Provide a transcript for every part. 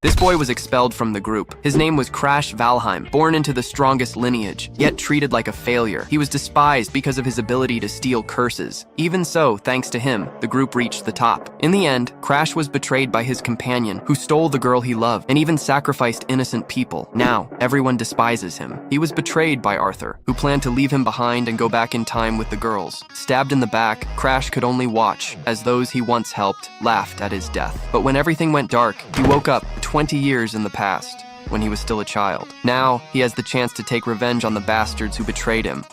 This boy was expelled from the group. His name was Crash Valheim, born into the strongest lineage, yet treated like a failure. He was despised because of his ability to steal curses. Even so, thanks to him, the group reached the top. In the end, Crash was betrayed by his companion, who stole the girl he loved and even sacrificed innocent people. Now, everyone despises him. He was betrayed by Arthur, who planned to leave him behind and go back in time with the girls. Stabbed in the back, Crash could only watch as those he once helped laughed at his death. But when everything went dark, he woke up 20 years in the past, when he was still a child. Now, he has the chance to take revenge on the bastards who betrayed him.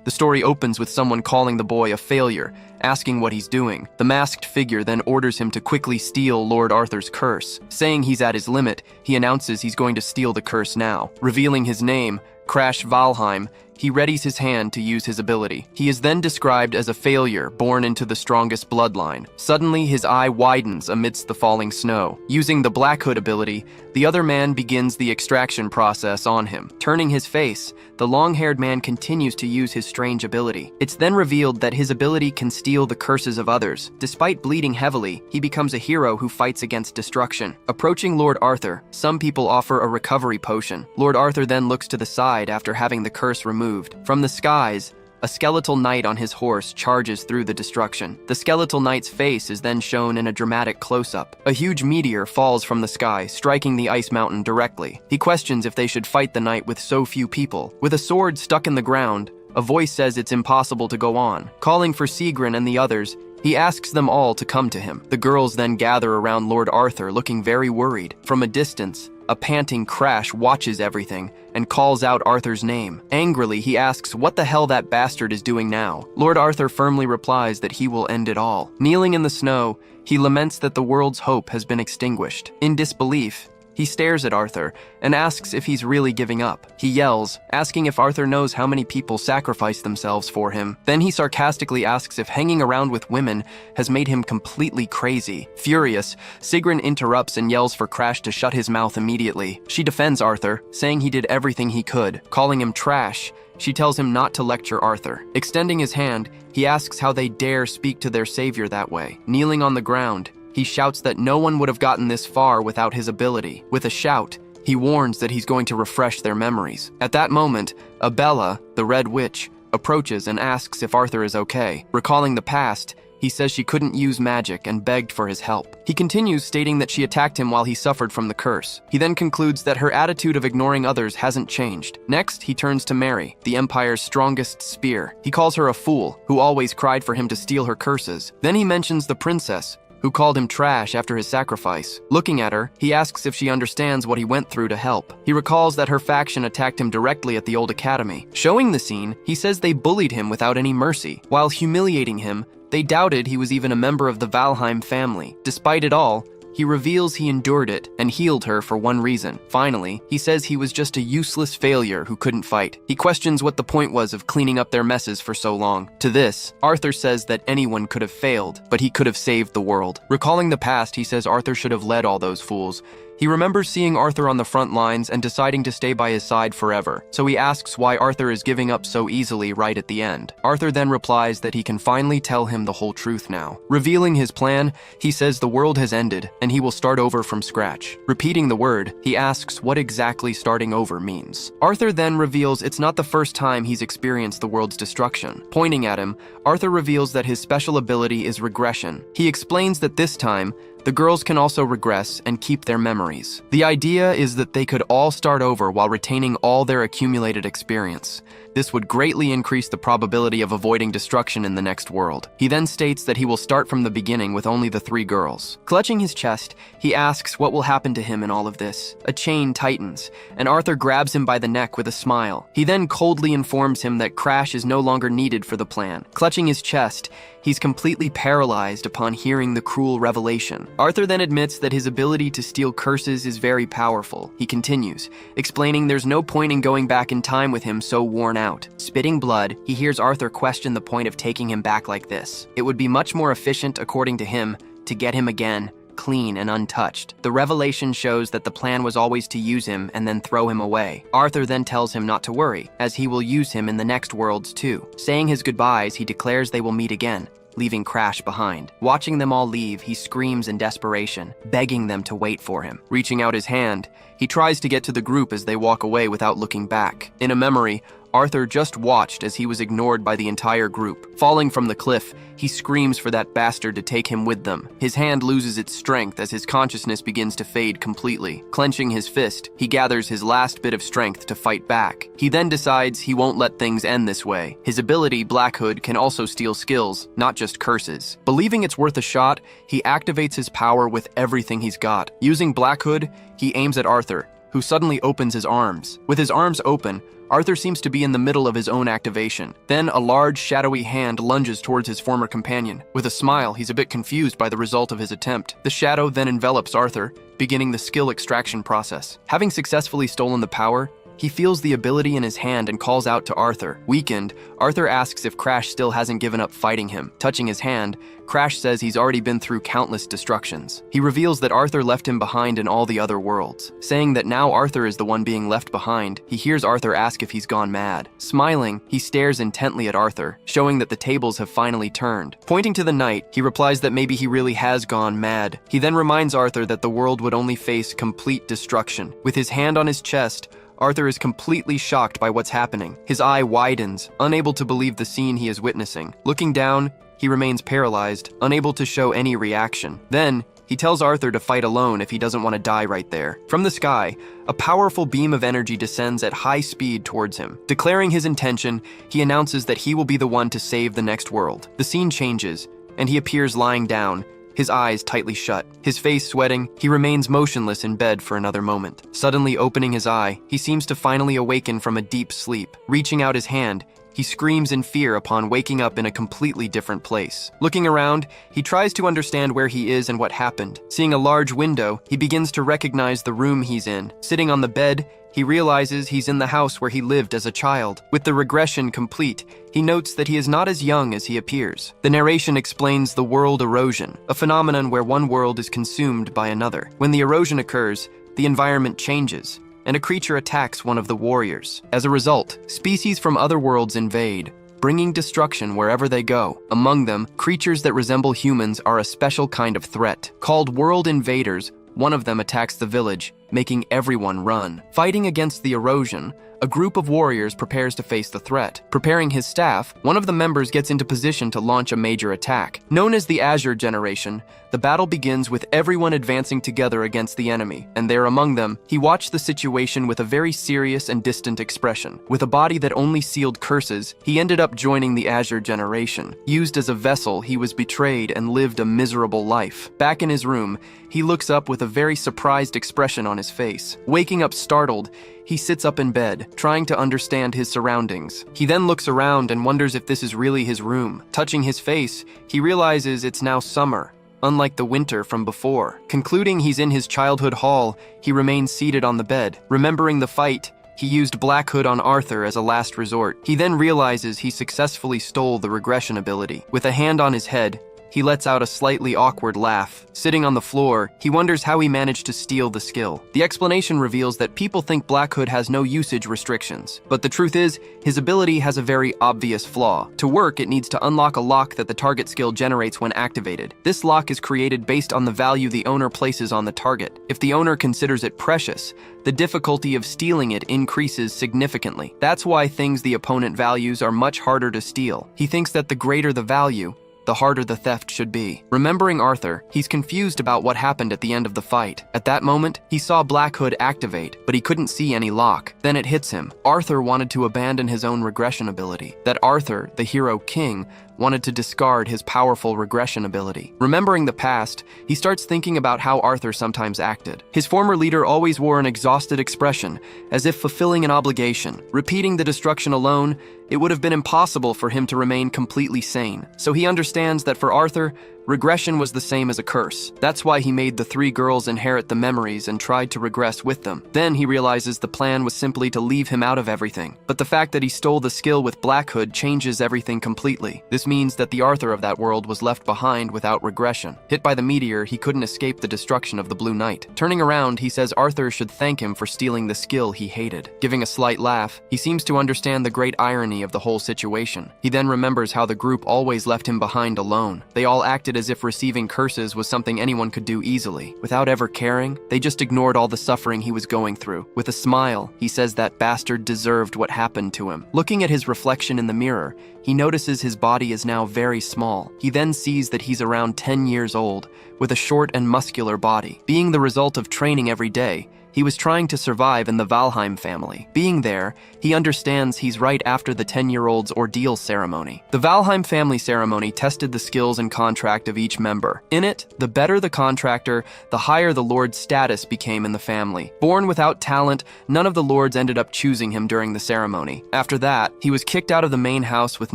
The story opens with someone calling the boy a failure, asking what he's doing. The masked figure then orders him to quickly steal Lord Arthur's curse. Saying he's at his limit, he announces he's going to steal the curse now. Revealing his name, Crash Valheim, he readies his hand to use his ability. He is then described as a failure born into the strongest bloodline. Suddenly, his eye widens amidst the falling snow. Using the Black Hood ability, the other man begins the extraction process on him. Turning his face, the long-haired man continues to use his strange ability. It's then revealed that his ability can steal the curses of others. Despite bleeding heavily, he becomes a hero who fights against destruction. Approaching Lord Arthur, some people offer a recovery potion. Lord Arthur then looks to the side after having the curse removed. From the skies, a skeletal knight on his horse charges through the destruction. The skeletal knight's face is then shown in a dramatic close-up. A huge meteor falls from the sky, striking the ice mountain directly. He questions if they should fight the knight with so few people. With a sword stuck in the ground, a voice says it's impossible to go on. Calling for Sigrun and the others, he asks them all to come to him. The girls then gather around Lord Arthur, looking very worried. From a distance, a panting Crash watches everything and calls out Arthur's name. Angrily, he asks what the hell that bastard is doing now. Lord Arthur firmly replies that he will end it all. Kneeling in the snow, he laments that the world's hope has been extinguished. In disbelief, he stares at Arthur and asks if he's really giving up. He yells, asking if Arthur knows how many people sacrificed themselves for him. Then he sarcastically asks if hanging around with women has made him completely crazy. Furious, Sigrun interrupts and yells for Crash to shut his mouth immediately. She defends Arthur, saying he did everything he could. Calling him trash, she tells him not to lecture Arthur. Extending his hand, he asks how they dare speak to their savior that way. Kneeling on the ground, he shouts that no one would have gotten this far without his ability. With a shout, he warns that he's going to refresh their memories. At that moment, Abella, the Red Witch, approaches and asks if Arthur is okay. Recalling the past, he says she couldn't use magic and begged for his help. He continues, stating that she attacked him while he suffered from the curse. He then concludes that her attitude of ignoring others hasn't changed. Next, he turns to Mary, the Empire's strongest spear. He calls her a fool, who always cried for him to steal her curses. Then he mentions the princess, who called him trash after his sacrifice. Looking at her, he asks if she understands what he went through to help. He recalls that her faction attacked him directly at the old academy. Showing the scene, he says they bullied him without any mercy. While humiliating him, they doubted he was even a member of the Valheim family. Despite it all, he reveals he endured it and healed her for one reason. Finally, he says he was just a useless failure who couldn't fight. He questions what the point was of cleaning up their messes for so long. To this, Arthur says that anyone could have failed, but he could have saved the world. Recalling the past, he says Arthur should have led all those fools. He remembers seeing Arthur on the front lines and deciding to stay by his side forever, so he asks why Arthur is giving up so easily right at the end. Arthur then replies that he can finally tell him the whole truth now. Revealing his plan, he says the world has ended and he will start over from scratch. Repeating the word, he asks what exactly starting over means. Arthur then reveals it's not the first time he's experienced the world's destruction. Pointing at him, Arthur reveals that his special ability is regression. He explains that this time, the girls can also regress and keep their memories. The idea is that they could all start over while retaining all their accumulated experience. This would greatly increase the probability of avoiding destruction in the next world. He then states that he will start from the beginning with only the 3 girls. Clutching his chest, he asks what will happen to him in all of this. A chain tightens, and Arthur grabs him by the neck with a smile. He then coldly informs him that Crash is no longer needed for the plan. Clutching his chest, he's completely paralyzed upon hearing the cruel revelation. Arthur then admits that his ability to steal curses is very powerful. He continues, explaining there's no point in going back in time with him so worn out. Spitting blood, he hears Arthur question the point of taking him back like this. It would be much more efficient, according to him, to get him again, clean and untouched. The revelation shows that the plan was always to use him and then throw him away. Arthur then tells him not to worry, as he will use him in the next worlds too. Saying his goodbyes, he declares they will meet again. leaving Crash behind. Watching them all leave, he screams in desperation, begging them to wait for him. Reaching out his hand, he tries to get to the group as they walk away without looking back. In a memory, Arthur just watched as he was ignored by the entire group. Falling from the cliff, he screams for that bastard to take him with them. His hand loses its strength as his consciousness begins to fade completely. Clenching his fist, he gathers his last bit of strength to fight back. He then decides he won't let things end this way. His ability, Black Hood, can also steal skills, not just curses. Believing it's worth a shot, he activates his power with everything he's got. Using Black Hood, he aims at Arthur, who suddenly opens his arms. With his arms open, Arthur seems to be in the middle of his own activation. Then a large, shadowy hand lunges towards his former companion. With a smile, he's a bit confused by the result of his attempt. The shadow then envelops Arthur, beginning the skill extraction process. Having successfully stolen the power, he feels the ability in his hand and calls out to Arthur. Weakened, Arthur asks if Crash still hasn't given up fighting him. Touching his hand, Crash says he's already been through countless destructions. He reveals that Arthur left him behind in all the other worlds. Saying that now Arthur is the one being left behind, he hears Arthur ask if he's gone mad. Smiling, he stares intently at Arthur, showing that the tables have finally turned. Pointing to the night, he replies that maybe he really has gone mad. He then reminds Arthur that the world would only face complete destruction. With his hand on his chest, Arthur is completely shocked by what's happening. His eye widens, unable to believe the scene he is witnessing. Looking down, he remains paralyzed, unable to show any reaction. Then, he tells Arthur to fight alone if he doesn't want to die right there. From the sky, a powerful beam of energy descends at high speed towards him. Declaring his intention, he announces that he will be the one to save the next world. The scene changes, and he appears lying down, his eyes tightly shut. His face sweating, he remains motionless in bed for another moment. Suddenly opening his eye, he seems to finally awaken from a deep sleep. Reaching out his hand, he screams in fear upon waking up in a completely different place. Looking around, he tries to understand where he is and what happened. Seeing a large window, he begins to recognize the room he's in. Sitting on the bed, he realizes he's in the house where he lived as a child. With the regression complete, he notes that he is not as young as he appears. The narration explains the world erosion, a phenomenon where one world is consumed by another. When the erosion occurs, the environment changes, and a creature attacks one of the warriors. As a result, species from other worlds invade, bringing destruction wherever they go. Among them, creatures that resemble humans are a special kind of threat. Called world invaders, one of them attacks the village, making everyone run. Fighting against the erosion, a group of warriors prepares to face the threat. Preparing his staff, one of the members gets into position to launch a major attack. Known as the Azure Generation, the battle begins with everyone advancing together against the enemy, and there among them, he watched the situation with a very serious and distant expression. With a body that only sealed curses, he ended up joining the Azure Generation. Used as a vessel, he was betrayed and lived a miserable life. Back in his room, he looks up with a very surprised expression on his face. Waking up startled, he sits up in bed, trying to understand his surroundings. He then looks around and wonders if this is really his room. Touching his face, he realizes it's now summer, unlike the winter from before. Concluding he's in his childhood hall, he remains seated on the bed. Remembering the fight, he used Black Hood on Arthur as a last resort. He then realizes he successfully stole the regression ability. With a hand on his head, he lets out a slightly awkward laugh. Sitting on the floor, he wonders how he managed to steal the skill. The explanation reveals that people think Black Hood has no usage restrictions, but the truth is, his ability has a very obvious flaw. To work, it needs to unlock a lock that the target skill generates when activated. This lock is created based on the value the owner places on the target. If the owner considers it precious, the difficulty of stealing it increases significantly. That's why things the opponent values are much harder to steal. He thinks that the greater the value, the harder the theft should be. Remembering Arthur, he's confused about what happened at the end of the fight. At that moment, he saw Black Hood activate, but he couldn't see any lock. Then it hits him. Arthur wanted to abandon his own regression ability. That Arthur, the hero king, wanted to discard his powerful regression ability. Remembering the past, he starts thinking about how Arthur sometimes acted. His former leader always wore an exhausted expression, as if fulfilling an obligation. Repeating the destruction alone, it would have been impossible for him to remain completely sane. So he understands that for Arthur, Regression was the same as a curse. That's why he made the 3 girls inherit the memories and tried to regress with them. Then he realizes the plan was simply to leave him out of everything. But the fact that he stole the skill with Black Hood changes everything completely. This means that the Arthur of that world was left behind without regression. Hit by the meteor, he couldn't escape the destruction of the Blue Knight. Turning around, he says Arthur should thank him for stealing the skill he hated. Giving a slight laugh, he seems to understand the great irony of the whole situation. He then remembers how the group always left him behind alone. They all acted as if receiving curses was something anyone could do easily. Without ever caring, they just ignored all the suffering he was going through. With a smile, he says that bastard deserved what happened to him. Looking at his reflection in the mirror, he notices his body is now very small. He then sees that he's around 10 years old, with a short and muscular body. Being the result of training every day, he was trying to survive in the Valheim family. Being there, he understands he's right after the 10-year-old's ordeal ceremony. The Valheim family ceremony tested the skills and contract of each member. In it, the better the contractor, the higher the lord's status became in the family. Born without talent, none of the lords ended up choosing him during the ceremony. After that, he was kicked out of the main house with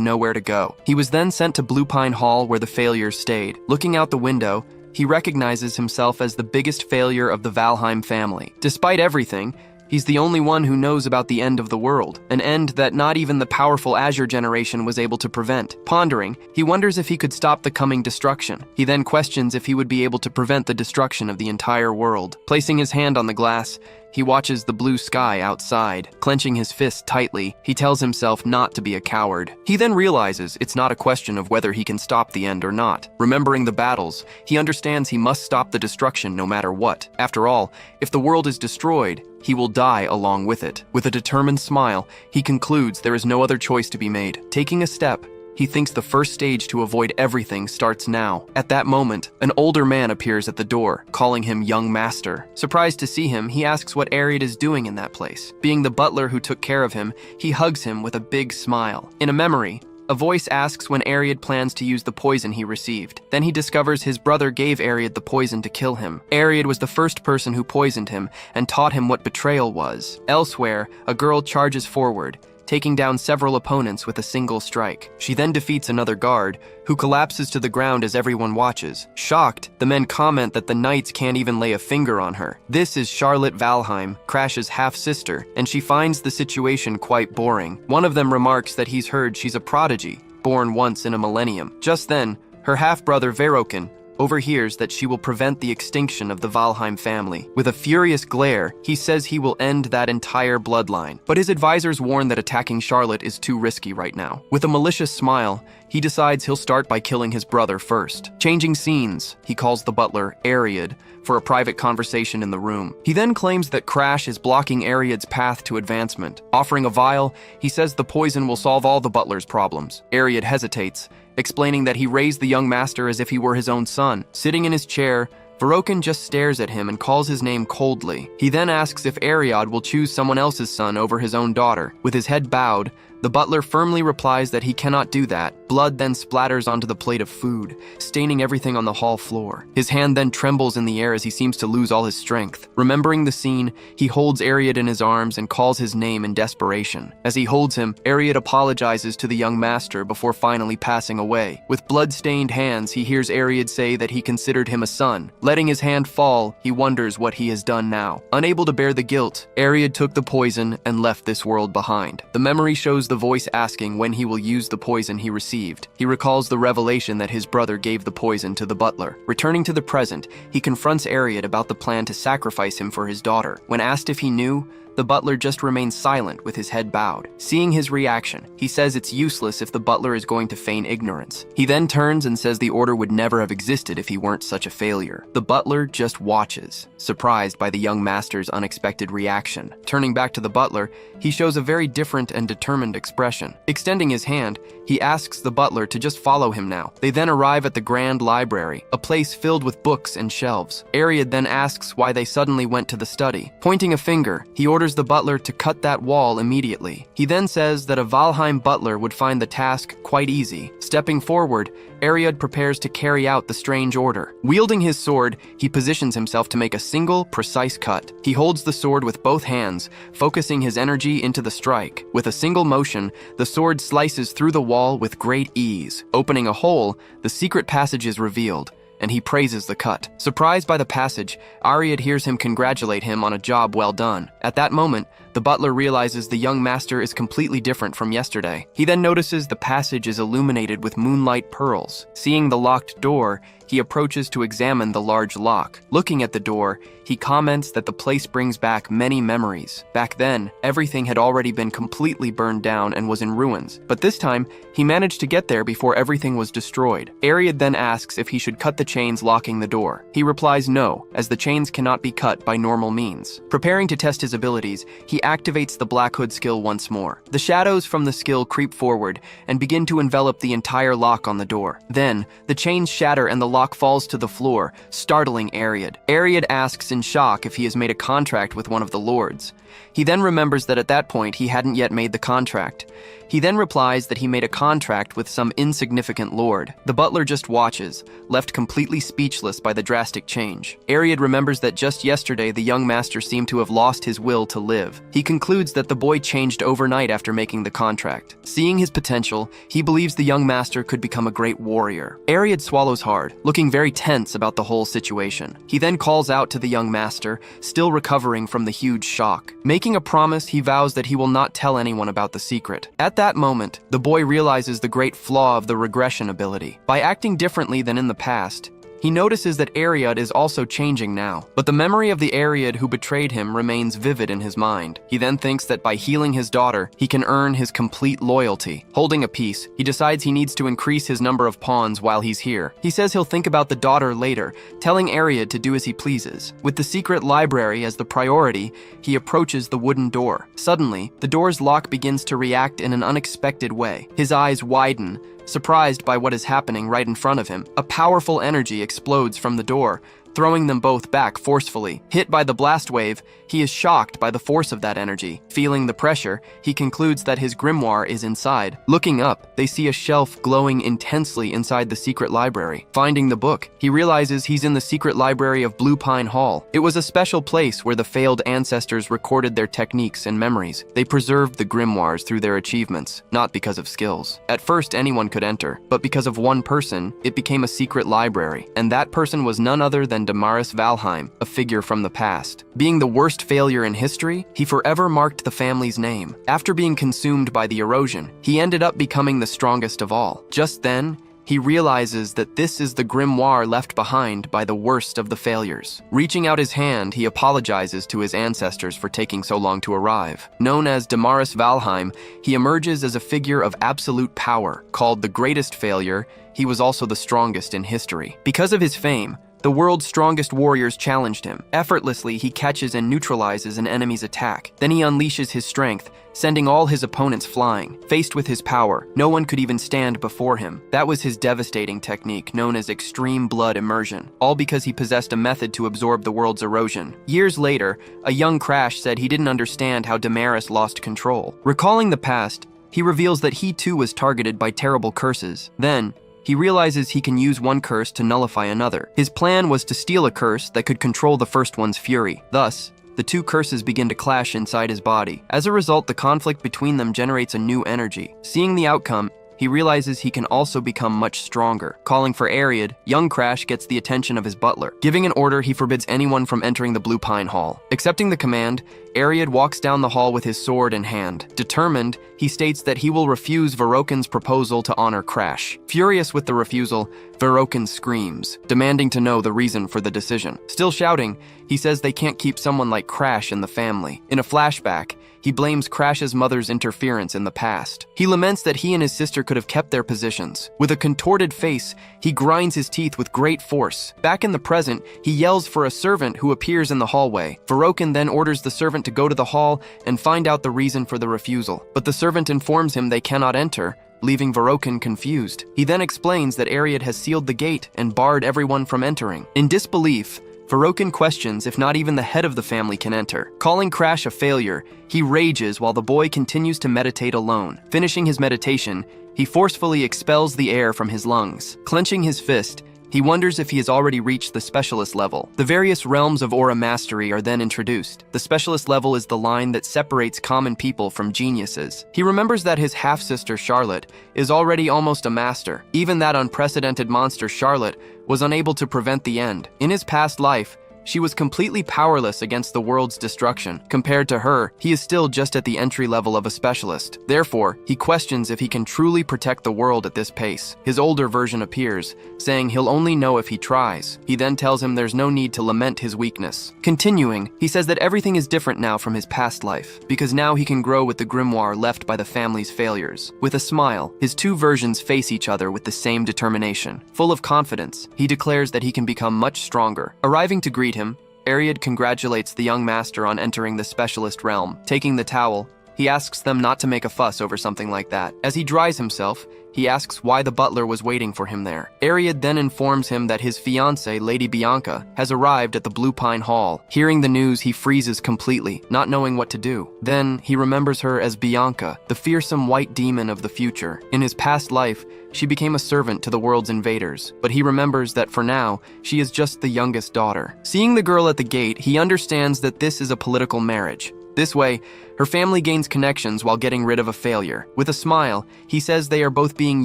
nowhere to go. He was then sent to Blue Pine Hall where the failures stayed. Looking out the window, he recognizes himself as the biggest failure of the Valheim family. Despite everything, he's the only one who knows about the end of the world, an end that not even the powerful Azure generation was able to prevent. Pondering, he wonders if he could stop the coming destruction. He then questions if he would be able to prevent the destruction of the entire world. Placing his hand on the glass, he watches the blue sky outside. Clenching his fist tightly, he tells himself not to be a coward. He then realizes it's not a question of whether he can stop the end or not. Remembering the battles, he understands he must stop the destruction no matter what. After all, if the world is destroyed, he will die along with it. With a determined smile, he concludes there is no other choice to be made. Taking a step, he thinks the first stage to avoid everything starts now. At that moment, an older man appears at the door, calling him young master. Surprised to see him, he asks what Ariad is doing in that place. Being the butler who took care of him, he hugs him with a big smile. In a memory, a voice asks when Ariad plans to use the poison he received. Then he discovers his brother gave Ariad the poison to kill him. Ariad was the first person who poisoned him and taught him what betrayal was. Elsewhere, a girl charges forward, taking down several opponents with a single strike. She then defeats another guard, who collapses to the ground as everyone watches. Shocked, the men comment that the knights can't even lay a finger on her. This is Charlotte Valheim, Crash's half-sister, and she finds the situation quite boring. One of them remarks that he's heard she's a prodigy, born once in a millennium. Just then, her half-brother Verokin overhears that she will prevent the extinction of the Valheim family. With a furious glare, he says he will end that entire bloodline. But his advisors warn that attacking Charlotte is too risky right now. With a malicious smile, he decides he'll start by killing his brother first. Changing scenes, he calls the butler Ariad for a private conversation in the room. He then claims that Crash is blocking Ariad's path to advancement. Offering a vial, he says the poison will solve all the butler's problems. Ariad hesitates, explaining that he raised the young master as if he were his own son. Sitting in his chair, Verokin just stares at him and calls his name coldly. He then asks if Ariad will choose someone else's son over his own daughter. With his head bowed, the butler firmly replies that he cannot do that. Blood then splatters onto the plate of food, staining everything on the hall floor. His hand then trembles in the air as he seems to lose all his strength. Remembering the scene, he holds Ariad in his arms and calls his name in desperation. As he holds him, Ariad apologizes to the young master before finally passing away. With blood-stained hands, he hears Ariad say that he considered him a son. Letting his hand fall, he wonders what he has done now. Unable to bear the guilt, Ariad took the poison and left this world behind. The memory shows the voice asking when he will use the poison he received. He recalls the revelation that his brother gave the poison to the butler. Returning to the present, he confronts Ariad about the plan to sacrifice him for his daughter. When asked if he knew, the butler just remains silent with his head bowed. Seeing his reaction, he says it's useless if the butler is going to feign ignorance. He then turns and says the order would never have existed if he weren't such a failure. The butler just watches, surprised by the young master's unexpected reaction. Turning back to the butler, he shows a very different and determined expression. Extending his hand, he asks the butler to just follow him now. They then arrive at the Grand Library, a place filled with books and shelves. Ariad then asks why they suddenly went to the study. Pointing a finger, he orders the butler to cut that wall immediately. He then says that a Valheim butler would find the task quite easy. Stepping forward, Ariad prepares to carry out the strange order. Wielding his sword, he positions himself to make a single, precise cut. He holds the sword with both hands, focusing his energy into the strike. With a single motion, the sword slices through the wall with great ease. Opening a hole, the secret passage is revealed, and he praises the cut. Surprised by the passage, Ariad hears him congratulate him on a job well done. At that moment, the butler realizes the young master is completely different from yesterday. He then notices the passage is illuminated with moonlight pearls. Seeing the locked door, he approaches to examine the large lock. Looking at the door, he comments that the place brings back many memories. Back then, everything had already been completely burned down and was in ruins. But this time, he managed to get there before everything was destroyed. Ariad then asks if he should cut the chains locking the door. He replies no, as the chains cannot be cut by normal means. Preparing to test his abilities, he activates the Black Hood skill once more. The shadows from the skill creep forward and begin to envelop the entire lock on the door. Then, the chains shatter and the lock falls to the floor, startling Ariad. Ariad asks in shock if he has made a contract with one of the lords. He then remembers that at that point he hadn't yet made the contract. He then replies that he made a contract with some insignificant lord. The butler just watches, left completely speechless by the drastic change. Ariad remembers that just yesterday the young master seemed to have lost his will to live. He concludes that the boy changed overnight after making the contract. Seeing his potential, he believes the young master could become a great warrior. Ariad swallows hard, looking very tense about the whole situation. He then calls out to the young master, still recovering from the huge shock. Making a promise, he vows that he will not tell anyone about the secret. At that moment, the boy realizes the great flaw of the regression ability. By acting differently than in the past, he notices that Ariad is also changing now, but the memory of the Ariad who betrayed him remains vivid in his mind. He then thinks that by healing his daughter, he can earn his complete loyalty. Holding a piece, he decides he needs to increase his number of pawns while he's here. He says he'll think about the daughter later, telling Ariad to do as he pleases. With the secret library as the priority, he approaches the wooden door. Suddenly, the door's lock begins to react in an unexpected way. His eyes widen, surprised by what is happening right in front of him. A powerful energy explodes from the door, throwing them both back forcefully. Hit by the blast wave, he is shocked by the force of that energy. Feeling the pressure, he concludes that his grimoire is inside. Looking up, they see a shelf glowing intensely inside the secret library. Finding the book, he realizes he's in the secret library of Blue Pine Hall. It was a special place where the failed ancestors recorded their techniques and memories. They preserved the grimoires through their achievements, not because of skills. At first, anyone could enter, but because of one person, it became a secret library, and that person was none other than Devourer Valheim, a figure from the past. Being the worst failure in history, he forever marked the family's name. After being consumed by the erosion, he ended up becoming the strongest of all. Just then, he realizes that this is the grimoire left behind by the worst of the failures. Reaching out his hand, he apologizes to his ancestors for taking so long to arrive. Known as Devourer Valheim, he emerges as a figure of absolute power. Called the greatest failure, he was also the strongest in history. Because of his fame, the world's strongest warriors challenged him. Effortlessly, he catches and neutralizes an enemy's attack. Then he unleashes his strength, sending all his opponents flying. Faced with his power, no one could even stand before him. That was his devastating technique, known as extreme blood immersion, all because he possessed a method to absorb the world's erosion. Years later, a young Crash said he didn't understand how Damaris lost control. Recalling the past, he reveals that he too was targeted by terrible curses. Then, he realizes he can use one curse to nullify another. His plan was to steal a curse that could control the first one's fury. Thus, the two curses begin to clash inside his body. As a result, the conflict between them generates a new energy. Seeing the outcome, he realizes he can also become much stronger. Calling for Ariad, young Crash gets the attention of his butler. Giving an order, he forbids anyone from entering the Blue Pine Hall. Accepting the command, Ariad walks down the hall with his sword in hand. Determined, he states that he will refuse Verokin's proposal to honor Crash. Furious with the refusal, Verokin screams, demanding to know the reason for the decision. Still shouting, he says they can't keep someone like Crash in the family. In a flashback, he blames Crash's mother's interference in the past. He laments that he and his sister could have kept their positions. With a contorted face, he grinds his teeth with great force. Back in the present, he yells for a servant who appears in the hallway. Verokin then orders the servant to go to the hall and find out the reason for the refusal. But the servant informs him they cannot enter, leaving Verokin confused. He then explains that Ariad has sealed the gate and barred everyone from entering. In disbelief, Verokin questions if not even the head of the family can enter. Calling Crash a failure, he rages while the boy continues to meditate alone. Finishing his meditation, He forcefully expels the air from his lungs. Clenching his fist, he wonders if he has already reached the specialist level. The various realms of aura mastery are then introduced. The specialist level is the line that separates common people from geniuses. He remembers that his half-sister Charlotte is already almost a master. Even that unprecedented monster Charlotte was unable to prevent the end. In his past life, she was completely powerless against the world's destruction. Compared to her, he is still just at the entry level of a specialist. Therefore, he questions if he can truly protect the world at this pace. His older version appears, saying he'll only know if he tries. He then tells him there's no need to lament his weakness. Continuing, he says that everything is different now from his past life, because now he can grow with the grimoire left by the family's failures. With a smile, his two versions face each other with the same determination. Full of confidence, he declares that he can become much stronger. Arriving to greet him, Ariad congratulates the young master on entering the specialist realm. Taking the towel, he asks them not to make a fuss over something like that. As he dries himself, he asks why the butler was waiting for him there. Ariad then informs him that his fiancée, Lady Bianca, has arrived at the Blue Pine Hall. Hearing the news, he freezes completely, not knowing what to do. Then, he remembers her as Bianca, the fearsome white demon of the future. In his past life, she became a servant to the world's invaders, but he remembers that for now, she is just the youngest daughter. Seeing the girl at the gate, he understands that this is a political marriage. This way, her family gains connections while getting rid of a failure. With a smile, he says they are both being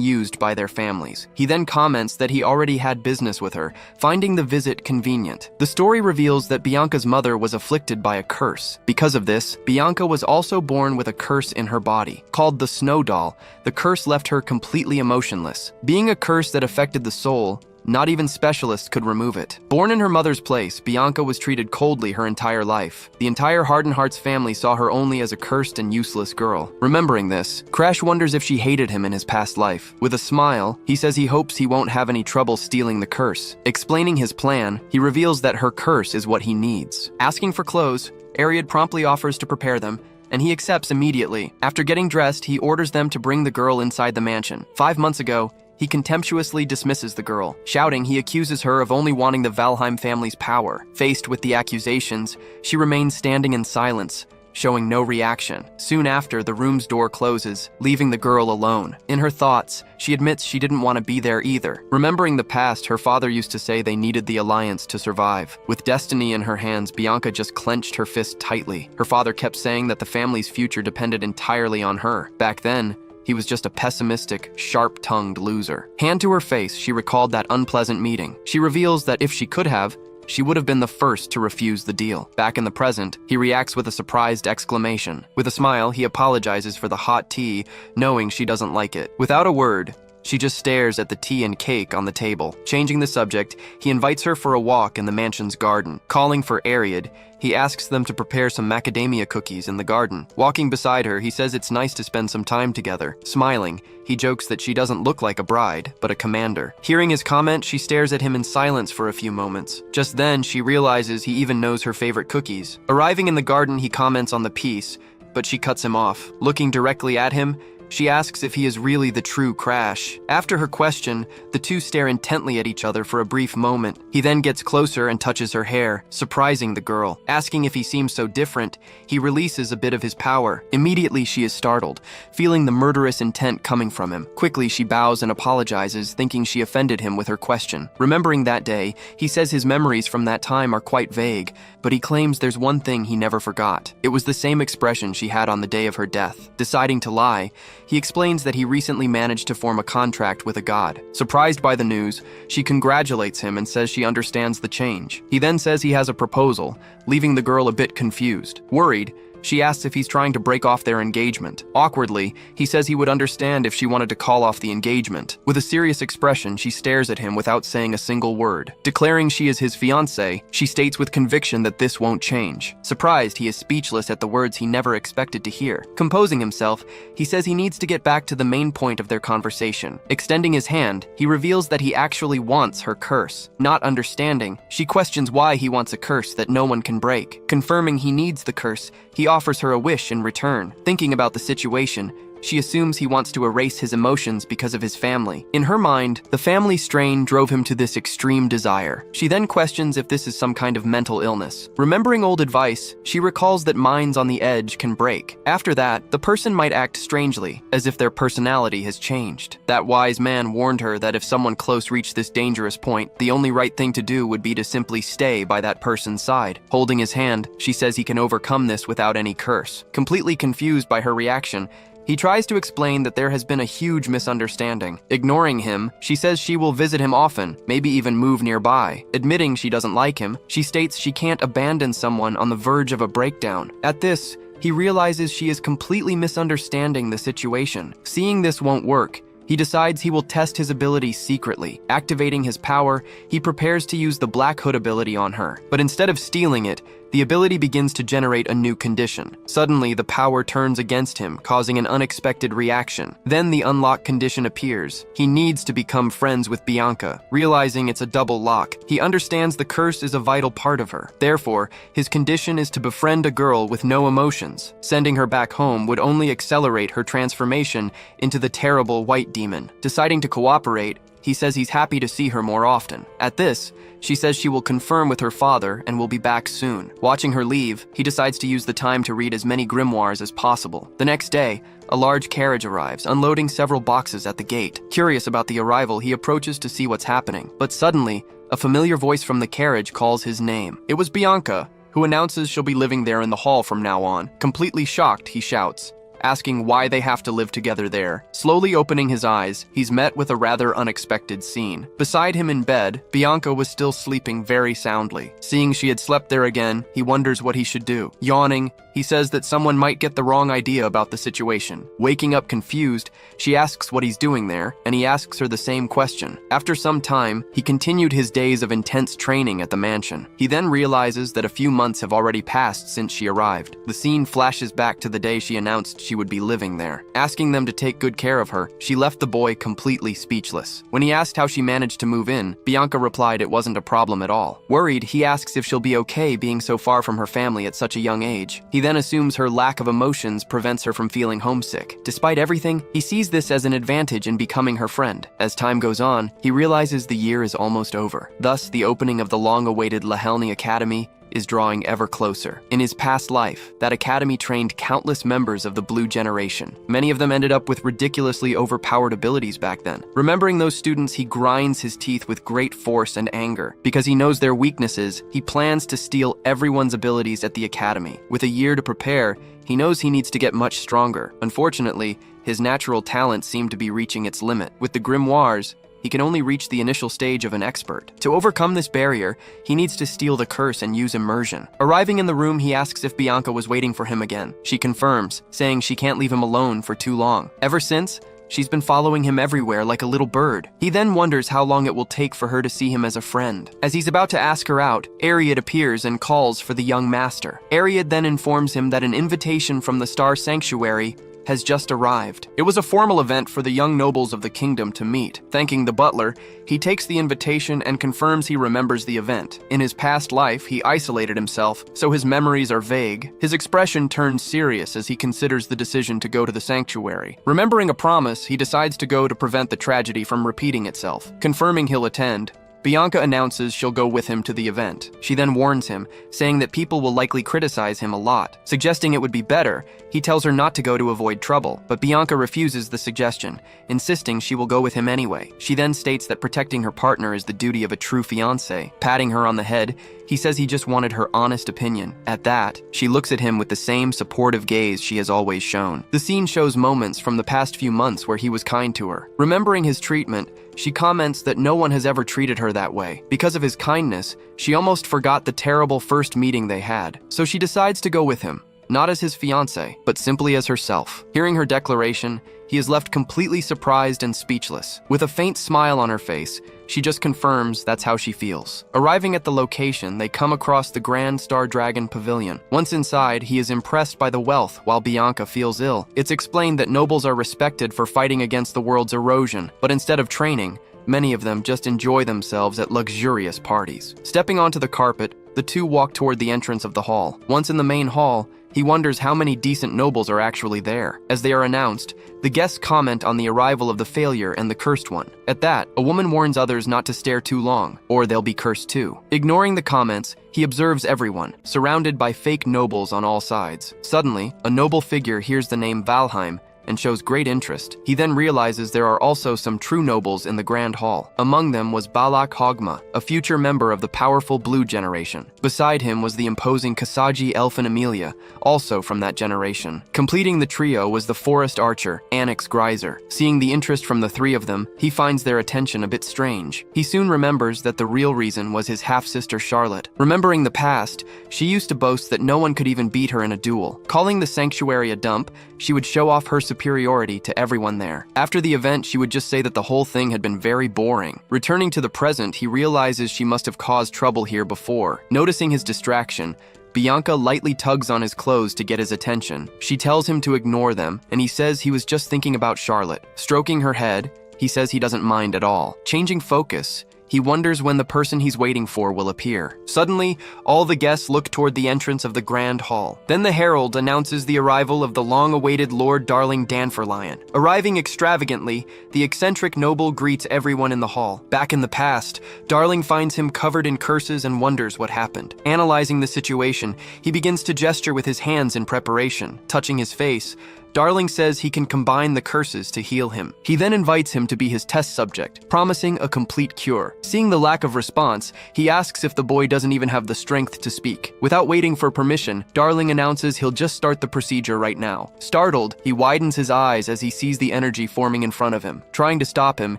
used by their families. He then comments that he already had business with her, finding the visit convenient. The story reveals that Bianca's mother was afflicted by a curse. Because of this, Bianca was also born with a curse in her body. Called the Snow Doll, the curse left her completely emotionless. Being a curse that affected the soul, not even specialists could remove it. Born in her mother's place, Bianca was treated coldly her entire life. The entire Harden Hearts family saw her only as a cursed and useless girl. Remembering this, Crash wonders if she hated him in his past life. With a smile, he says he hopes he won't have any trouble stealing the curse. Explaining his plan, he reveals that her curse is what he needs. Asking for clothes, Ariad promptly offers to prepare them, and he accepts immediately. After getting dressed, he orders them to bring the girl inside the mansion. 5 months ago, he contemptuously dismisses the girl. Shouting, he accuses her of only wanting the Valheim family's power. Faced with the accusations, she remains standing in silence, showing no reaction. Soon after, the room's door closes, leaving the girl alone. In her thoughts, she admits she didn't want to be there either. Remembering the past, her father used to say they needed the alliance to survive. With destiny in her hands, Bianca just clenched her fist tightly. Her father kept saying that the family's future depended entirely on her. Back then, he was just a pessimistic, sharp-tongued loser. Hand to her face, she recalled that unpleasant meeting. She reveals that if she could have, she would have been the first to refuse the deal. Back in the present, he reacts with a surprised exclamation. With a smile, he apologizes for the hot tea, knowing she doesn't like it. Without a word, she just stares at the tea and cake on the table. Changing the subject, he invites her for a walk in the mansion's garden. Calling for Ariad, he asks them to prepare some macadamia cookies in the garden. Walking beside her, he says it's nice to spend some time together. Smiling, he jokes that she doesn't look like a bride, but a commander. Hearing his comment, she stares at him in silence for a few moments. Just then, she realizes he even knows her favorite cookies. Arriving in the garden, he comments on the piece, but she cuts him off. Looking directly at him, she asks if he is really the true Crash. After her question, the two stare intently at each other for a brief moment. He then gets closer and touches her hair, surprising the girl. Asking if he seems so different, he releases a bit of his power. Immediately, she is startled, feeling the murderous intent coming from him. Quickly, she bows and apologizes, thinking she offended him with her question. Remembering that day, he says his memories from that time are quite vague, but he claims there's one thing he never forgot. It was the same expression she had on the day of her death. Deciding to lie, he explains that he recently managed to form a contract with a god. Surprised by the news, she congratulates him and says she understands the change. He then says he has a proposal, leaving the girl a bit confused. Worried, she asks if he's trying to break off their engagement. Awkwardly, he says he would understand if she wanted to call off the engagement. With a serious expression, she stares at him without saying a single word. Declaring she is his fiancée, she states with conviction that this won't change. Surprised, he is speechless at the words he never expected to hear. Composing himself, he says he needs to get back to the main point of their conversation. Extending his hand, he reveals that he actually wants her curse. Not understanding, she questions why he wants a curse that no one can break. Confirming he needs the curse, he offers her a wish in return. Thinking about the situation, She assumes he wants to erase his emotions because of his family. In her mind, the family strain drove him to this extreme desire. She then questions if this is some kind of mental illness. Remembering old advice, she recalls that minds on the edge can break. After that, the person might act strangely, as if their personality has changed. That wise man warned her that if someone close reached this dangerous point, the only right thing to do would be to simply stay by that person's side. Holding his hand, she says he can overcome this without any curse. Completely confused by her reaction, he tries to explain that there has been a huge misunderstanding. Ignoring him, she says she will visit him often, maybe even move nearby. Admitting she doesn't like him, she states she can't abandon someone on the verge of a breakdown. At this, he realizes she is completely misunderstanding the situation. Seeing this won't work, he decides he will test his ability secretly. Activating his power, he prepares to use the Black Hood ability on her. But instead of stealing it, the ability begins to generate a new condition. Suddenly, the power turns against him, causing an unexpected reaction. Then the unlock condition appears. He needs to become friends with Bianca. Realizing it's a double lock, he understands the curse is a vital part of her. Therefore, his condition is to befriend a girl with no emotions. Sending her back home would only accelerate her transformation into the terrible white demon. Deciding to cooperate, he says he's happy to see her more often. At this, she says she will confirm with her father and will be back soon. Watching her leave, he decides to use the time to read as many grimoires as possible. The next day, a large carriage arrives, unloading several boxes at the gate. Curious about the arrival, he approaches to see what's happening. But suddenly, a familiar voice from the carriage calls his name. It was Bianca, who announces she'll be living there in the hall from now on. Completely shocked, he shouts, asking why they have to live together there. Slowly opening his eyes, he's met with a rather unexpected scene. Beside him in bed, Bianca was still sleeping very soundly. Seeing she had slept there again, he wonders what he should do. Yawning, he says that someone might get the wrong idea about the situation. Waking up confused, she asks what he's doing there, and he asks her the same question. After some time, he continued his days of intense training at the mansion. He then realizes that a few months have already passed since she arrived. The scene flashes back to the day she announced she would be living there. Asking them to take good care of her, she left the boy completely speechless. When he asked how she managed to move in, Bianca replied it wasn't a problem at all. Worried, he asks if she'll be okay being so far from her family at such a young age. He then assumes her lack of emotions prevents her from feeling homesick. Despite everything, he sees this as an advantage in becoming her friend. As time goes on, he realizes the year is almost over. Thus, the opening of the long-awaited Lahelny Academy is drawing ever closer. In his past life, that academy trained countless members of the Blue Generation. Many of them ended up with ridiculously overpowered abilities back then. Remembering those students, he grinds his teeth with great force and anger. Because he knows their weaknesses, he plans to steal everyone's abilities at the academy. With a year to prepare, he knows he needs to get much stronger. Unfortunately, his natural talents seem to be reaching its limit. With the grimoires, he can only reach the initial stage of an expert. To overcome this barrier, he needs to steal the curse and use immersion. Arriving in the room, he asks if Bianca was waiting for him again. She confirms, saying she can't leave him alone for too long. Ever since, she's been following him everywhere like a little bird. He then wonders how long it will take for her to see him as a friend. As he's about to ask her out, Heir appears and calls for the young master. Heir then informs him that an invitation from the Star Sanctuary has just arrived. It was a formal event for the young nobles of the kingdom to meet. Thanking the butler, he takes the invitation and confirms he remembers the event. In his past life, he isolated himself, so his memories are vague. His expression turns serious as he considers the decision to go to the sanctuary. Remembering a promise, he decides to go to prevent the tragedy from repeating itself. Confirming he'll attend, Bianca announces she'll go with him to the event. She then warns him, saying that people will likely criticize him a lot. Suggesting it would be better, he tells her not to go to avoid trouble, but Bianca refuses the suggestion, insisting she will go with him anyway. She then states that protecting her partner is the duty of a true fiancé. Patting her on the head, he says he just wanted her honest opinion. At that, she looks at him with the same supportive gaze she has always shown. The scene shows moments from the past few months where he was kind to her. Remembering his treatment, she comments that no one has ever treated her that way. Because of his kindness, she almost forgot the terrible first meeting they had. So she decides to go with him, not as his fiancé, but simply as herself. Hearing her declaration, he is left completely surprised and speechless. With a faint smile on her face, she just confirms that's how she feels. Arriving at the location, they come across the Grand Star Dragon Pavilion. Once inside, he is impressed by the wealth, while Bianca feels ill. It's explained that nobles are respected for fighting against the world's erosion, but instead of training, many of them just enjoy themselves at luxurious parties. Stepping onto the carpet, The two walk toward the entrance of the hall. Once in the main hall, he wonders how many decent nobles are actually there. As they are announced, the guests comment on the arrival of the failure and the cursed one. At that, a woman warns others not to stare too long, or they'll be cursed too. Ignoring the comments, he observes everyone, surrounded by fake nobles on all sides. Suddenly, a noble figure hears the name Valheim and shows great interest. He then realizes there are also some true nobles in the Grand Hall. Among them was Balak Hogma, a future member of the powerful Blue generation. Beside him was the imposing Kasagi Elfin Amelia, also from that generation. Completing the trio was the forest archer, Anix Greiser. Seeing the interest from the three of them, he finds their attention a bit strange. He soon remembers that the real reason was his half-sister Charlotte. Remembering the past, she used to boast that no one could even beat her in a duel. Calling the sanctuary a dump, she would show off her superiority to everyone there. After the event, she would just say that the whole thing had been very boring. Returning to the present, he realizes she must have caused trouble here before. Noticing his distraction, Bianca lightly tugs on his clothes to get his attention. She tells him to ignore them, and he says he was just thinking about Charlotte. Stroking her head, he says he doesn't mind at all. Changing focus, he wonders when the person he's waiting for will appear. Suddenly, all the guests look toward the entrance of the Grand Hall. Then the herald announces the arrival of the long-awaited Lord Darling Danforlion. Arriving extravagantly, the eccentric noble greets everyone in the hall. Back in the past, Darling finds him covered in curses and wonders what happened. Analyzing the situation, he begins to gesture with his hands in preparation. Touching his face, Darling says he can combine the curses to heal him. He then invites him to be his test subject, promising a complete cure. Seeing the lack of response, he asks if the boy doesn't even have the strength to speak. Without waiting for permission, Darling announces he'll just start the procedure right now. Startled, he widens his eyes as he sees the energy forming in front of him. Trying to stop him,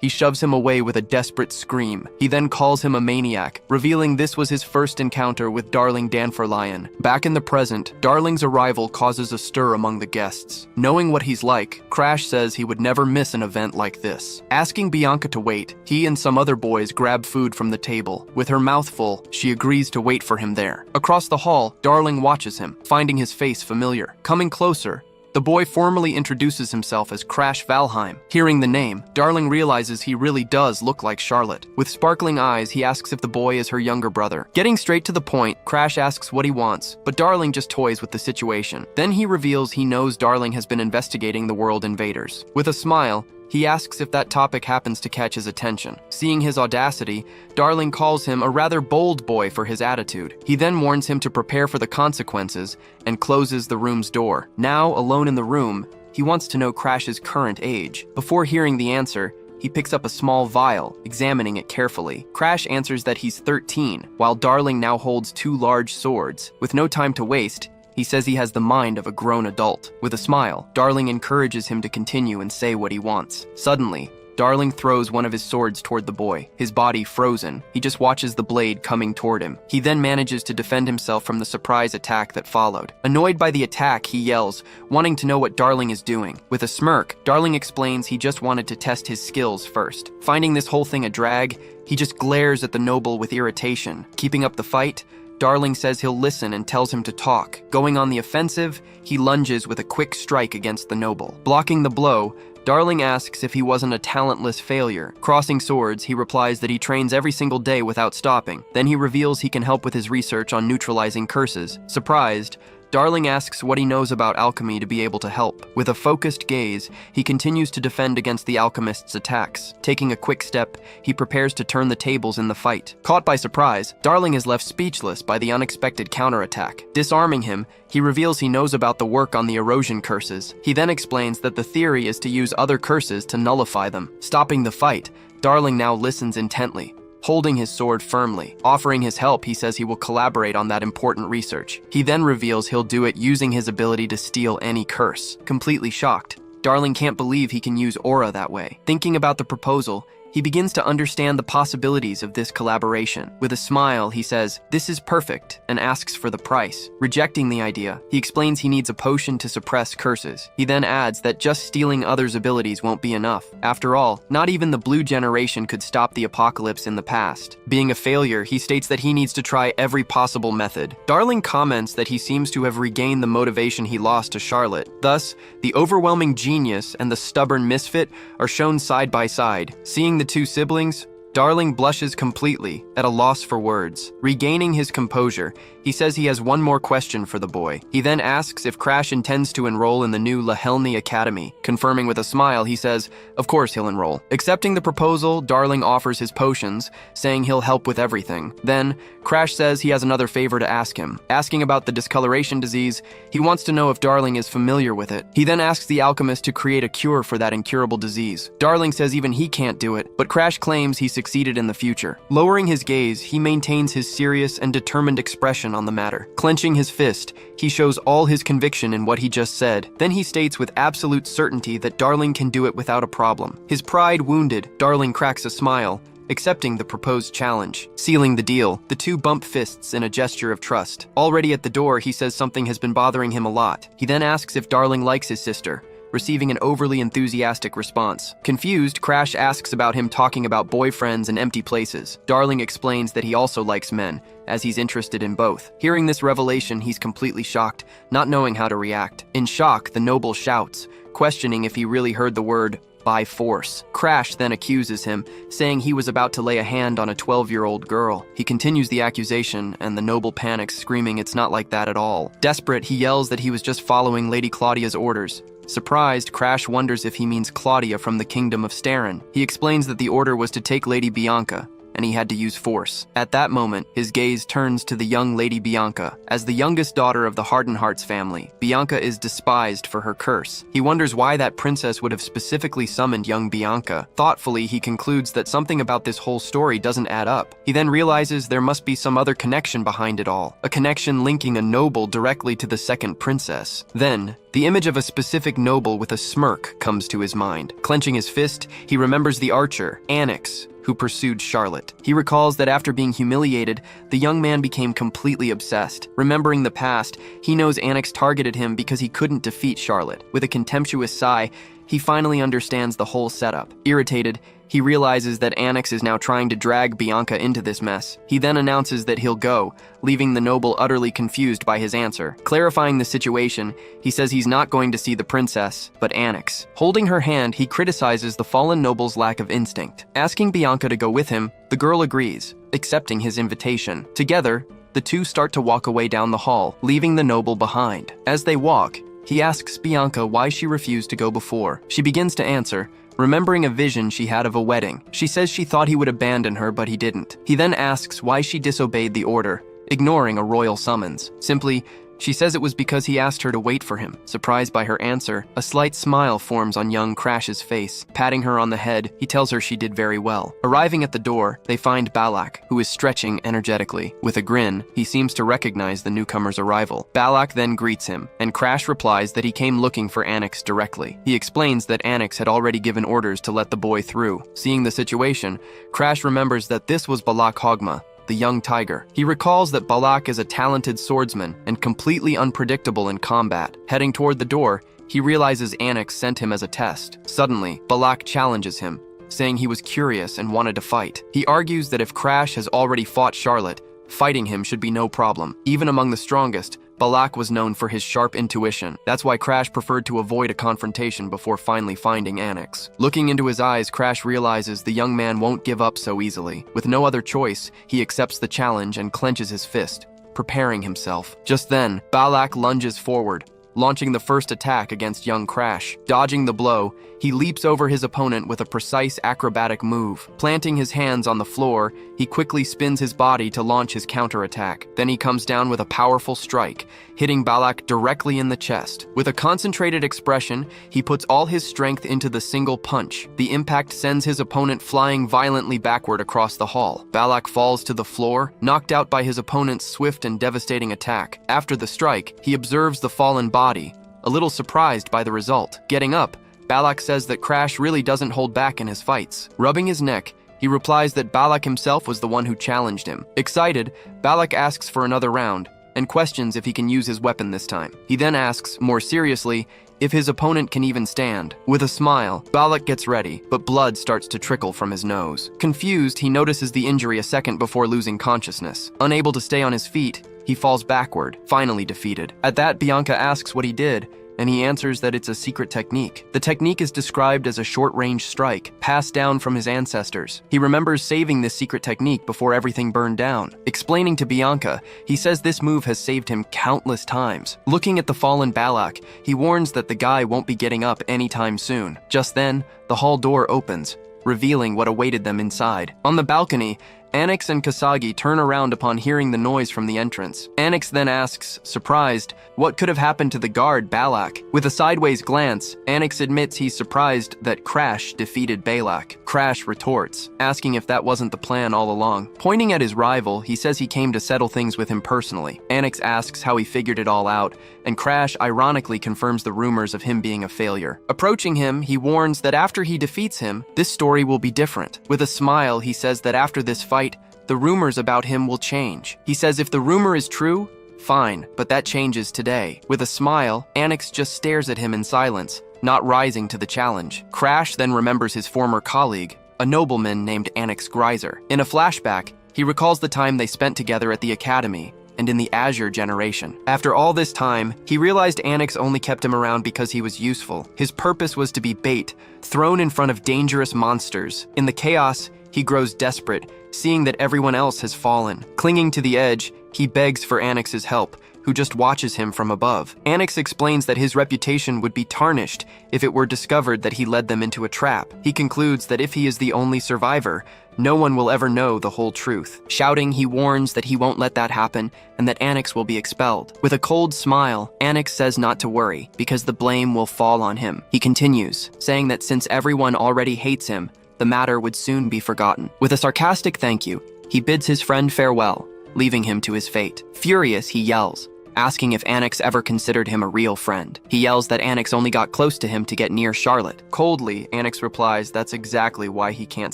he shoves him away with a desperate scream. He then calls him a maniac, revealing this was his first encounter with Darling Danforlion. Back in the present, Darling's arrival causes a stir among the guests. Knowing what he's like, Crash says he would never miss an event like this. Asking Bianca to wait, he and some other boys grab food from the table. With her mouth full, she agrees to wait for him there. Across the hall, Darling watches him, finding his face familiar. Coming closer, the boy formally introduces himself as Crash Valheim. Hearing the name, Darling realizes he really does look like Charlotte. With sparkling eyes, he asks if the boy is her younger brother. Getting straight to the point, Crash asks what he wants, but Darling just toys with the situation. Then he reveals he knows Darling has been investigating the world invaders. With a smile, he asks if that topic happens to catch his attention. Seeing his audacity, Darling calls him a rather bold boy for his attitude. He then warns him to prepare for the consequences and closes the room's door. Now, alone in the room, he wants to know Crash's current age. Before hearing the answer, he picks up a small vial, examining it carefully. Crash answers that he's 13, while Darling now holds 2 large swords. With no time to waste, he says he has the mind of a grown adult. With a smile, Darling encourages him to continue and say what he wants. Suddenly, Darling throws one of his swords toward the boy, his body frozen. He just watches the blade coming toward him. He then manages to defend himself from the surprise attack that followed. Annoyed by the attack, he yells, wanting to know what Darling is doing. With a smirk, Darling explains he just wanted to test his skills first. Finding this whole thing a drag, he just glares at the noble with irritation. Keeping up the fight, Darling says he'll listen and tells him to talk. Going on the offensive, he lunges with a quick strike against the noble. Blocking the blow, Darling asks if he wasn't a talentless failure. Crossing swords, he replies that he trains every single day without stopping. Then he reveals he can help with his research on neutralizing curses. Surprised, Darling asks what he knows about alchemy to be able to help. With a focused gaze, he continues to defend against the alchemist's attacks. Taking a quick step, he prepares to turn the tables in the fight. Caught by surprise, Darling is left speechless by the unexpected counterattack. Disarming him, he reveals he knows about the work on the erosion curses. He then explains that the theory is to use other curses to nullify them. Stopping the fight, Darling now listens intently, holding his sword firmly. Offering his help, he says he will collaborate on that important research. He then reveals he'll do it using his ability to steal any curse. Completely shocked, Darling can't believe he can use aura that way. Thinking about the proposal, he begins to understand the possibilities of this collaboration. With a smile, he says, "This is perfect," and asks for the price. Rejecting the idea, he explains he needs a potion to suppress curses. He then adds that just stealing others' abilities won't be enough. After all, not even the Blue generation could stop the apocalypse in the past. Being a failure, he states that he needs to try every possible method. Darling comments that he seems to have regained the motivation he lost to Charlotte. Thus, the overwhelming genius and the stubborn misfit are shown side by side. Seeing the two siblings, Darling blushes completely, at a loss for words. Regaining his composure, he says he has one more question for the boy. He then asks if Crash intends to enroll in the new Lahelny Academy. Confirming with a smile, he says, of course he'll enroll. Accepting the proposal, Darling offers his potions, saying he'll help with everything. Then, Crash says he has another favor to ask him. Asking about the discoloration disease, he wants to know if Darling is familiar with it. He then asks the alchemist to create a cure for that incurable disease. Darling says even he can't do it, but Crash claims he succeeded in the future. Lowering his gaze, he maintains his serious and determined expression on the matter. Clenching his fist, he shows all his conviction in what he just said. Then he states with absolute certainty that Darling can do it without a problem. His pride wounded, Darling cracks a smile, accepting the proposed challenge. Sealing the deal, the two bump fists in a gesture of trust. Already at the door, he says something has been bothering him a lot. He then asks if Darling likes his sister, receiving an overly enthusiastic response. Confused, Crash asks about him talking about boyfriends and empty places. Darling explains that he also likes men, as he's interested in both. Hearing this revelation, he's completely shocked, not knowing how to react. In shock, the noble shouts, questioning if he really heard the word by force. Crash then accuses him, saying he was about to lay a hand on a 12-year-old girl. He continues the accusation, and the noble panics, screaming it's not like that at all. Desperate, he yells that he was just following Lady Claudia's orders. Surprised, Crash wonders if he means Claudia from the kingdom of Starin. He explains that the order was to take Lady Bianca, and he had to use force. At that moment, his gaze turns to the young Lady Bianca. As the youngest daughter of the Hardenhearts family, Bianca is despised for her curse. He wonders why that princess would have specifically summoned young Bianca. Thoughtfully, he concludes that something about this whole story doesn't add up. He then realizes there must be some other connection behind it all, a connection linking a noble directly to the second princess. Then, the image of a specific noble with a smirk comes to his mind. Clenching his fist, he remembers the archer, Anix, who pursued Charlotte. He recalls that after being humiliated, the young man became completely obsessed. Remembering the past, he knows Anix targeted him because he couldn't defeat Charlotte. With a contemptuous sigh, he finally understands the whole setup. Irritated, he realizes that Anix is now trying to drag Bianca into this mess. He then announces that he'll go, leaving the noble utterly confused by his answer. Clarifying the situation, he says he's not going to see the princess, but Anix. Holding her hand, he criticizes the fallen noble's lack of instinct. Asking Bianca to go with him, the girl agrees, accepting his invitation. Together, the two start to walk away down the hall, leaving the noble behind. As they walk, he asks Bianca why she refused to go before. She begins to answer, remembering a vision she had of a wedding. She says she thought he would abandon her, but he didn't. He then asks why she disobeyed the order, ignoring a royal summons. Simply, she says it was because he asked her to wait for him. Surprised by her answer, a slight smile forms on young Crash's face. Patting her on the head, he tells her she did very well. Arriving at the door, they find Balak, who is stretching energetically. With a grin, he seems to recognize the newcomer's arrival. Balak then greets him, and Crash replies that he came looking for Anix directly. He explains that Anix had already given orders to let the boy through. Seeing the situation, Crash remembers that this was Balak Hogma, the young tiger. He recalls that Balak is a talented swordsman and completely unpredictable in combat. Heading toward the door, he realizes Anix sent him as a test. Suddenly, Balak challenges him, saying he was curious and wanted to fight. He argues that if Crash has already fought Charlotte, fighting him should be no problem. Even among the strongest, Balak was known for his sharp intuition. That's why Crash preferred to avoid a confrontation before finally finding Anix. Looking into his eyes, Crash realizes the young man won't give up so easily. With no other choice, he accepts the challenge and clenches his fist, preparing himself. Just then, Balak lunges forward, launching the first attack against young Crash. Dodging the blow, he leaps over his opponent with a precise acrobatic move. Planting his hands on the floor, he quickly spins his body to launch his counterattack. Then he comes down with a powerful strike, hitting Balak directly in the chest. With a concentrated expression, he puts all his strength into the single punch. The impact sends his opponent flying violently backward across the hall. Balak falls to the floor, knocked out by his opponent's swift and devastating attack. After the strike, he observes the fallen body, a little surprised by the result. Getting up, Balak says that Crash really doesn't hold back in his fights. Rubbing his neck, he replies that Balak himself was the one who challenged him. Excited, Balak asks for another round and questions if he can use his weapon this time. He then asks, more seriously, if his opponent can even stand. With a smile, Balak gets ready, but blood starts to trickle from his nose. Confused, he notices the injury a second before losing consciousness. Unable to stay on his feet, he falls backward, finally defeated. At that, Bianca asks what he did, and he answers that it's a secret technique. The technique is described as a short-range strike, passed down from his ancestors. He remembers saving this secret technique before everything burned down. Explaining to Bianca, he says this move has saved him countless times. Looking at the fallen Balak, he warns that the guy won't be getting up anytime soon. Just then, the hall door opens, revealing what awaited them inside. On the balcony, Anix and Kasagi turn around upon hearing the noise from the entrance. Anix then asks, surprised, what could have happened to the guard, Balak? With a sideways glance, Anix admits he's surprised that Crash defeated Balak. Crash retorts, asking if that wasn't the plan all along. Pointing at his rival, he says he came to settle things with him personally. Anix asks how he figured it all out, and Crash ironically confirms the rumors of him being a failure. Approaching him, he warns that after he defeats him, this story will be different. With a smile, he says that after this fight, the rumors about him will change. He says if the rumor is true, fine, but that changes today. With a smile, Anix just stares at him in silence, not rising to the challenge. Crash then remembers his former colleague, a nobleman named Anix Greiser. In a flashback, he recalls the time they spent together at the academy and in the Azure generation. After all this time, he realized Anix only kept him around because he was useful. His purpose was to be bait, thrown in front of dangerous monsters. In the chaos, he grows desperate, seeing that everyone else has fallen. Clinging to the edge, he begs for Anix's help, who just watches him from above. Anix explains that his reputation would be tarnished if it were discovered that he led them into a trap. He concludes that if he is the only survivor, no one will ever know the whole truth. Shouting, he warns that he won't let that happen and that Anix will be expelled. With a cold smile, Anix says not to worry, because the blame will fall on him. He continues, saying that since everyone already hates him, the matter would soon be forgotten. With a sarcastic thank you, he bids his friend farewell, leaving him to his fate. Furious, he yells, asking if Anix ever considered him a real friend. He yells that Anix only got close to him to get near Charlotte. Coldly, Anix replies that's exactly why he can't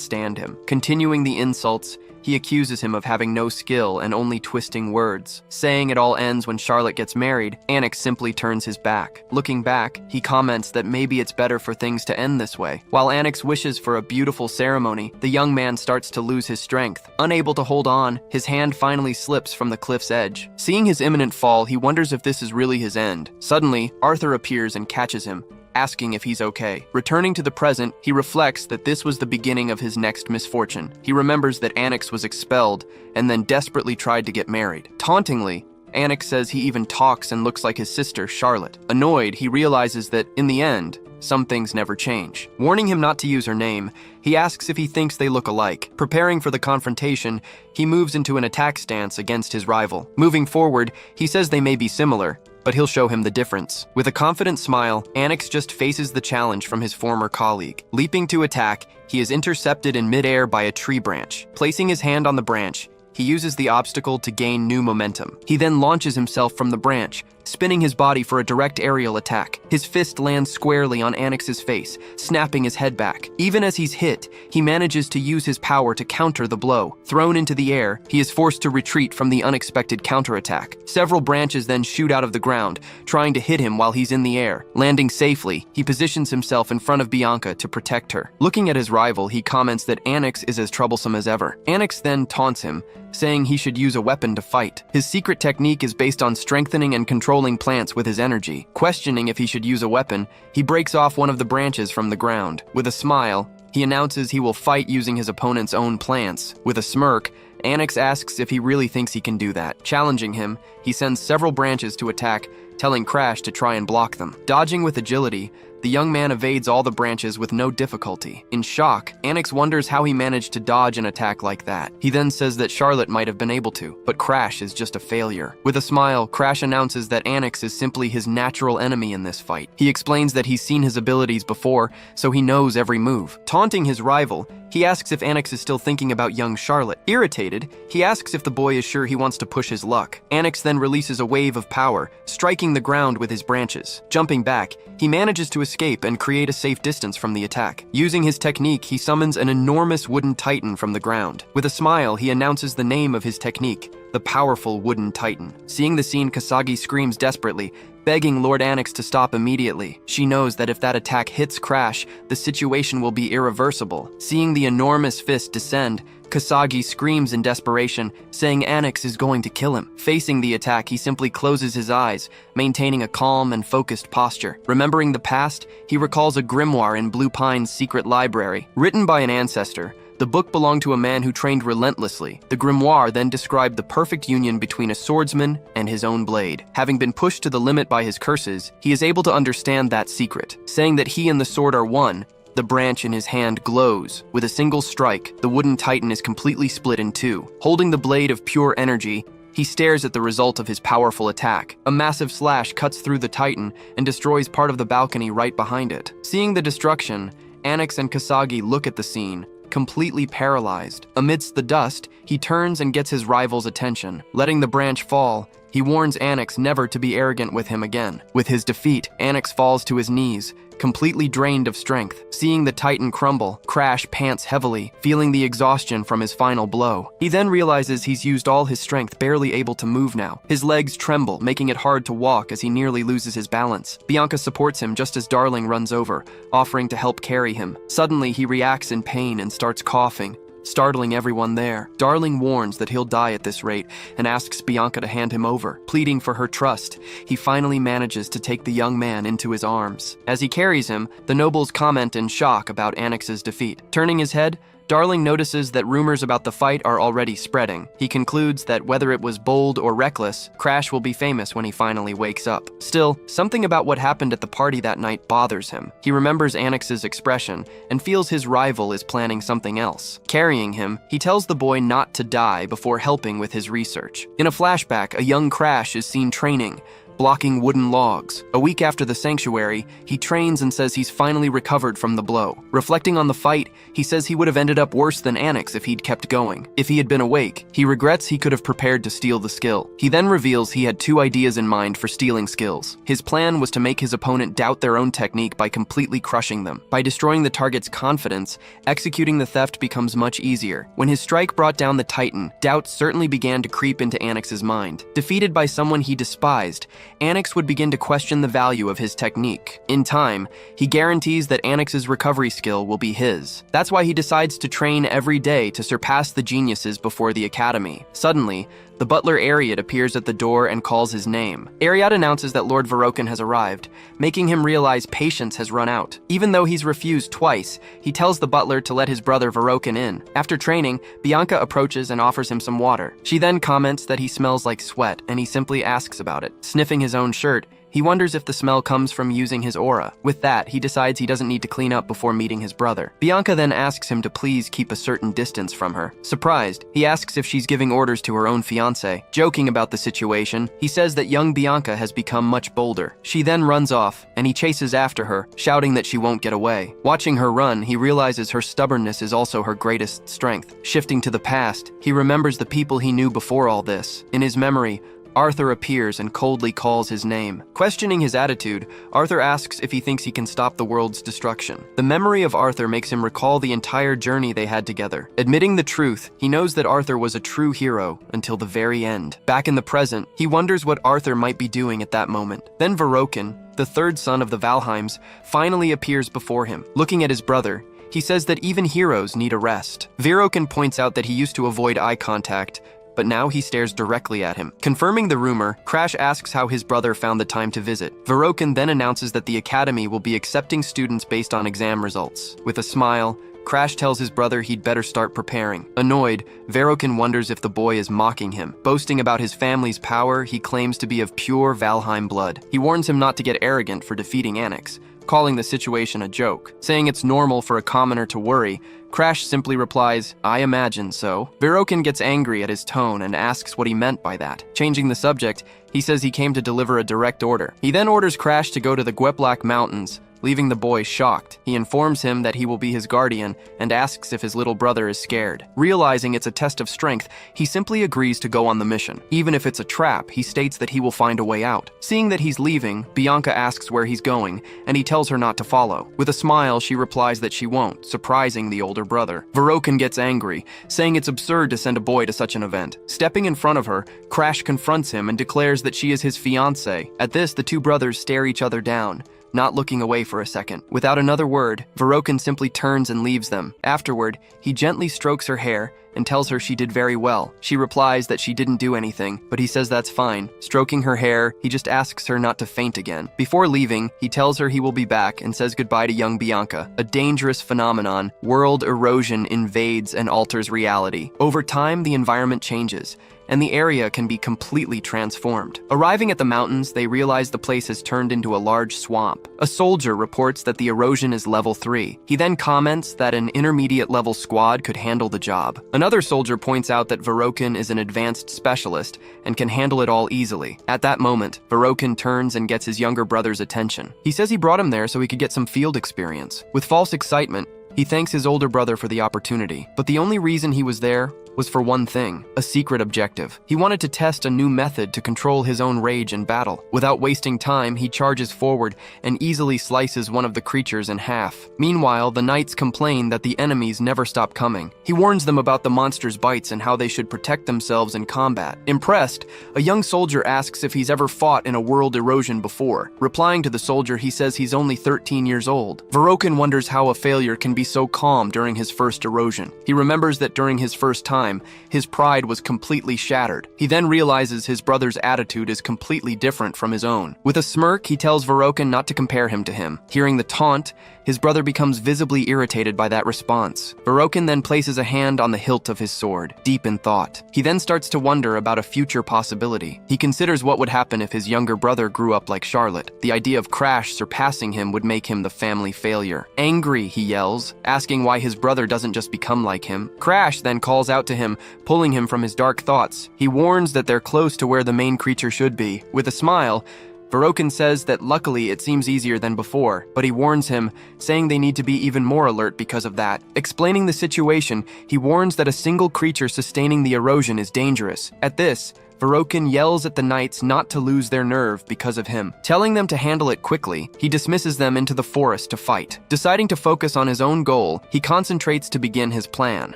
stand him. Continuing the insults, he accuses him of having no skill and only twisting words. Saying it all ends when Charlotte gets married, Anix simply turns his back. Looking back, he comments that maybe it's better for things to end this way. While Anix wishes for a beautiful ceremony, the young man starts to lose his strength. Unable to hold on, his hand finally slips from the cliff's edge. Seeing his imminent fall, he wonders if this is really his end. Suddenly, Arthur appears and catches him, asking if he's okay. Returning to the present, he reflects that this was the beginning of his next misfortune. He remembers that Anix was expelled and then desperately tried to get married. Tauntingly, Anix says he even talks and looks like his sister, Charlotte. Annoyed, he realizes that, in the end, some things never change. Warning him not to use her name, he asks if he thinks they look alike. Preparing for the confrontation, he moves into an attack stance against his rival. Moving forward, he says they may be similar, but he'll show him the difference. With a confident smile, Anix just faces the challenge from his former colleague. Leaping to attack, he is intercepted in midair by a tree branch. Placing his hand on the branch, he uses the obstacle to gain new momentum. He then launches himself from the branch, spinning his body for a direct aerial attack. His fist lands squarely on Anix's face, snapping his head back. Even as he's hit, he manages to use his power to counter the blow. Thrown into the air, he is forced to retreat from the unexpected counterattack. Several branches then shoot out of the ground, trying to hit him while he's in the air. Landing safely, he positions himself in front of Bianca to protect her. Looking at his rival, he comments that Anix is as troublesome as ever. Anix then taunts him, saying he should use a weapon to fight. His secret technique is based on strengthening and controlling plants with his energy. Questioning if he should use a weapon, he breaks off one of the branches from the ground. With a smile, he announces he will fight using his opponent's own plants. With a smirk, Anix asks if he really thinks he can do that. Challenging him, he sends several branches to attack, telling Crash to try and block them. Dodging with agility, the young man evades all the branches with no difficulty. In shock, Anix wonders how he managed to dodge an attack like that. He then says that Charlotte might have been able to, but Crash is just a failure. With a smile, Crash announces that Anix is simply his natural enemy in this fight. He explains that he's seen his abilities before, so he knows every move. Taunting his rival, he asks if Anix is still thinking about young Charlotte. Irritated, he asks if the boy is sure he wants to push his luck. Anix then releases a wave of power, striking the ground with his branches. Jumping back, he manages to escape and create a safe distance from the attack. Using his technique, he summons an enormous wooden titan from the ground. With a smile, he announces the name of his technique, the powerful wooden titan. Seeing the scene, Kasagi screams desperately, begging Lord Annex to stop immediately. She knows that if that attack hits Crash, the situation will be irreversible. Seeing the enormous fist descend, Kasagi screams in desperation, saying Annex is going to kill him. Facing the attack, he simply closes his eyes, maintaining a calm and focused posture. Remembering the past, he recalls a grimoire in Blue Pine's secret library. Written by an ancestor, the book belonged to a man who trained relentlessly. The grimoire then described the perfect union between a swordsman and his own blade. Having been pushed to the limit by his curses, he is able to understand that secret. Saying that he and the sword are one, the branch in his hand glows. With a single strike, the wooden titan is completely split in two. Holding the blade of pure energy, he stares at the result of his powerful attack. A massive slash cuts through the titan and destroys part of the balcony right behind it. Seeing the destruction, Annex and Kasagi look at the scene, completely paralyzed. Amidst the dust, he turns and gets his rival's attention. Letting the branch fall, he warns Annex never to be arrogant with him again. With his defeat, Annex falls to his knees, completely drained of strength. Seeing the titan crumble, Crash pants heavily, feeling the exhaustion from his final blow. He then realizes he's used all his strength, barely able to move now. His legs tremble, making it hard to walk as he nearly loses his balance. Bianca supports him just as Darling runs over, offering to help carry him. Suddenly, he reacts in pain and starts coughing, startling everyone there. Darling warns that he'll die at this rate and asks Bianca to hand him over. Pleading for her trust, he finally manages to take the young man into his arms. As he carries him, the nobles comment in shock about Annex's defeat. Turning his head, Darling notices that rumors about the fight are already spreading. He concludes that whether it was bold or reckless, Crash will be famous when he finally wakes up. Still, something about what happened at the party that night bothers him. He remembers Annex's expression and feels his rival is planning something else. Carrying him, he tells the boy not to die before helping with his research. In a flashback, a young Crash is seen training, blocking wooden logs. A week after the sanctuary, he trains and says he's finally recovered from the blow. Reflecting on the fight, he says he would have ended up worse than Annex if he'd kept going. If he had been awake, he regrets he could have prepared to steal the skill. He then reveals he had two ideas in mind for stealing skills. His plan was to make his opponent doubt their own technique by completely crushing them. By destroying the target's confidence, executing the theft becomes much easier. When his strike brought down the Titan, doubt certainly began to creep into Annex's mind. Defeated by someone he despised, Annex would begin to question the value of his technique. In time, he guarantees that Annex's recovery skill will be his. That's why he decides to train every day to surpass the geniuses before the academy. Suddenly, the butler Ariad appears at the door and calls his name. Ariad announces that Lord Varokin has arrived, making him realize patience has run out. Even though he's refused twice, he tells the butler to let his brother Varokin in. After training, Bianca approaches and offers him some water. She then comments that he smells like sweat, and he simply asks about it. Sniffing his own shirt, he wonders if the smell comes from using his aura. With that, he decides he doesn't need to clean up before meeting his brother. Bianca then asks him to please keep a certain distance from her. Surprised, he asks if she's giving orders to her own fiancé. Joking about the situation, he says that young Bianca has become much bolder. She then runs off, and he chases after her, shouting that she won't get away. Watching her run, he realizes her stubbornness is also her greatest strength. Shifting to the past, he remembers the people he knew before all this. In his memory, Arthur appears and coldly calls his name. Questioning his attitude, Arthur asks if he thinks he can stop the world's destruction. The memory of Arthur makes him recall the entire journey they had together. Admitting the truth, he knows that Arthur was a true hero until the very end. Back in the present, he wonders what Arthur might be doing at that moment. Then Varokin, the third son of the Valheims, finally appears before him. Looking at his brother, he says that even heroes need a rest. Varokin points out that he used to avoid eye contact, but now he stares directly at him. Confirming the rumor, Crash asks how his brother found the time to visit. Varokin then announces that the academy will be accepting students based on exam results. With a smile, Crash tells his brother he'd better start preparing. Annoyed, Varokin wonders if the boy is mocking him. Boasting about his family's power, he claims to be of pure Valheim blood. He warns him not to get arrogant for defeating Annex, calling the situation a joke. Saying it's normal for a commoner to worry, Crash simply replies, "I imagine so." Varokin gets angry at his tone and asks what he meant by that. Changing the subject, he says he came to deliver a direct order. He then orders Crash to go to the Gweplak Mountains, leaving the boy shocked. He informs him that he will be his guardian and asks if his little brother is scared. Realizing it's a test of strength, he simply agrees to go on the mission. Even if it's a trap, he states that he will find a way out. Seeing that he's leaving, Bianca asks where he's going, and he tells her not to follow. With a smile, she replies that she won't, surprising the older brother. Verokin gets angry, saying it's absurd to send a boy to such an event. Stepping in front of her, Crash confronts him and declares that she is his fiancée. At this, the two brothers stare each other down, not looking away for a second. Without another word, Verokin simply turns and leaves them. Afterward, he gently strokes her hair and tells her she did very well. She replies that she didn't do anything, but he says that's fine. Stroking her hair, he just asks her not to faint again. Before leaving, he tells her he will be back and says goodbye to young Bianca. A dangerous phenomenon, world erosion invades and alters reality. Over time, the environment changes, and the area can be completely transformed. Arriving at the mountains, they realize the place has turned into a large swamp. A soldier reports that the erosion is level 3. He then comments that an intermediate level squad could handle the job. Another soldier points out that Verokin is an advanced specialist and can handle it all easily. At that moment, Verokin turns and gets his younger brother's attention. He says he brought him there so he could get some field experience. With false excitement, he thanks his older brother for the opportunity, but the only reason he was there was for one thing, a secret objective. He wanted to test a new method to control his own rage in battle. Without wasting time, he charges forward and easily slices one of the creatures in half. Meanwhile, the knights complain that the enemies never stop coming. He warns them about the monster's bites and how they should protect themselves in combat. Impressed, a young soldier asks if he's ever fought in a world erosion before. Replying to the soldier, he says he's only 13 years old. Verokin wonders how a failure can be so calm during his first erosion. He remembers that during his first time, his pride was completely shattered. He then realizes his brother's attitude is completely different from his own. With a smirk, he tells Verokin not to compare him to him. Hearing the taunt, his brother becomes visibly irritated by that response. Verokin then places a hand on the hilt of his sword, deep in thought. He then starts to wonder about a future possibility. He considers what would happen if his younger brother grew up like Charlotte. The idea of Crash surpassing him would make him the family failure. Angry, he yells, asking why his brother doesn't just become like him. Crash then calls out to him, pulling him from his dark thoughts. He warns that they're close to where the main creature should be. With a smile, Verokin says that luckily it seems easier than before, but he warns him, saying they need to be even more alert because of that. Explaining the situation, he warns that a single creature sustaining the erosion is dangerous. At this, Verokin yells at the knights not to lose their nerve because of him. Telling them to handle it quickly, he dismisses them into the forest to fight. Deciding to focus on his own goal, he concentrates to begin his plan.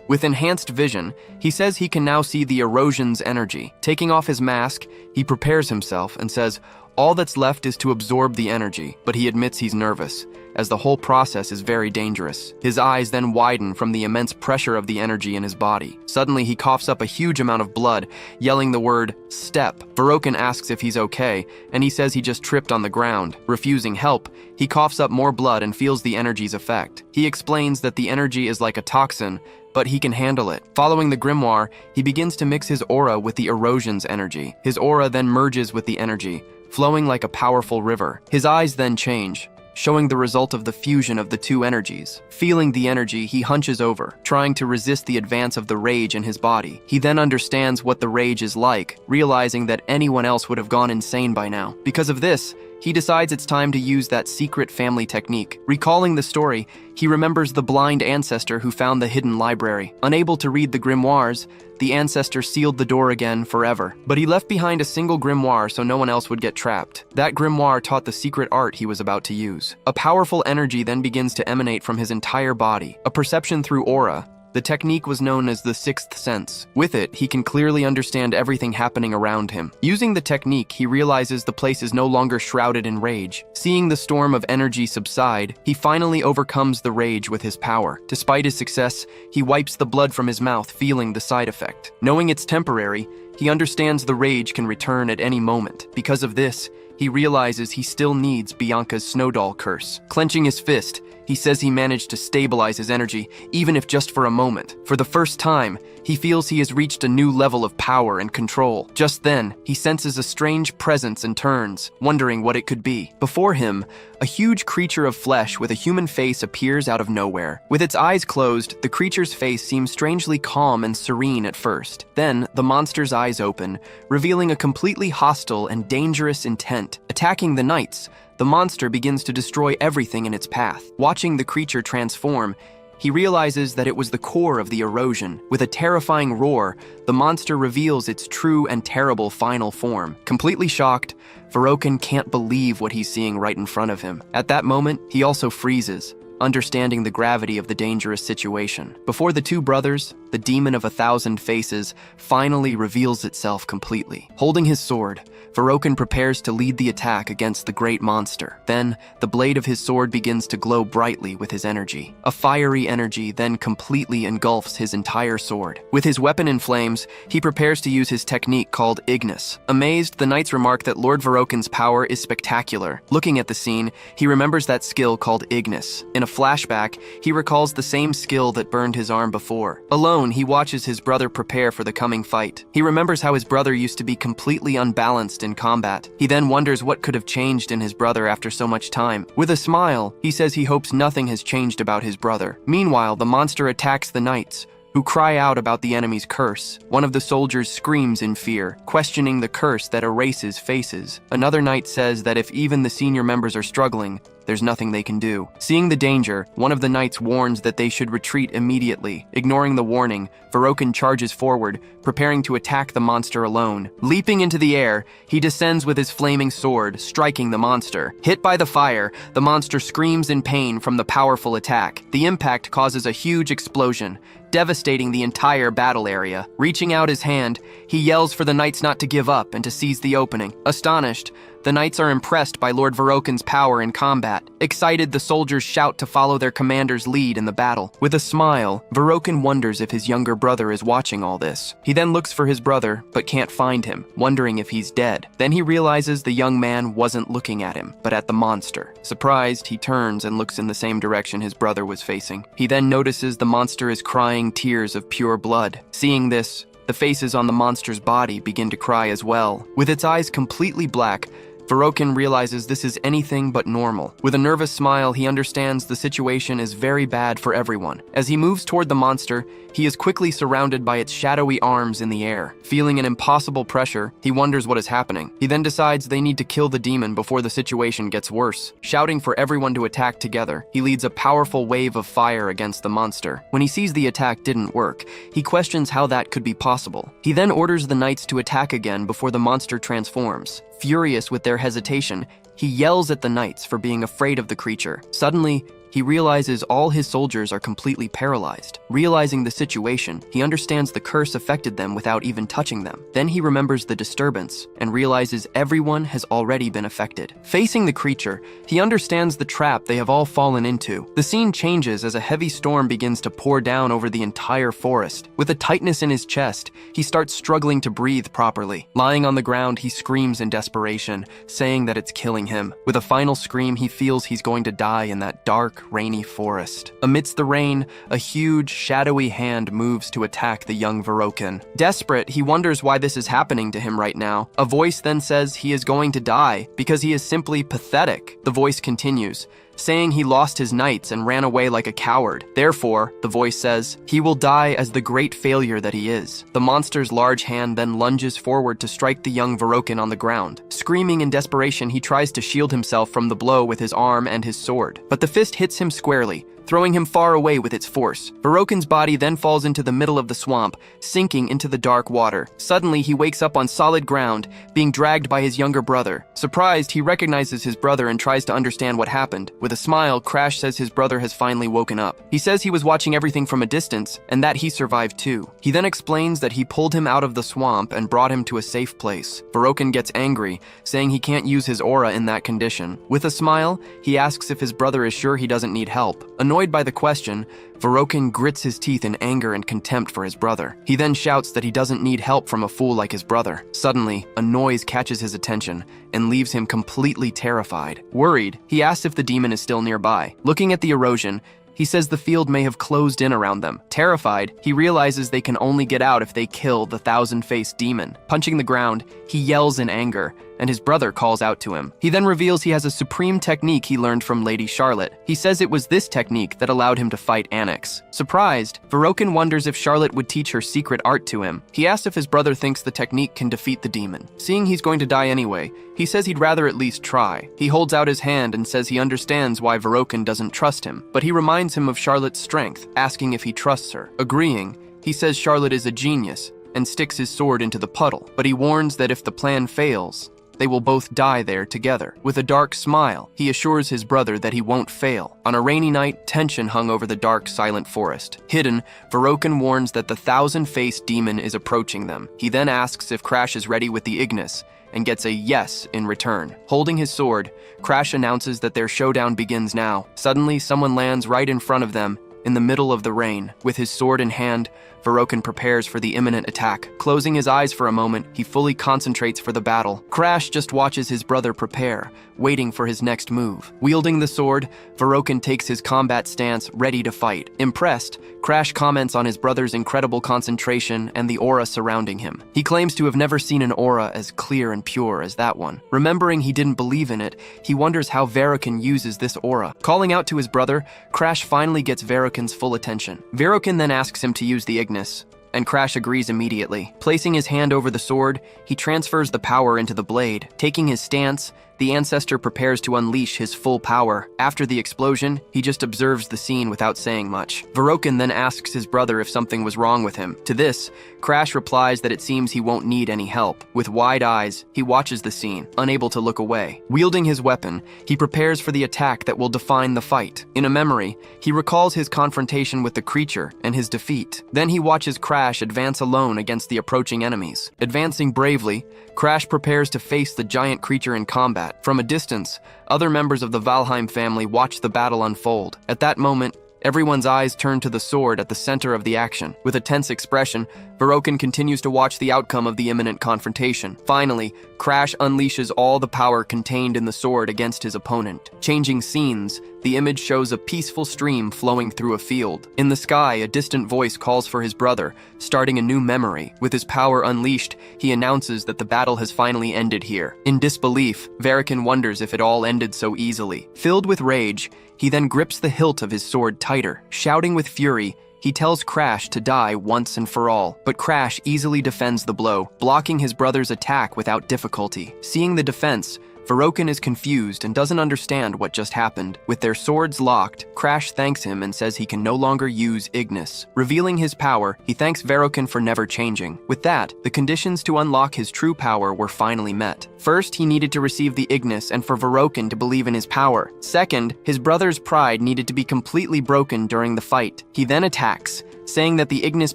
With enhanced vision, he says he can now see the erosion's energy. Taking off his mask, he prepares himself and says, all that's left is to absorb the energy, but he admits he's nervous, as the whole process is very dangerous. His eyes then widen from the immense pressure of the energy in his body. Suddenly, he coughs up a huge amount of blood, yelling the word, step. Verokin asks if he's okay, and he says he just tripped on the ground. Refusing help, he coughs up more blood and feels the energy's effect. He explains that the energy is like a toxin, but he can handle it. Following the grimoire, he begins to mix his aura with the erosion's energy. His aura then merges with the energy, flowing like a powerful river. His eyes then change, showing the result of the fusion of the two energies. Feeling the energy, he hunches over, trying to resist the advance of the rage in his body. He then understands what the rage is like, realizing that anyone else would have gone insane by now. Because of this, he decides it's time to use that secret family technique. Recalling the story, he remembers the blind ancestor who found the hidden library. Unable to read the grimoires, the ancestor sealed the door again forever. But he left behind a single grimoire so no one else would get trapped. That grimoire taught the secret art he was about to use. A powerful energy then begins to emanate from his entire body, a perception through aura. The technique was known as the sixth sense. With it, he can clearly understand everything happening around him. Using the technique, he realizes the place is no longer shrouded in rage. Seeing the storm of energy subside, he finally overcomes the rage with his power. Despite his success, he wipes the blood from his mouth, feeling the side effect. Knowing it's temporary, he understands the rage can return at any moment. Because of this, he realizes he still needs Bianca's snowdoll curse. Clenching his fist, he says he managed to stabilize his energy, even if just for a moment. For the first time, he feels he has reached a new level of power and control. Just then, he senses a strange presence and turns, wondering what it could be. Before him, a huge creature of flesh with a human face appears out of nowhere. With its eyes closed, the creature's face seems strangely calm and serene at first. Then, the monster's eyes open, revealing a completely hostile and dangerous intent. Attacking the knights, the monster begins to destroy everything in its path. Watching the creature transform, he realizes that it was the core of the erosion. With a terrifying roar, the monster reveals its true and terrible final form. Completely shocked, Varokin can't believe what he's seeing right in front of him. At that moment, he also freezes, understanding the gravity of the dangerous situation. Before the two brothers, the demon of 1,000 faces finally reveals itself completely. Holding his sword, Varokin prepares to lead the attack against the great monster. Then, the blade of his sword begins to glow brightly with his energy. A fiery energy then completely engulfs his entire sword. With his weapon in flames, he prepares to use his technique called Ignis. Amazed, the knights remark that Lord Varokin's power is spectacular. Looking at the scene, he remembers that skill called Ignis. In a flashback, he recalls the same skill that burned his arm before. Alone, he watches his brother prepare for the coming fight. He remembers how his brother used to be completely unbalanced in combat. He then wonders what could have changed in his brother after so much time. With a smile, he says he hopes nothing has changed about his brother. Meanwhile, the monster attacks the knights, who cry out about the enemy's curse. One of the soldiers screams in fear, questioning the curse that erases faces. Another knight says that if even the senior members are struggling, there's nothing they can do. Seeing the danger, one of the knights warns that they should retreat immediately. Ignoring the warning, Varokin charges forward, preparing to attack the monster alone. Leaping into the air, he descends with his flaming sword, striking the monster. Hit by the fire, the monster screams in pain from the powerful attack. The impact causes a huge explosion, devastating the entire battle area. Reaching out his hand, he yells for the knights not to give up and to seize the opening. Astonished, the knights are impressed by Lord Varokin's power in combat. Excited, the soldiers shout to follow their commander's lead in the battle. With a smile, Varokin wonders if his younger brother is watching all this. He then looks for his brother, but can't find him, wondering if he's dead. Then he realizes the young man wasn't looking at him, but at the monster. Surprised, he turns and looks in the same direction his brother was facing. He then notices the monster is crying tears of pure blood. Seeing this, the faces on the monster's body begin to cry as well. With its eyes completely black, Varokin realizes this is anything but normal. With a nervous smile, he understands the situation is very bad for everyone. As he moves toward the monster, he is quickly surrounded by its shadowy arms in the air. Feeling an impossible pressure, he wonders what is happening. He then decides they need to kill the demon before the situation gets worse. Shouting for everyone to attack together, he leads a powerful wave of fire against the monster. When he sees the attack didn't work, he questions how that could be possible. He then orders the knights to attack again before the monster transforms. Furious with their hesitation, he yells at the knights for being afraid of the creature. Suddenly, he realizes all his soldiers are completely paralyzed. Realizing the situation, he understands the curse affected them without even touching them. Then he remembers the disturbance and realizes everyone has already been affected. Facing the creature, he understands the trap they have all fallen into. The scene changes as a heavy storm begins to pour down over the entire forest. With a tightness in his chest, he starts struggling to breathe properly. Lying on the ground, he screams in desperation, saying that it's killing him. With a final scream, he feels he's going to die in that dark, rainy forest. Amidst the rain, a huge, shadowy hand moves to attack the young Varokin. Desperate, he wonders why this is happening to him right now. A voice then says he is going to die because he is simply pathetic. The voice continues, saying he lost his knights and ran away like a coward. Therefore, the voice says, he will die as the great failure that he is. The monster's large hand then lunges forward to strike the young Varokin on the ground. Screaming in desperation, he tries to shield himself from the blow with his arm and his sword. But the fist hits him squarely, throwing him far away with its force. Varokin's body then falls into the middle of the swamp, sinking into the dark water. Suddenly, he wakes up on solid ground, being dragged by his younger brother. Surprised, he recognizes his brother and tries to understand what happened. With a smile, Crash says his brother has finally woken up. He says he was watching everything from a distance, and that he survived too. He then explains that he pulled him out of the swamp and brought him to a safe place. Varokin gets angry, saying he can't use his aura in that condition. With a smile, he asks if his brother is sure he doesn't need help. Annoyed by the question, Varokin grits his teeth in anger and contempt for his brother. He then shouts that he doesn't need help from a fool like his brother. Suddenly, a noise catches his attention and leaves him completely terrified. Worried, he asks if the demon is still nearby. Looking at the erosion, he says the field may have closed in around them. Terrified, he realizes they can only get out if they kill the 1,000-faced demon. Punching the ground, he yells in anger, and his brother calls out to him. He then reveals he has a supreme technique he learned from Lady Charlotte. He says it was this technique that allowed him to fight Annex. Surprised, Verokin wonders if Charlotte would teach her secret art to him. He asks if his brother thinks the technique can defeat the demon. Seeing he's going to die anyway, he says he'd rather at least try. He holds out his hand and says he understands why Verokin doesn't trust him, but he reminds him of Charlotte's strength, asking if he trusts her. Agreeing, he says Charlotte is a genius and sticks his sword into the puddle, but he warns that if the plan fails, they will both die there together. With a dark smile, he assures his brother that he won't fail. On a rainy night, tension hung over the dark, silent forest. Hidden, Verokin warns that the thousand-faced demon is approaching them. He then asks if Crash is ready with the Ignis, and gets a yes in return. Holding his sword, Crash announces that their showdown begins now. Suddenly, someone lands right in front of them, in the middle of the rain. With his sword in hand, Verokin prepares for the imminent attack. Closing his eyes for a moment, he fully concentrates for the battle. Crash just watches his brother prepare, waiting for his next move. Wielding the sword, Verokin takes his combat stance, ready to fight. Impressed, Crash comments on his brother's incredible concentration and the aura surrounding him. He claims to have never seen an aura as clear and pure as that one. Remembering he didn't believe in it, he wonders how Verokin uses this aura. Calling out to his brother, Crash finally gets Verokin's full attention. Verokin then asks him to use the Ignis, and Crash agrees immediately. Placing his hand over the sword, he transfers the power into the blade. Taking his stance, the ancestor prepares to unleash his full power. After the explosion, he just observes the scene without saying much. Verokin then asks his brother if something was wrong with him. To this, Crash replies that it seems he won't need any help. With wide eyes, he watches the scene, unable to look away. Wielding his weapon, he prepares for the attack that will define the fight. In a memory, he recalls his confrontation with the creature and his defeat. Then he watches Crash advance alone against the approaching enemies. Advancing bravely, Crash prepares to face the giant creature in combat. From a distance, other members of the Valheim family watch the battle unfold. At that moment, everyone's eyes turn to the sword at the center of the action. With a tense expression, Verokin continues to watch the outcome of the imminent confrontation. Finally, Crash unleashes all the power contained in the sword against his opponent. Changing scenes, the image shows a peaceful stream flowing through a field. In the sky, a distant voice calls for his brother, starting a new memory. With his power unleashed, he announces that the battle has finally ended here. In disbelief, Verokin wonders if it all ended so easily. Filled with rage, he then grips the hilt of his sword tighter. Shouting with fury, he tells Crash to die once and for all, but Crash easily defends the blow, blocking his brother's attack without difficulty. Seeing the defense, Verokin is confused and doesn't understand what just happened. With their swords locked, Crash thanks him and says he can no longer use Ignis. Revealing his power, he thanks Verokin for never changing. With that, the conditions to unlock his true power were finally met. First, he needed to receive the Ignis and for Verokin to believe in his power. Second, his brother's pride needed to be completely broken during the fight. He then attacks, saying that the Ignis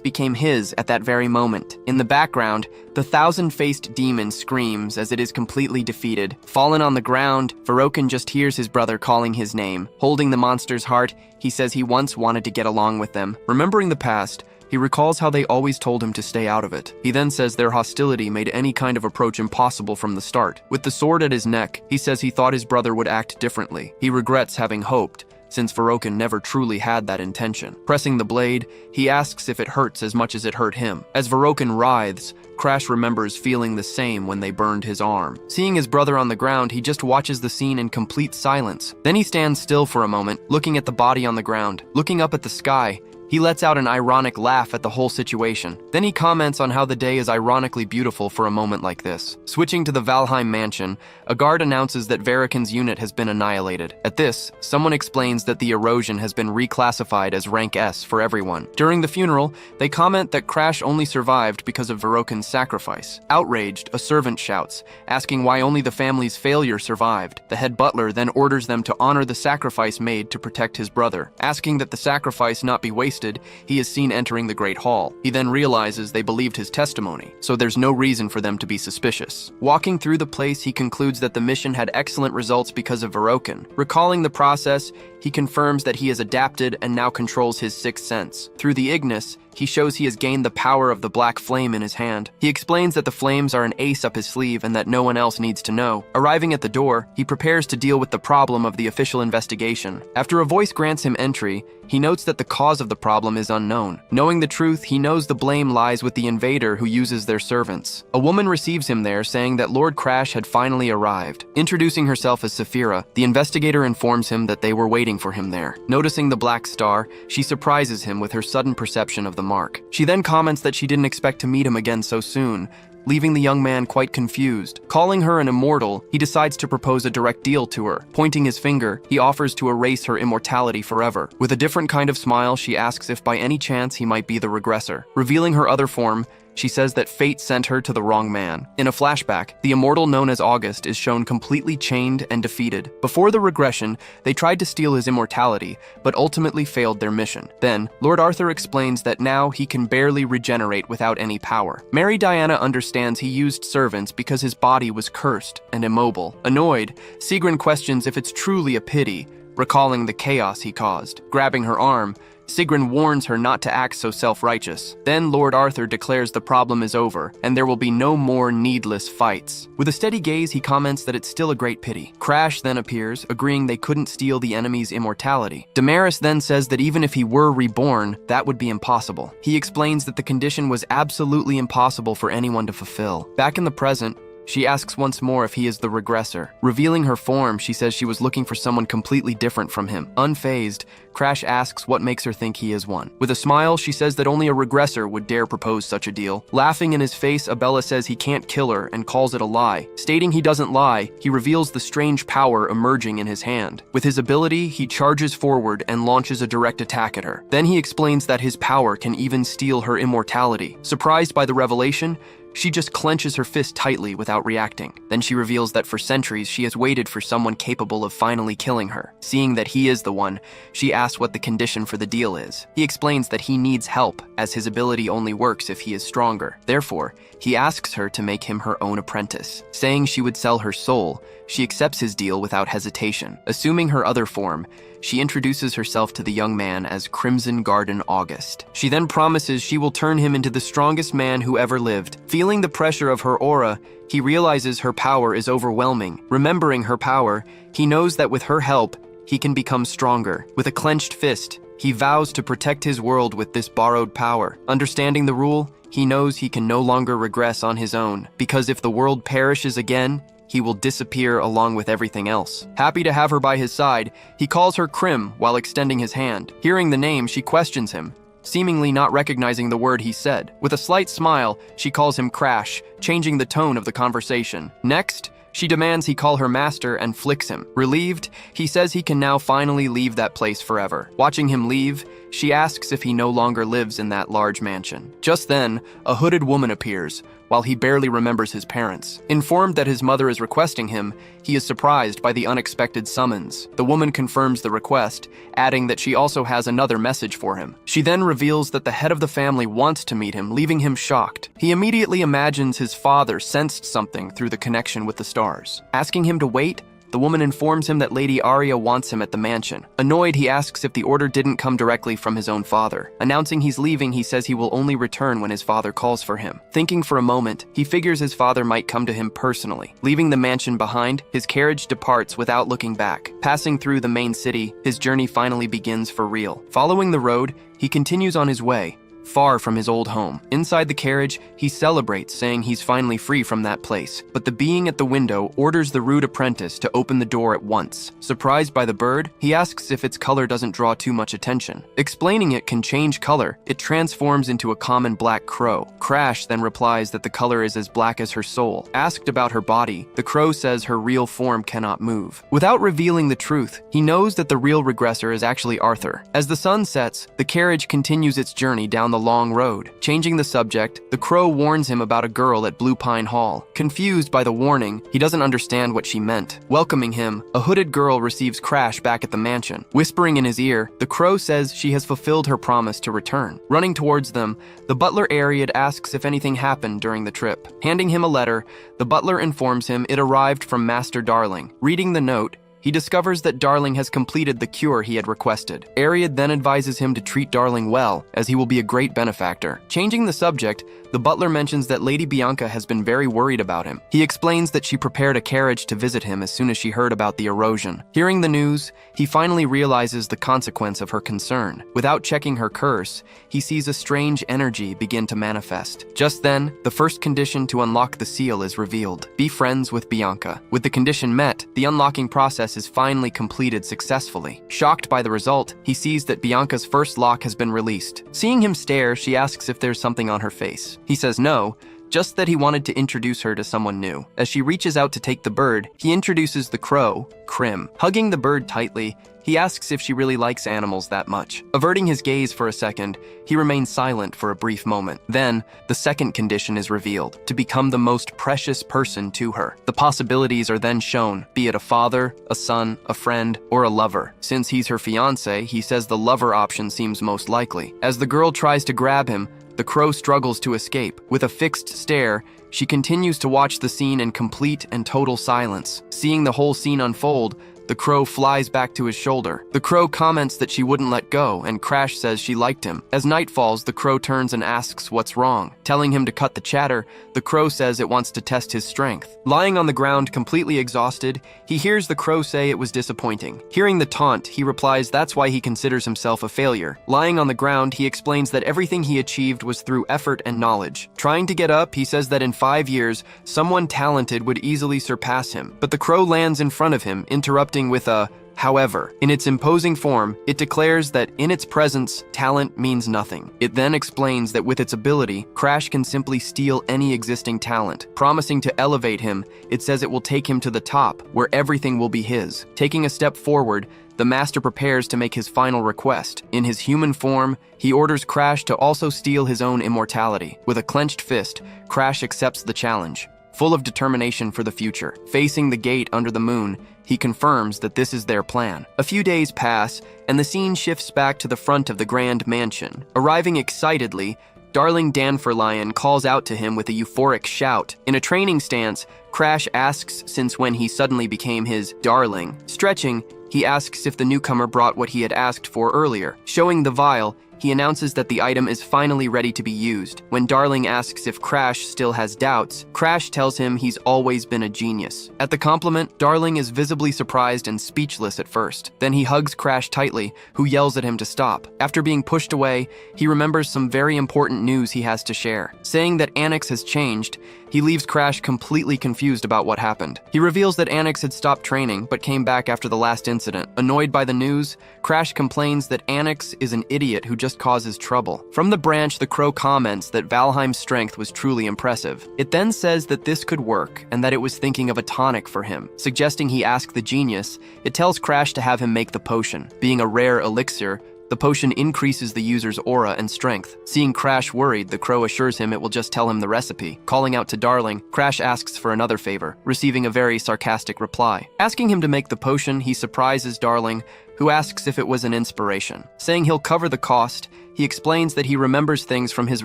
became his at that very moment. In the background, the thousand-faced demon screams as it is completely defeated. Fallen on the ground, Verokin just hears his brother calling his name. Holding the monster's heart, he says he once wanted to get along with them. Remembering the past, he recalls how they always told him to stay out of it. He then says their hostility made any kind of approach impossible from the start. With the sword at his neck, he says he thought his brother would act differently. He regrets having hoped, since Verokin never truly had that intention. Pressing the blade, he asks if it hurts as much as it hurt him. As Verokin writhes, Crash remembers feeling the same when they burned his arm. Seeing his brother on the ground, he just watches the scene in complete silence. Then he stands still for a moment, looking at the body on the ground. Looking up at the sky, he lets out an ironic laugh at the whole situation. Then he comments on how the day is ironically beautiful for a moment like this. Switching to the Valheim mansion, a guard announces that Verokin's unit has been annihilated. At this, someone explains that the erosion has been reclassified as rank S for everyone. During the funeral, they comment that Crash only survived because of Verokin's sacrifice. Outraged, a servant shouts, asking why only the family's failure survived. The head butler then orders them to honor the sacrifice made to protect his brother. Asking that the sacrifice not be wasted, he is seen entering the Great Hall. He then realizes they believed his testimony, so there's no reason for them to be suspicious. Walking through the place, he concludes that the mission had excellent results because of Verokin. Recalling the process, he confirms that he has adapted and now controls his sixth sense. Through the Ignis, he shows he has gained the power of the black flame in his hand. He explains that the flames are an ace up his sleeve and that no one else needs to know. Arriving at the door, he prepares to deal with the problem of the official investigation. After a voice grants him entry, he notes that the cause of the problem is unknown. Knowing the truth, he knows the blame lies with the invader who uses their servants. A woman receives him there, saying that Lord Crash had finally arrived. Introducing herself as Saphira, the investigator informs him that they were waiting for him there. Noticing the black star, she surprises him with her sudden perception of the mark. She then comments that she didn't expect to meet him again so soon, leaving the young man quite confused. Calling her an immortal, he decides to propose a direct deal to her. Pointing his finger, he offers to erase her immortality forever. With a different kind of smile, she asks if by any chance he might be the regressor. Revealing her other form, she says that fate sent her to the wrong man. In a flashback, the immortal known as August is shown completely chained and defeated. Before the regression, they tried to steal his immortality, but ultimately failed their mission. Then, Lord Arthur explains that now he can barely regenerate without any power. Mary Diana understands he used servants because his body was cursed and immobile. Annoyed, Sigrun questions if it's truly a pity, recalling the chaos he caused. Grabbing her arm, Sigrun warns her not to act so self-righteous. Then Lord Arthur declares the problem is over, and there will be no more needless fights. With a steady gaze, he comments that it's still a great pity. Crash then appears, agreeing they couldn't steal the enemy's immortality. Damaris then says that even if he were reborn, that would be impossible. He explains that the condition was absolutely impossible for anyone to fulfill. Back in the present, she asks once more if he is the regressor. Revealing her form, she says she was looking for someone completely different from him. Unfazed, Crash asks what makes her think he is one. With a smile, she says that only a regressor would dare propose such a deal. Laughing in his face, Abella says he can't kill her and calls it a lie. Stating he doesn't lie, he reveals the strange power emerging in his hand. With his ability, he charges forward and launches a direct attack at her. Then he explains that his power can even steal her immortality. Surprised by the revelation, she just clenches her fist tightly without reacting. Then she reveals that for centuries she has waited for someone capable of finally killing her. Seeing that he is the one, she asks what the condition for the deal is. He explains that he needs help, as his ability only works if he is stronger. Therefore, he asks her to make him her own apprentice. Saying she would sell her soul, she accepts his deal without hesitation. Assuming her other form, she introduces herself to the young man as Crimson Garden August. She then promises she will turn him into the strongest man who ever lived. Feeling the pressure of her aura, he realizes her power is overwhelming. Remembering her power, he knows that with her help, he can become stronger. With a clenched fist, he vows to protect his world with this borrowed power. Understanding the rule, he knows he can no longer regress on his own, because if the world perishes again, he will disappear along with everything else. Happy to have her by his side, he calls her Crim while extending his hand. Hearing the name, she questions him, seemingly not recognizing the word he said. With a slight smile, she calls him Crash, changing the tone of the conversation. Next, she demands he call her master and flicks him. Relieved, he says he can now finally leave that place forever. Watching him leave, she asks if he no longer lives in that large mansion. Just then, a hooded woman appears, while he barely remembers his parents. Informed that his mother is requesting him, he is surprised by the unexpected summons. The woman confirms the request, adding that she also has another message for him. She then reveals that the head of the family wants to meet him, leaving him shocked. He immediately imagines his father sensed something through the connection with the stars. Asking him to wait, the woman informs him that Lady Arya wants him at the mansion. Annoyed, he asks if the order didn't come directly from his own father. Announcing he's leaving, he says he will only return when his father calls for him. Thinking for a moment, he figures his father might come to him personally. Leaving the mansion behind, his carriage departs without looking back. Passing through the main city, his journey finally begins for real. Following the road, he continues on his way, far from his old home. Inside the carriage, he celebrates, saying he's finally free from that place. But the being at the window orders the rude apprentice to open the door at once. Surprised by the bird, he asks if its color doesn't draw too much attention. Explaining it can change color, it transforms into a common black crow. Crash then replies that the color is as black as her soul. Asked about her body, the crow says her real form cannot move. Without revealing the truth, he knows that the real regressor is actually Arthur. As the sun sets, the carriage continues its journey down the long road. Changing the subject, the crow warns him about a girl at Blue Pine Hall. Confused by the warning, he doesn't understand what she meant. Welcoming him, a hooded girl receives Crash back at the mansion. Whispering in his ear, the crow says she has fulfilled her promise to return. Running towards them, the butler Ariad asks if anything happened during the trip. Handing him a letter, the butler informs him it arrived from Master Darling. Reading the note, He discovers that Darling has completed the cure he had requested. Ariad then advises him to treat Darling well, as he will be a great benefactor. Changing the subject, the butler mentions that Lady Bianca has been very worried about him. He explains that she prepared a carriage to visit him as soon as she heard about the erosion. Hearing the news, he finally realizes the consequence of her concern. Without checking her curse, he sees a strange energy begin to manifest. Just then, the first condition to unlock the seal is revealed. Be friends with Bianca. With the condition met, the unlocking process is finally completed successfully. Shocked by the result, he sees that Bianca's first lock has been released. Seeing him stare, she asks if there's something on her face. He says no, just that he wanted to introduce her to someone new. As she reaches out to take the bird, he introduces the crow, Krim. Hugging the bird tightly, he asks if she really likes animals that much. Averting his gaze for a second, he remains silent for a brief moment. Then, the second condition is revealed, to become the most precious person to her. The possibilities are then shown, be it a father, a son, a friend, or a lover. Since he's her fiancé, he says the lover option seems most likely. As the girl tries to grab him, the crow struggles to escape. With a fixed stare, she continues to watch the scene in complete and total silence. Seeing the whole scene unfold, the crow flies back to his shoulder. The crow comments that she wouldn't let go, and Crash says she liked him. As night falls, the crow turns and asks what's wrong. Telling him to cut the chatter, the crow says it wants to test his strength. Lying on the ground, completely exhausted, he hears the crow say it was disappointing. Hearing the taunt, he replies that's why he considers himself a failure. Lying on the ground, he explains that everything he achieved was through effort and knowledge. Trying to get up, he says that in 5 years, someone talented would easily surpass him. But the crow lands in front of him, interrupting with a however. In its imposing form, it declares that in its presence, talent means nothing. It then explains that with its ability, Crash can simply steal any existing talent. Promising to elevate him, it says it will take him to the top, where everything will be his. Taking a step forward, the master prepares to make his final request. In his human form, he orders Crash to also steal his own immortality. With a clenched fist, Crash accepts the challenge. Full of determination for the future, facing the gate under the moon, he confirms that this is their plan. A few days pass, and the scene shifts back to the front of the grand mansion. Arriving excitedly, Darling Danforlion calls out to him with a euphoric shout. In a training stance, Crash asks since when he suddenly became his darling. Stretching, he asks if the newcomer brought what he had asked for earlier. Showing the vial, he announces that the item is finally ready to be used. When Darling asks if Crash still has doubts, Crash tells him he's always been a genius. At the compliment, Darling is visibly surprised and speechless at first. Then he hugs Crash tightly, who yells at him to stop. After being pushed away, he remembers some very important news he has to share. Saying that Annex has changed, he leaves Crash completely confused about what happened. He reveals that Annex had stopped training, but came back after the last incident. Annoyed by the news, Crash complains that Annex is an idiot who just causes trouble. From the branch, the crow comments that Valheim's strength was truly impressive. It then says that this could work, and that it was thinking of a tonic for him. Suggesting he ask the genius, it tells Crash to have him make the potion. Being a rare elixir, the potion increases the user's aura and strength. Seeing Crash worried, the crow assures him it will just tell him the recipe. Calling out to Darling, Crash asks for another favor, receiving a very sarcastic reply. Asking him to make the potion, he surprises Darling, who asks if it was an inspiration. Saying he'll cover the cost, he explains that he remembers things from his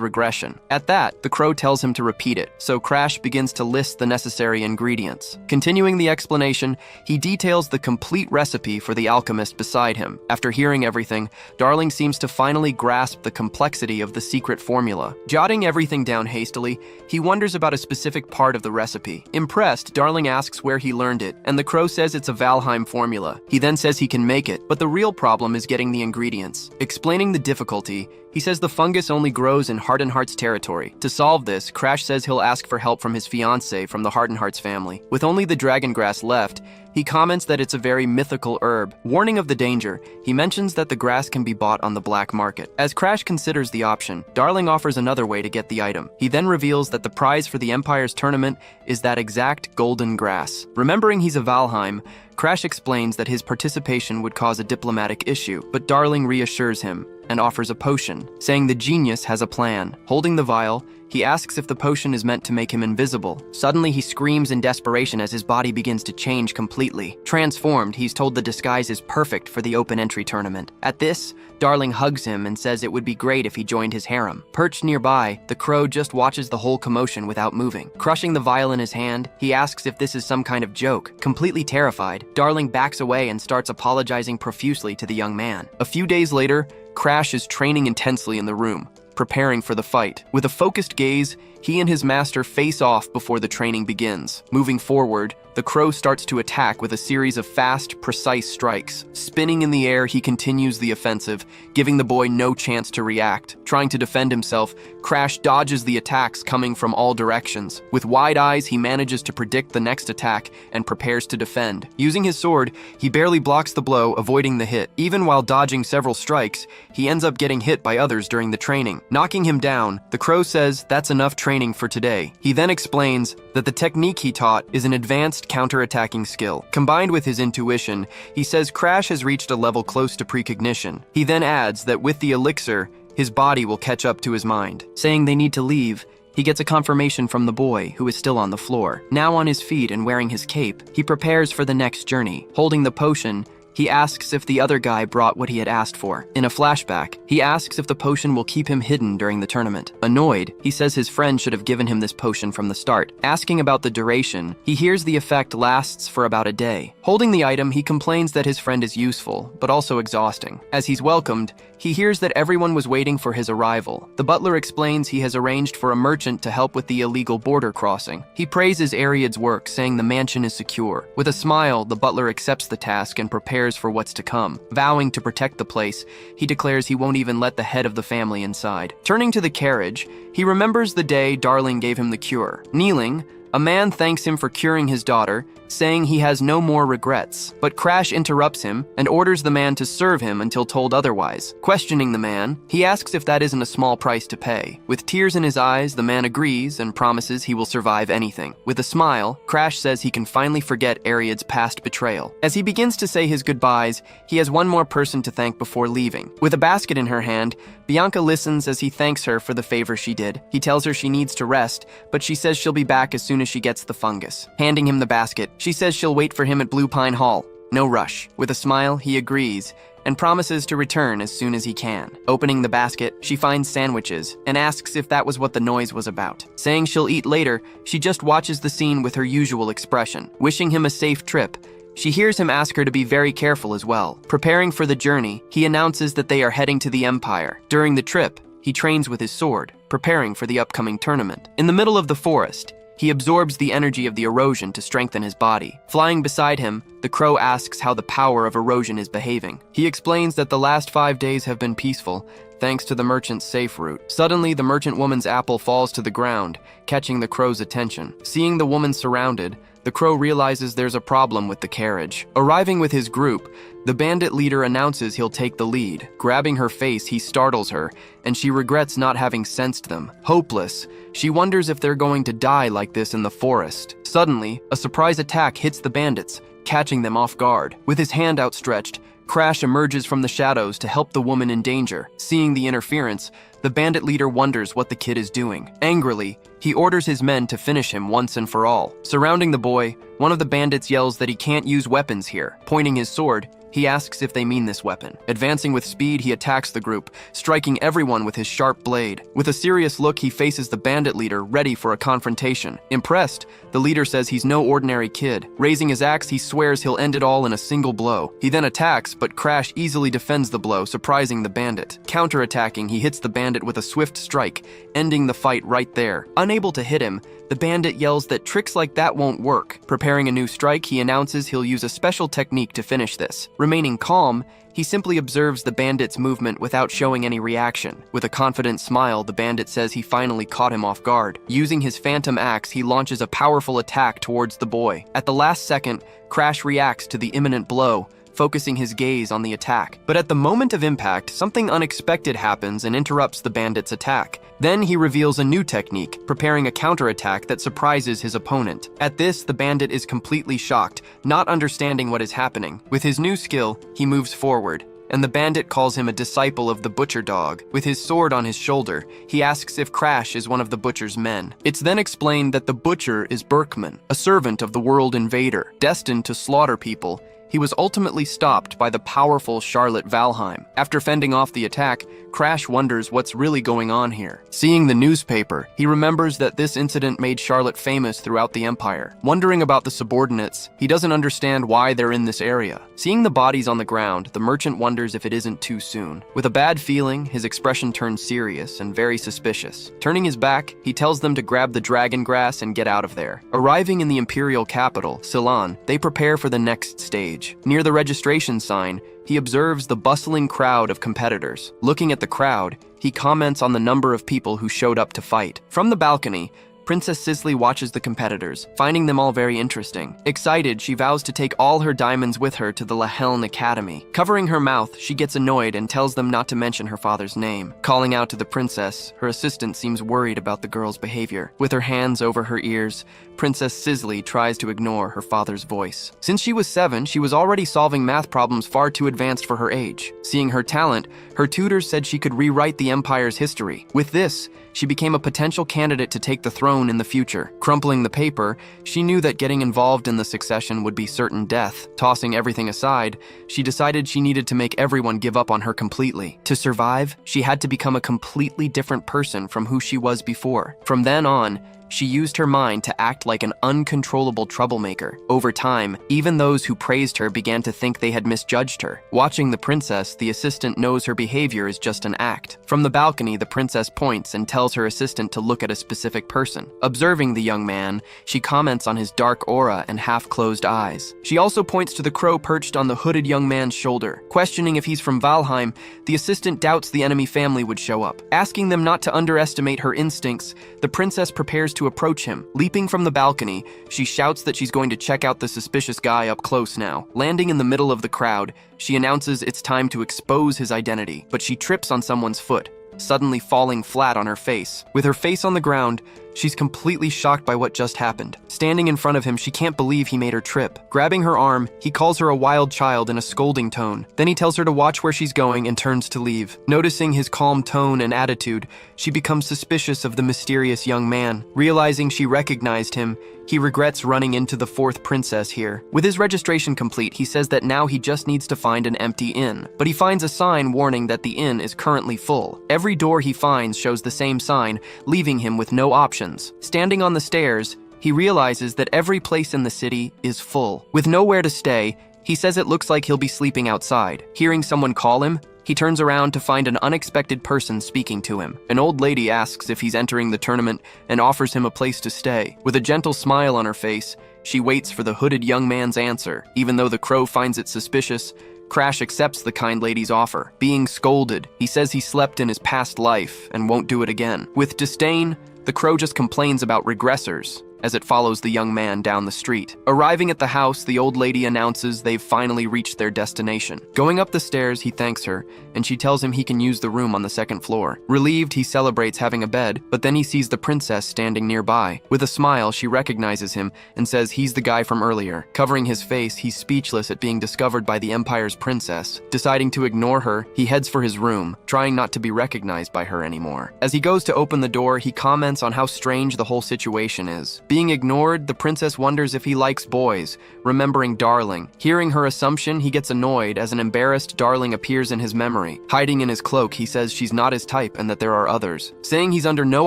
regression. At that, the crow tells him to repeat it, so Crash begins to list the necessary ingredients. Continuing the explanation, he details the complete recipe for the alchemist beside him. After hearing everything, Darling seems to finally grasp the complexity of the secret formula. Jotting everything down hastily, he wonders about a specific part of the recipe. Impressed, Darling asks where he learned it, and the crow says it's a Valheim formula. He then says he can make it, but the real problem is getting the ingredients. Explaining the difficulty, he says the fungus only grows in Hardenheart's territory. To solve this, Crash says he'll ask for help from his fiancée from the Hardenheart's family. With only the dragon grass left, he comments that it's a very mythical herb. Warning of the danger, he mentions that the grass can be bought on the black market. As Crash considers the option, Darling offers another way to get the item. He then reveals that the prize for the Empire's tournament is that exact golden grass. Remembering he's a Valheim, Crash explains that his participation would cause a diplomatic issue, but Darling reassures him and offers a potion, saying the genius has a plan. Holding the vial, He asks if the potion is meant to make him invisible. Suddenly, he screams in desperation as his body begins to change completely. Transformed, he's told the disguise is perfect for the open entry tournament. At this, Darling hugs him and says it would be great if he joined his harem. Perched nearby, the crow just watches the whole commotion without moving. Crushing the vial in his hand, he asks if this is some kind of joke. Completely terrified, Darling backs away and starts apologizing profusely to the young man. A few days later, Crash is training intensely in the room, preparing for the fight. With a focused gaze, he and his master face off before the training begins. Moving forward, the crow starts to attack with a series of fast, precise strikes. Spinning in the air, he continues the offensive, giving the boy no chance to react. Trying to defend himself, Crash dodges the attacks coming from all directions. With wide eyes, he manages to predict the next attack and prepares to defend. Using his sword, he barely blocks the blow, avoiding the hit. Even while dodging several strikes, he ends up getting hit by others during the training. Knocking him down, the crow says that's enough training for today. He then explains that the technique he taught is an advanced counter-attacking skill. Combined with his intuition, he says Crash has reached a level close to precognition. He then adds that with the elixir, his body will catch up to his mind. Saying they need to leave, he gets a confirmation from the boy, who is still on the floor. Now on his feet and wearing his cape, he prepares for the next journey. Holding the potion, he asks if the other guy brought what he had asked for. In a flashback, he asks if the potion will keep him hidden during the tournament. Annoyed, he says his friend should have given him this potion from the start. Asking about the duration, he hears the effect lasts for about a day. Holding the item, he complains that his friend is useful, but also exhausting. As he's welcomed, he hears that everyone was waiting for his arrival. The butler explains he has arranged for a merchant to help with the illegal border crossing. He praises Ariad's work, saying the mansion is secure. With a smile, the butler accepts the task and prepares for what's to come. Vowing to protect the place, he declares he won't even let the head of the family inside. Turning to the carriage, he remembers the day Darling gave him the cure. Kneeling, a man thanks him for curing his daughter, saying he has no more regrets. But Crash interrupts him and orders the man to serve him until told otherwise. Questioning the man, he asks if that isn't a small price to pay. With tears in his eyes, the man agrees and promises he will survive anything. With a smile, Crash says he can finally forget Ariad's past betrayal. As he begins to say his goodbyes, he has one more person to thank before leaving. With a basket in her hand, Bianca listens as he thanks her for the favor she did. He tells her she needs to rest, but she says she'll be back as soon as she gets the fungus. Handing him the basket, she says she'll wait for him at Blue Pine Hall. No rush. With a smile, he agrees and promises to return as soon as he can. Opening the basket, she finds sandwiches and asks if that was what the noise was about. Saying she'll eat later, she just watches the scene with her usual expression. Wishing him a safe trip, she hears him ask her to be very careful as well. Preparing for the journey, he announces that they are heading to the Empire. During the trip, he trains with his sword, preparing for the upcoming tournament. In the middle of the forest, he absorbs the energy of the erosion to strengthen his body. Flying beside him, the crow asks how the power of erosion is behaving. He explains that the last 5 days have been peaceful, thanks to the merchant's safe route. Suddenly, the merchant woman's apple falls to the ground, catching the crow's attention. Seeing the woman surrounded, the crow realizes there's a problem with the carriage. Arriving with his group, the bandit leader announces he'll take the lead. Grabbing her face, he startles her, and she regrets not having sensed them. Hopeless, she wonders if they're going to die like this in the forest. Suddenly, a surprise attack hits the bandits, catching them off guard. With his hand outstretched, Crash emerges from the shadows to help the woman in danger. Seeing the interference, the bandit leader wonders what the kid is doing. Angrily, he orders his men to finish him once and for all. Surrounding the boy, one of the bandits yells that he can't use weapons here. Pointing his sword, he asks if they mean this weapon. Advancing with speed, he attacks the group, striking everyone with his sharp blade. With a serious look, he faces the bandit leader, ready for a confrontation. Impressed, the leader says he's no ordinary kid. Raising his axe, he swears he'll end it all in a single blow. He then attacks, but Crash easily defends the blow, surprising the bandit. Counterattacking, he hits the bandit with a swift strike, ending the fight right there. Unable to hit him, the bandit yells that tricks like that won't work. Preparing a new strike, he announces he'll use a special technique to finish this. Remaining calm, he simply observes the bandit's movement without showing any reaction. With a confident smile, the bandit says he finally caught him off guard. Using his phantom axe, he launches a powerful attack towards the boy. At the last second, Crash reacts to the imminent blow, focusing his gaze on the attack. But at the moment of impact, something unexpected happens and interrupts the bandit's attack. Then he reveals a new technique, preparing a counterattack that surprises his opponent. At this, the bandit is completely shocked, not understanding what is happening. With his new skill, he moves forward, and the bandit calls him a disciple of the butcher dog. With his sword on his shoulder, he asks if Crash is one of the butcher's men. It's then explained that the butcher is Berkman, a servant of the World Invader. Destined to slaughter people, he was ultimately stopped by the powerful Charlotte Valheim. After fending off the attack, Crash wonders what's really going on here. Seeing the newspaper, he remembers that this incident made Charlotte famous throughout the Empire. Wondering about the subordinates, he doesn't understand why they're in this area. Seeing the bodies on the ground, the merchant wonders if it isn't too soon. With a bad feeling, his expression turns serious and very suspicious. Turning his back, he tells them to grab the dragon grass and get out of there. Arriving in the imperial capital, Ceylon, they prepare for the next stage. Near the registration sign, he observes the bustling crowd of competitors. Looking at the crowd, he comments on the number of people who showed up to fight. From the balcony, Princess Sisley watches the competitors, finding them all very interesting. Excited, she vows to take all her diamonds with her to the Laheln Academy. Covering her mouth, she gets annoyed and tells them not to mention her father's name. Calling out to the princess, her assistant seems worried about the girl's behavior. With her hands over her ears, Princess Sisley tries to ignore her father's voice. Since she was 7, she was already solving math problems far too advanced for her age. Seeing her talent, her tutors said she could rewrite the Empire's history. With this, she became a potential candidate to take the throne in the future. Crumpling the paper, she knew that getting involved in the succession would be certain death. Tossing everything aside, she decided she needed to make everyone give up on her completely. To survive, she had to become a completely different person from who she was before. From then on, she used her mind to act like an uncontrollable troublemaker. Over time, even those who praised her began to think they had misjudged her. Watching the princess, the assistant knows her behavior is just an act. From the balcony, the princess points and tells her assistant to look at a specific person. Observing the young man, she comments on his dark aura and half-closed eyes. She also points to the crow perched on the hooded young man's shoulder. Questioning if he's from Valheim, the assistant doubts the enemy family would show up. Asking them not to underestimate her instincts, the princess prepares to approach him. Leaping from the balcony, she shouts that she's going to check out the suspicious guy up close now. Landing in the middle of the crowd, she announces it's time to expose his identity, but she trips on someone's foot, suddenly falling flat on her face. With her face on the ground, she's completely shocked by what just happened. Standing in front of him, she can't believe he made her trip. Grabbing her arm, he calls her a wild child in a scolding tone. Then he tells her to watch where she's going and turns to leave. Noticing his calm tone and attitude, she becomes suspicious of the mysterious young man. Realizing she recognized him, he regrets running into the 4th princess here. With his registration complete, he says that now he just needs to find an empty inn. But he finds a sign warning that the inn is currently full. Every door he finds shows the same sign, leaving him with no options. Standing on the stairs, he realizes that every place in the city is full. With nowhere to stay, he says it looks like he'll be sleeping outside. Hearing someone call him, he turns around to find an unexpected person speaking to him. An old lady asks if he's entering the tournament and offers him a place to stay. With a gentle smile on her face, she waits for the hooded young man's answer. Even though the crow finds it suspicious, Crash accepts the kind lady's offer. Being scolded, he says he slept in his past life and won't do it again. With disdain, the crow just complains about regressors as it follows the young man down the street. Arriving at the house, the old lady announces they've finally reached their destination. Going up the stairs, he thanks her, and she tells him he can use the room on the 2nd floor. Relieved, he celebrates having a bed, but then he sees the princess standing nearby. With a smile, she recognizes him and says he's the guy from earlier. Covering his face, he's speechless at being discovered by the Empire's princess. Deciding to ignore her, he heads for his room, trying not to be recognized by her anymore. As he goes to open the door, he comments on how strange the whole situation is. Being ignored, the princess wonders if he likes boys, remembering Darling. Hearing her assumption, he gets annoyed as an embarrassed Darling appears in his memory. Hiding in his cloak, he says she's not his type and that there are others. Saying he's under no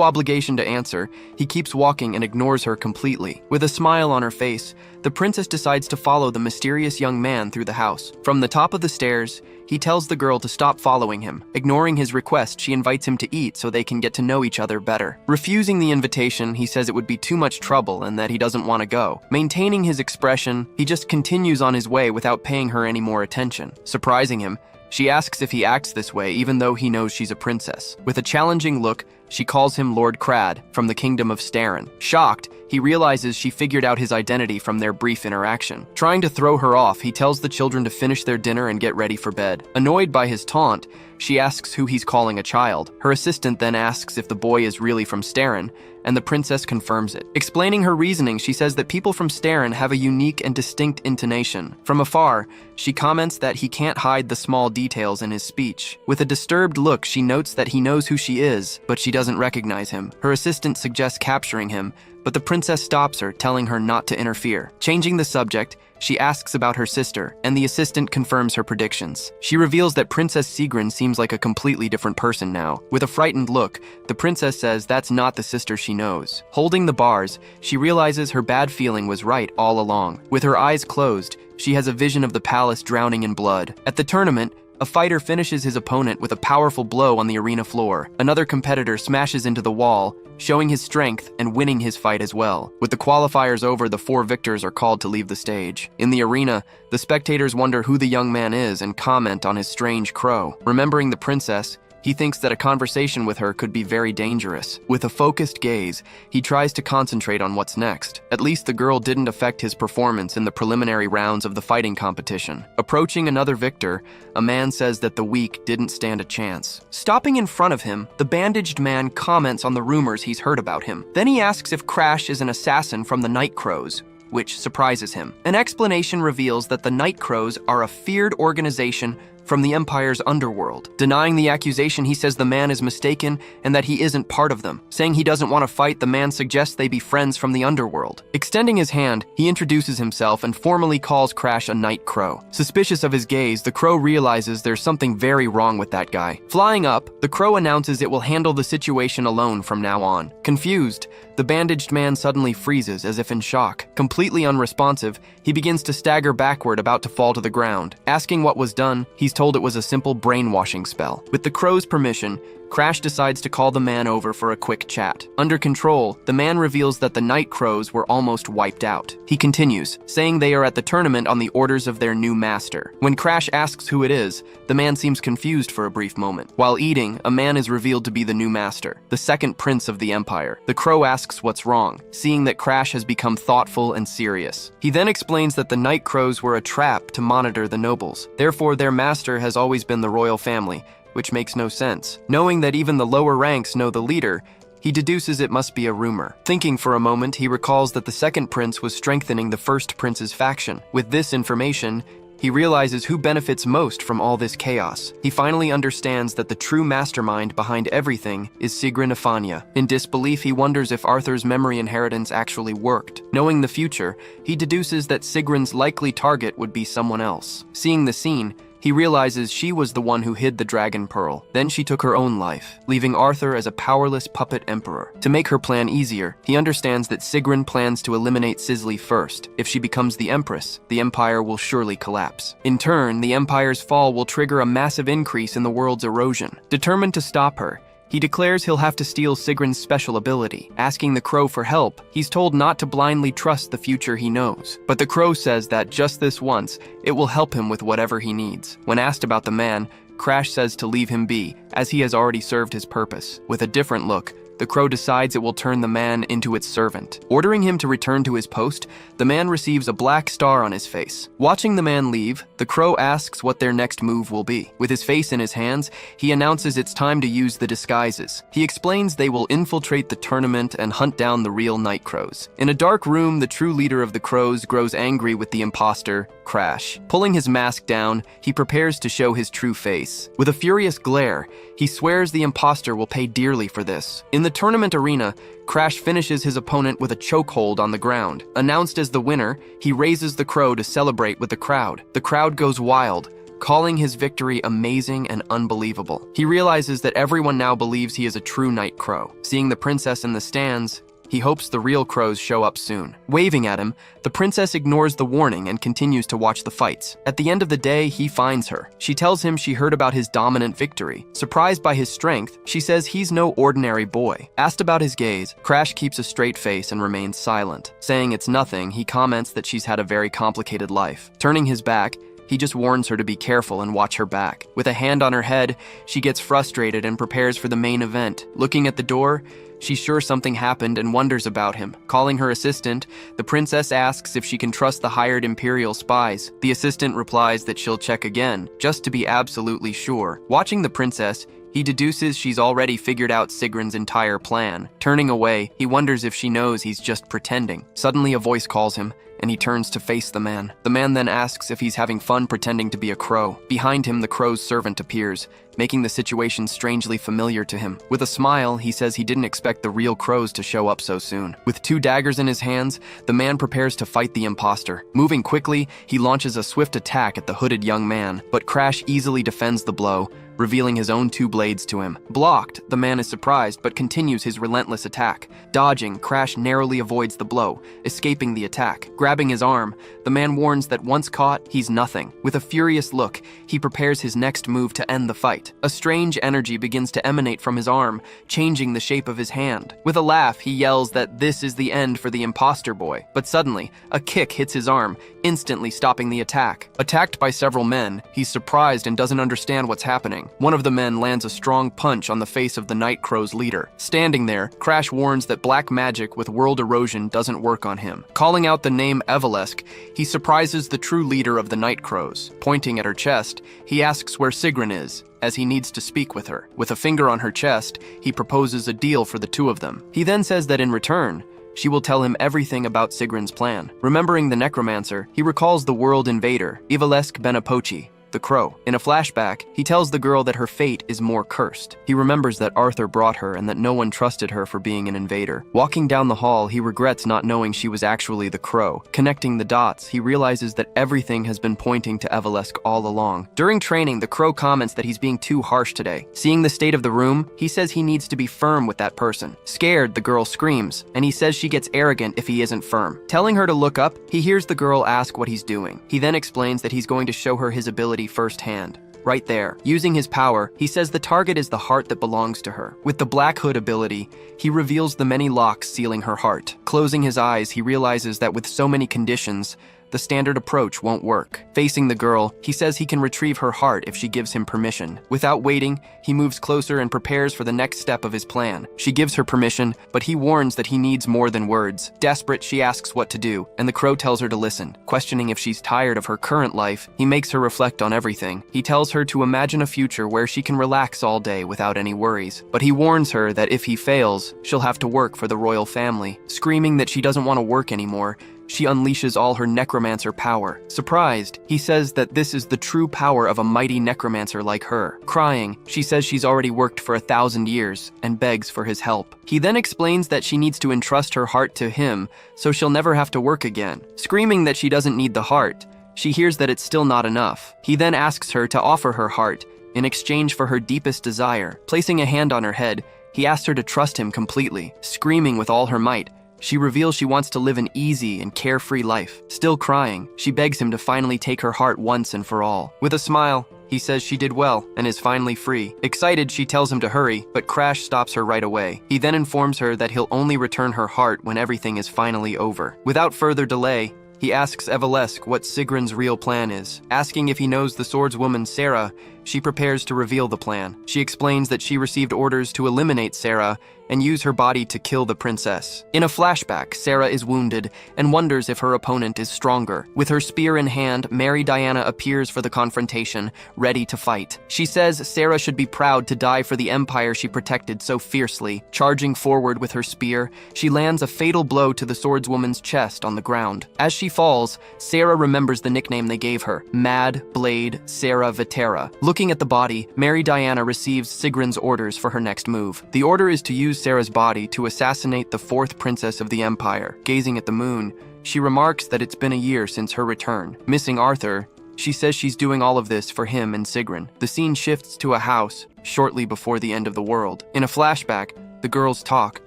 obligation to answer, he keeps walking and ignores her completely. With a smile on her face, the princess decides to follow the mysterious young man through the house. From the top of the stairs, he tells the girl to stop following him. Ignoring his request, she invites him to eat so they can get to know each other better. Refusing the invitation, he says it would be too much trouble and that he doesn't want to go. Maintaining his expression, he just continues on his way without paying her any more attention. Surprising him, she asks if he acts this way even though he knows she's a princess. With a challenging look, She calls him Lord Crad from the kingdom of Starin. Shocked, he realizes she figured out his identity from their brief interaction. Trying to throw her off, he tells the children to finish their dinner and get ready for bed. Annoyed by his taunt, she asks who he's calling a child. Her assistant then asks if the boy is really from Starin, and the princess confirms it. Explaining her reasoning, she says that people from Starin have a unique and distinct intonation. From afar, she comments that he can't hide the small details in his speech. With a disturbed look, she notes that he knows who she is, but she doesn't recognize him. Her assistant suggests capturing him, but the princess stops her, telling her not to interfere. Changing the subject, she asks about her sister, and the assistant confirms her predictions. She reveals that Princess Sigrun seems like a completely different person now. With a frightened look, the princess says that's not the sister she knows. Holding the bars, she realizes her bad feeling was right all along. With her eyes closed, she has a vision of the palace drowning in blood. At the tournament, a fighter finishes his opponent with a powerful blow on the arena floor. Another competitor smashes into the wall, showing his strength and winning his fight as well. With the qualifiers over, the 4 victors are called to leave the stage. In the arena, the spectators wonder who the young man is and comment on his strange crow. Remembering the princess, he thinks that a conversation with her could be very dangerous. With a focused gaze, he tries to concentrate on what's next. At least the girl didn't affect his performance in the preliminary rounds of the fighting competition. Approaching another victor, a man says that the weak didn't stand a chance. Stopping in front of him, the bandaged man comments on the rumors he's heard about him. Then he asks if Crash is an assassin from the Night Crows, which surprises him. An explanation reveals that the Night Crows are a feared organization from the Empire's underworld. Denying the accusation, he says the man is mistaken and that he isn't part of them. Saying he doesn't want to fight, the man suggests they be friends from the underworld. Extending his hand, he introduces himself and formally calls Crash a Night Crow. Suspicious of his gaze, the crow realizes there's something very wrong with that guy. Flying up, the crow announces it will handle the situation alone from now on. Confused, the bandaged man suddenly freezes as if in shock. Completely unresponsive, he begins to stagger backward, about to fall to the ground. Asking what was done, he's told it was a simple brainwashing spell. With the crow's permission, Crash decides to call the man over for a quick chat. Under control, the man reveals that the Night Crows were almost wiped out. He continues, saying they are at the tournament on the orders of their new master. When Crash asks who it is, the man seems confused for a brief moment. While eating, a man is revealed to be the new master, the second prince of the Empire. The crow asks what's wrong, seeing that Crash has become thoughtful and serious. He then explains that the Night Crows were a trap to monitor the nobles. Therefore, their master has always been the royal family, which makes no sense. Knowing that even the lower ranks know the leader, he deduces it must be a rumor. Thinking for a moment, he recalls that the second prince was strengthening the first prince's faction. With this information, he realizes who benefits most from all this chaos. He finally understands that the true mastermind behind everything is Sigrun Ifania. In disbelief, he wonders if Arthur's memory inheritance actually worked. Knowing the future, he deduces that Sigrun's likely target would be someone else. Seeing the scene, he realizes she was the one who hid the dragon pearl. Then she took her own life, leaving Arthur as a powerless puppet emperor. To make her plan easier, he understands that Sigrun plans to eliminate Sisley first. If she becomes the empress, the empire will surely collapse. In turn, the empire's fall will trigger a massive increase in the world's erosion. Determined to stop her, he declares he'll have to steal Sigrun's special ability. Asking the crow for help, he's told not to blindly trust the future he knows. But the crow says that just this once, it will help him with whatever he needs. When asked about the man, Crash says to leave him be, as he has already served his purpose. With a different look, the crow decides it will turn the man into its servant. Ordering him to return to his post, the man receives a black star on his face. Watching the man leave, the crow asks what their next move will be. With his face in his hands, he announces it's time to use the disguises. He explains they will infiltrate the tournament and hunt down the real Night Crows. In a dark room, the true leader of the crows grows angry with the imposter, Crash. Pulling his mask down, he prepares to show his true face. With a furious glare, he swears the imposter will pay dearly for this. In the tournament arena, Crash finishes his opponent with a chokehold on the ground. Announced as the winner, he raises the crow to celebrate with the crowd. The crowd goes wild, calling his victory amazing and unbelievable. He realizes that everyone now believes he is a true Night Crow. Seeing the princess in the stands, he hopes the real crows show up soon. Waving at him, the princess ignores the warning and continues to watch the fights. At the end of the day, he finds her. She tells him she heard about his dominant victory. Surprised by his strength, she says he's no ordinary boy. Asked about his gaze, Crash keeps a straight face and remains silent. Saying it's nothing, he comments that she's had a very complicated life. Turning his back, He just warns her to be careful and watch her back. With a hand on her head, she gets frustrated and prepares for the main event. Looking at the door, she's sure something happened and wonders about him. Calling her assistant, the princess asks if she can trust the hired imperial spies. The assistant replies that she'll check again, just to be absolutely sure. Watching the princess, he deduces she's already figured out Sigrun's entire plan. Turning away, he wonders if she knows he's just pretending. Suddenly, a voice calls him, and he turns to face the man. The man then asks if he's having fun pretending to be a crow. Behind him, the crow's servant appears, making the situation strangely familiar to him. With a smile, he says he didn't expect the real crows to show up so soon. With 2 daggers in his hands, the man prepares to fight the imposter. Moving quickly, he launches a swift attack at the hooded young man, but Crash easily defends the blow, revealing his own 2 blades to him. Blocked, the man is surprised but continues his relentless attack. Dodging, Crash narrowly avoids the blow, escaping the attack. Grabbing his arm, the man warns that once caught, he's nothing. With a furious look, he prepares his next move to end the fight. A strange energy begins to emanate from his arm, changing the shape of his hand. With a laugh, he yells that this is the end for the imposter boy. But suddenly, a kick hits his arm, instantly stopping the attack. Attacked by several men, he's surprised and doesn't understand what's happening. One of the men lands a strong punch on the face of the Night Crow's leader. Standing there, Crash warns that black magic with world erosion doesn't work on him. Calling out the name Evelesk, he surprises the true leader of the Night Crows. Pointing at her chest, he asks where Sigrun is, as he needs to speak with her. With a finger on her chest, he proposes a deal for the 2 of them. He then says that in return, she will tell him everything about Sigrun's plan. Remembering the necromancer, he recalls the world invader, Ivalesk Benapochi, the crow. In a flashback, he tells the girl that her fate is more cursed. He remembers that Arthur brought her and that no one trusted her for being an invader. Walking down the hall, he regrets not knowing she was actually the crow. Connecting the dots, he realizes that everything has been pointing to Evelesk all along. During training, the crow comments that he's being too harsh today. Seeing the state of the room, he says he needs to be firm with that person. Scared, the girl screams, and he says she gets arrogant if he isn't firm. Telling her to look up, he hears the girl ask what he's doing. He then explains that he's going to show her his ability firsthand. Right there. Using his power, he says the target is the heart that belongs to her. With the Black Hood ability, he reveals the many locks sealing her heart. Closing his eyes, he realizes that with so many conditions, the standard approach won't work. Facing the girl, he says he can retrieve her heart if she gives him permission. Without waiting, he moves closer and prepares for the next step of his plan. She gives her permission, but he warns that he needs more than words. Desperate, she asks what to do, and the crow tells her to listen. Questioning if she's tired of her current life, he makes her reflect on everything. He tells her to imagine a future where she can relax all day without any worries. But he warns her that if he fails, she'll have to work for the royal family. Screaming that she doesn't want to work anymore, she unleashes all her necromancer power. Surprised, he says that this is the true power of a mighty necromancer like her. Crying, she says she's already worked for 1,000 years and begs for his help. He then explains that she needs to entrust her heart to him so she'll never have to work again. Screaming that she doesn't need the heart, she hears that it's still not enough. He then asks her to offer her heart in exchange for her deepest desire. Placing a hand on her head, he asks her to trust him completely. Screaming with all her might, she reveals she wants to live an easy and carefree life. Still crying, she begs him to finally take her heart once and for all. With a smile, he says she did well and is finally free. Excited, she tells him to hurry, but Crash stops her right away. He then informs her that he'll only return her heart when everything is finally over. Without further delay, he asks Evelesk what Sigrun's real plan is. Asking if he knows the swordswoman Sarah, she prepares to reveal the plan. She explains that she received orders to eliminate Sarah and use her body to kill the princess. In a flashback, Sarah is wounded and wonders if her opponent is stronger. With her spear in hand, Mary Diana appears for the confrontation, ready to fight. She says Sarah should be proud to die for the empire she protected so fiercely. Charging forward with her spear, she lands a fatal blow to the swordswoman's chest on the ground. As she falls, Sarah remembers the nickname they gave her, Mad Blade Sarah Vetera. Looking at the body, Mary Diana receives Sigrun's orders for her next move. The order is to use Sarah's body to assassinate the 4th princess of the empire. Gazing at the moon, she remarks that it's been a year since her return. Missing Arthur, she says she's doing all of this for him and Sigrun. The scene shifts to a house shortly before the end of the world. In a flashback, the girls talk,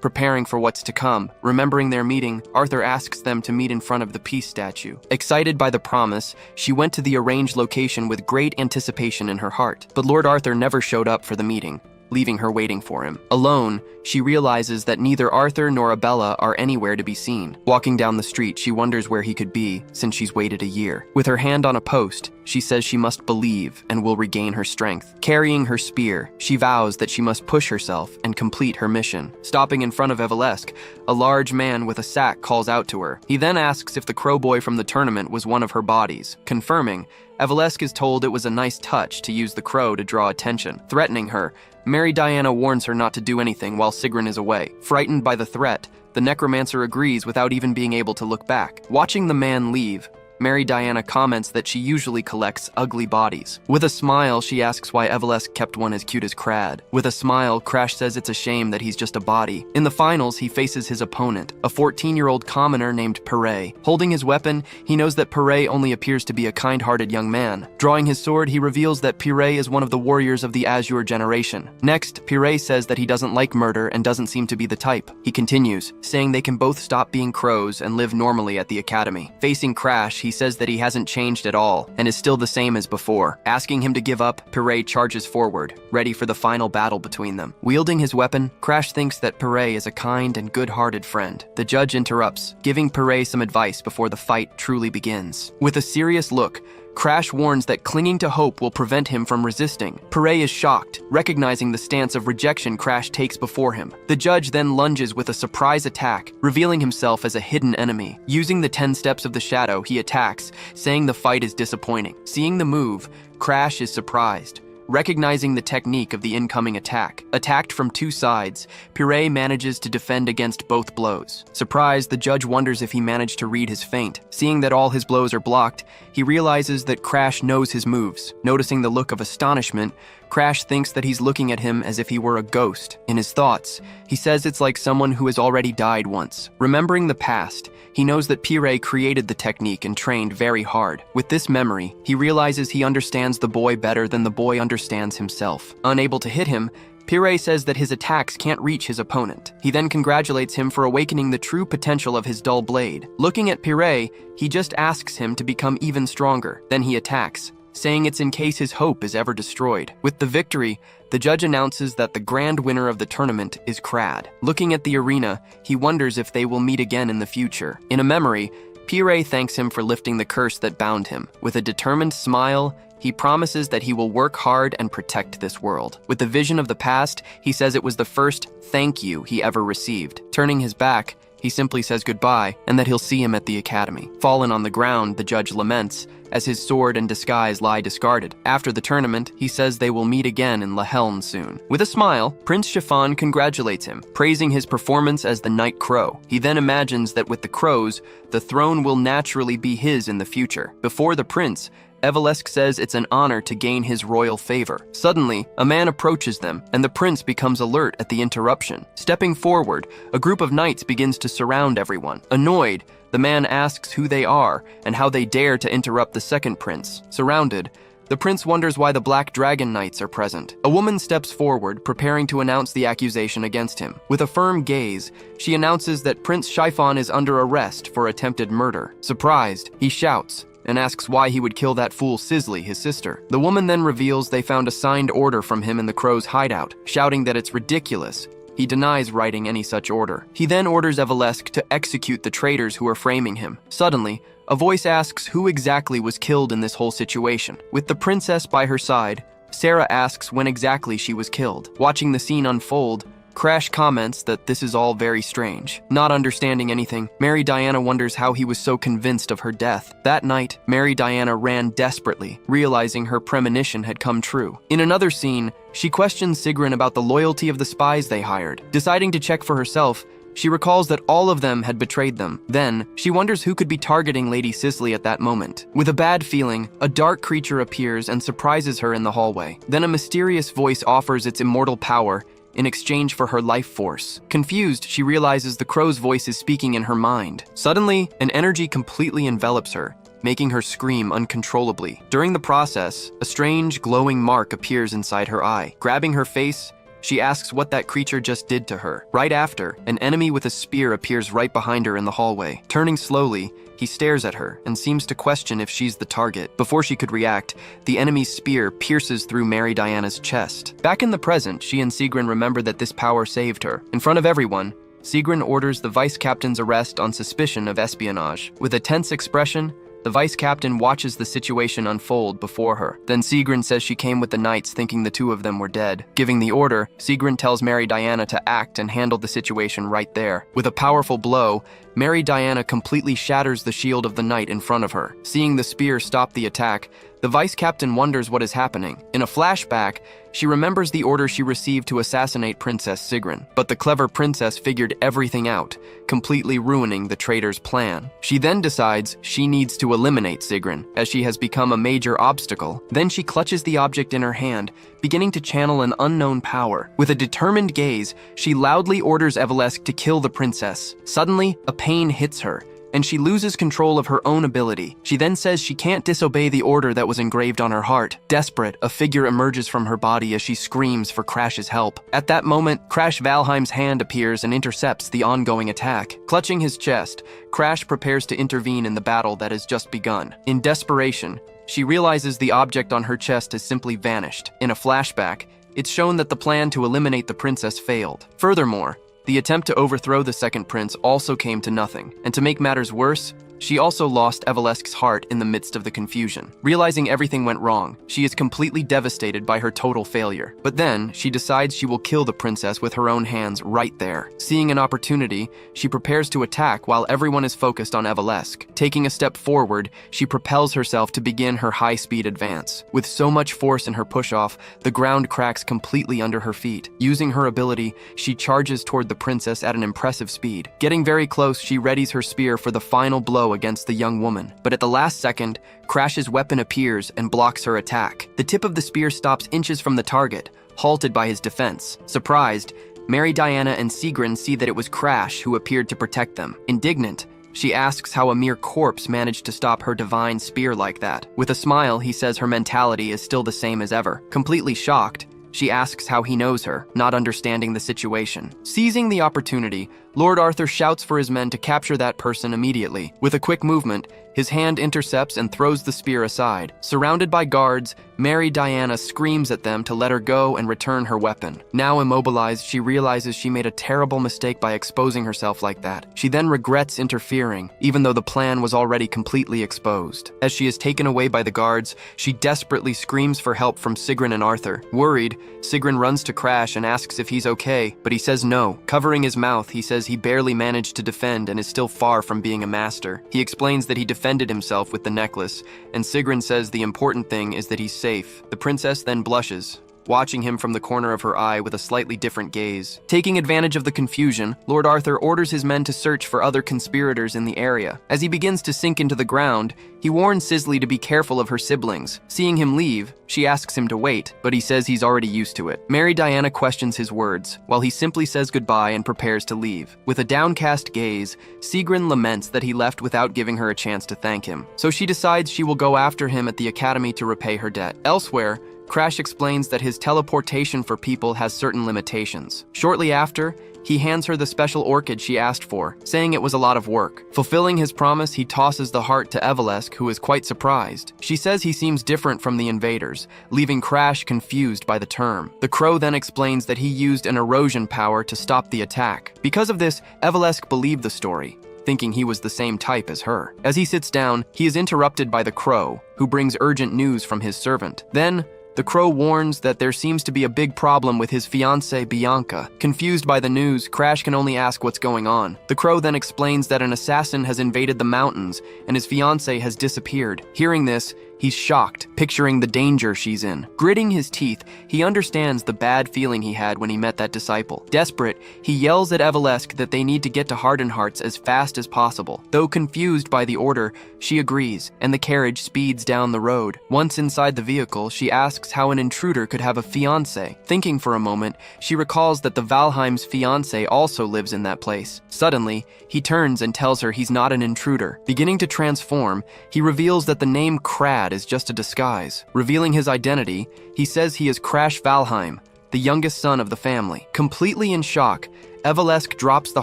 preparing for what's to come. Remembering their meeting, Arthur asks them to meet in front of the peace statue. Excited by the promise, she went to the arranged location with great anticipation in her heart. But Lord Arthur never showed up for the meeting, leaving her waiting for him. Alone, she realizes that neither Arthur nor Abella are anywhere to be seen. Walking down the street, she wonders where he could be, since she's waited a year. With her hand on a post, she says she must believe and will regain her strength. Carrying her spear, she vows that she must push herself and complete her mission. Stopping in front of Evelesk, a large man with a sack calls out to her. He then asks if the crow boy from the tournament was one of her bodies. Confirming, Evelesk is told it was a nice touch to use the crow to draw attention. Threatening her, Mary Diana warns her not to do anything while Sigrun is away. Frightened by the threat, the necromancer agrees without even being able to look back. Watching the man leave, Mary Diana comments that she usually collects ugly bodies. With a smile, she asks why Evelesk kept one as cute as Crad. With a smile, Crash says it's a shame that he's just a body. In the finals, he faces his opponent, a 14-year-old commoner named Pere. Holding his weapon, he knows that Pere only appears to be a kind-hearted young man. Drawing his sword, he reveals that Pere is one of the warriors of the Azure generation. Next, Pere says that he doesn't like murder and doesn't seem to be the type. He continues, saying they can both stop being crows and live normally at the academy. Facing Crash, he says that he hasn't changed at all and is still the same as before. Asking him to give up, Pere charges forward, ready for the final battle between them. Wielding his weapon, Crash thinks that Pere is a kind and good-hearted friend. The judge interrupts, giving Pere some advice before the fight truly begins. With a serious look, Crash warns that clinging to hope will prevent him from resisting. Pere is shocked, recognizing the stance of rejection Crash takes before him. The judge then lunges with a surprise attack, revealing himself as a hidden enemy. Using the 10 steps of the shadow, he attacks, saying the fight is disappointing. Seeing the move, Crash is surprised, recognizing the technique of the incoming attack. Attacked from two sides, Pere manages to defend against both blows. Surprised, the judge wonders if he managed to read his feint. Seeing that all his blows are blocked, he realizes that Crash knows his moves. Noticing the look of astonishment, Crash thinks that he's looking at him as if he were a ghost. In his thoughts, he says it's like someone who has already died once. Remembering the past, he knows that Pere created the technique and trained very hard. With this memory, he realizes he understands the boy better than the boy understands himself. Unable to hit him, Pere says that his attacks can't reach his opponent. He then congratulates him for awakening the true potential of his dull blade. Looking at Pere, he just asks him to become even stronger. Then he attacks, saying it's in case his hope is ever destroyed. With the victory, the judge announces that the grand winner of the tournament is Crad. Looking at the arena, he wonders if they will meet again in the future. In a memory, Pere thanks him for lifting the curse that bound him. With a determined smile, he promises that he will work hard and protect this world. With the vision of the past, he says it was the first thank you he ever received. Turning his back, he simply says goodbye and that he'll see him at the academy. Fallen on the ground, the judge laments, as his sword and disguise lie discarded. After the tournament, he says they will meet again in La Helm soon. With a smile, Prince Chiffon congratulates him, praising his performance as the Night Crow. He then imagines that with the crows, the throne will naturally be his in the future. Before the prince, Evelesk says it's an honor to gain his royal favor. Suddenly, a man approaches them, and the prince becomes alert at the interruption. Stepping forward, a group of knights begins to surround everyone. Annoyed, the man asks who they are and how they dare to interrupt the second prince. Surrounded, the prince wonders why the Black Dragon Knights are present. A woman steps forward, preparing to announce the accusation against him. With a firm gaze, she announces that Prince Chiffon is under arrest for attempted murder. Surprised, he shouts and asks why he would kill that fool Sisley, his sister. The woman then reveals they found a signed order from him in the crow's hideout, shouting that it's ridiculous. He denies writing any such order. He then orders Evelesk to execute the traitors who are framing him. Suddenly, a voice asks who exactly was killed in this whole situation. With the princess by her side, Sarah asks when exactly she was killed. Watching the scene unfold, Crash comments that this is all very strange. Not understanding anything, Mary Diana wonders how he was so convinced of her death. That night, Mary Diana ran desperately, realizing her premonition had come true. In another scene, she questions Sigrun about the loyalty of the spies they hired. Deciding to check for herself, she recalls that all of them had betrayed them. Then, she wonders who could be targeting Lady Sisley at that moment. With a bad feeling, a dark creature appears and surprises her in the hallway. Then a mysterious voice offers its immortal power in exchange for her life force. Confused, she realizes the crow's voice is speaking in her mind. Suddenly, an energy completely envelops her, making her scream uncontrollably. During the process, a strange, glowing mark appears inside her eye. Grabbing her face, she asks what that creature just did to her. Right after, an enemy with a spear appears right behind her in the hallway. Turning slowly, he stares at her and seems to question if she's the target. Before she could react, the enemy's spear pierces through Mary Diana's chest. Back in the present, she and Sigrun remember that this power saved her. In front of everyone, Sigrun orders the vice captain's arrest on suspicion of espionage. With a tense expression, The vice captain watches the situation unfold before her. Then Sigrun says she came with the knights thinking the two of them were dead. Giving the order, Sigrun tells Mary Diana to act and handle the situation right there. With a powerful blow, Mary Diana completely shatters the shield of the knight in front of her. Seeing the spear stop the attack, the vice captain wonders what is happening. In a flashback, she remembers the order she received to assassinate Princess Sigrun, but the clever princess figured everything out, completely ruining the traitor's plan. She then decides she needs to eliminate Sigrun, as she has become a major obstacle. Then she clutches the object in her hand, beginning to channel an unknown power. With a determined gaze, she loudly orders Evelesc to kill the princess. Suddenly, a pain hits her, and she loses control of her own ability. She then says she can't disobey the order that was engraved on her heart. Desperate, a figure emerges from her body as she screams for Crash's help. At that moment, Crash Valheim's hand appears and intercepts the ongoing attack. Clutching his chest, Crash prepares to intervene in the battle that has just begun. In desperation, she realizes the object on her chest has simply vanished. In a flashback, it's shown that the plan to eliminate the princess failed. Furthermore, the attempt to overthrow the second prince also came to nothing, and to make matters worse, she also lost Evelesk's heart in the midst of the confusion. Realizing everything went wrong, she is completely devastated by her total failure. But then, she decides she will kill the princess with her own hands right there. Seeing an opportunity, she prepares to attack while everyone is focused on Evelesk. Taking a step forward, she propels herself to begin her high-speed advance. With so much force in her push-off, the ground cracks completely under her feet. Using her ability, she charges toward the princess at an impressive speed. Getting very close, she readies her spear for the final blow against the young woman. But at the last second, Crash's weapon appears and blocks her attack. The tip of the spear stops inches from the target, halted by his defense. Surprised, Mary Diana and Sigrun see that it was Crash who appeared to protect them. Indignant, she asks how a mere corpse managed to stop her divine spear like that. With a smile, he says her mentality is still the same as ever. Completely shocked, she asks how he knows her, not understanding the situation. Seizing the opportunity, Lord Arthur shouts for his men to capture that person immediately. With a quick movement, his hand intercepts and throws the spear aside. Surrounded by guards, Mary Diana screams at them to let her go and return her weapon. Now immobilized, she realizes she made a terrible mistake by exposing herself like that. She then regrets interfering, even though the plan was already completely exposed. As she is taken away by the guards, she desperately screams for help from Sigrun and Arthur. Worried, Sigrun runs to Crash and asks if he's okay, but he says no. Covering his mouth, he says he barely managed to defend and is still far from being a master. He explains that he defended himself with the necklace, and Sigrun says the important thing is that he's safe. The princess then blushes, watching him from the corner of her eye with a slightly different gaze. Taking advantage of the confusion, Lord Arthur orders his men to search for other conspirators in the area. As he begins to sink into the ground, he warns Sisley to be careful of her siblings. Seeing him leave, she asks him to wait, but he says he's already used to it. Mary Diana questions his words, while he simply says goodbye and prepares to leave. With a downcast gaze, Sigrun laments that he left without giving her a chance to thank him. So she decides she will go after him at the academy to repay her debt. Elsewhere, Crash explains that his teleportation for people has certain limitations. Shortly after, he hands her the special orchid she asked for, saying it was a lot of work. Fulfilling his promise, he tosses the heart to Evelesk, who is quite surprised. She says he seems different from the invaders, leaving Crash confused by the term. The crow then explains that he used an erosion power to stop the attack. Because of this, Evelesk believed the story, thinking he was the same type as her. As he sits down, he is interrupted by the crow, who brings urgent news from his servant. Then, the crow warns that there seems to be a big problem with his fiancée Bianca. Confused by the news, Crash can only ask what's going on. The crow then explains that an assassin has invaded the mountains and his fiancée has disappeared. Hearing this, he's shocked, picturing the danger she's in. Gritting his teeth, he understands the bad feeling he had when he met that disciple. Desperate, he yells at Evelesk that they need to get to Hardenhearts as fast as possible. Though confused by the order, she agrees, and the carriage speeds down the road. Once inside the vehicle, she asks how an intruder could have a fiancé. Thinking for a moment, she recalls that the Valheim's fiancé also lives in that place. Suddenly, he turns and tells her he's not an intruder. Beginning to transform, he reveals that the name Crad is just a disguise. Revealing his identity, he says he is Crash Valheim, the youngest son of the family. Completely in shock, Evelesk drops the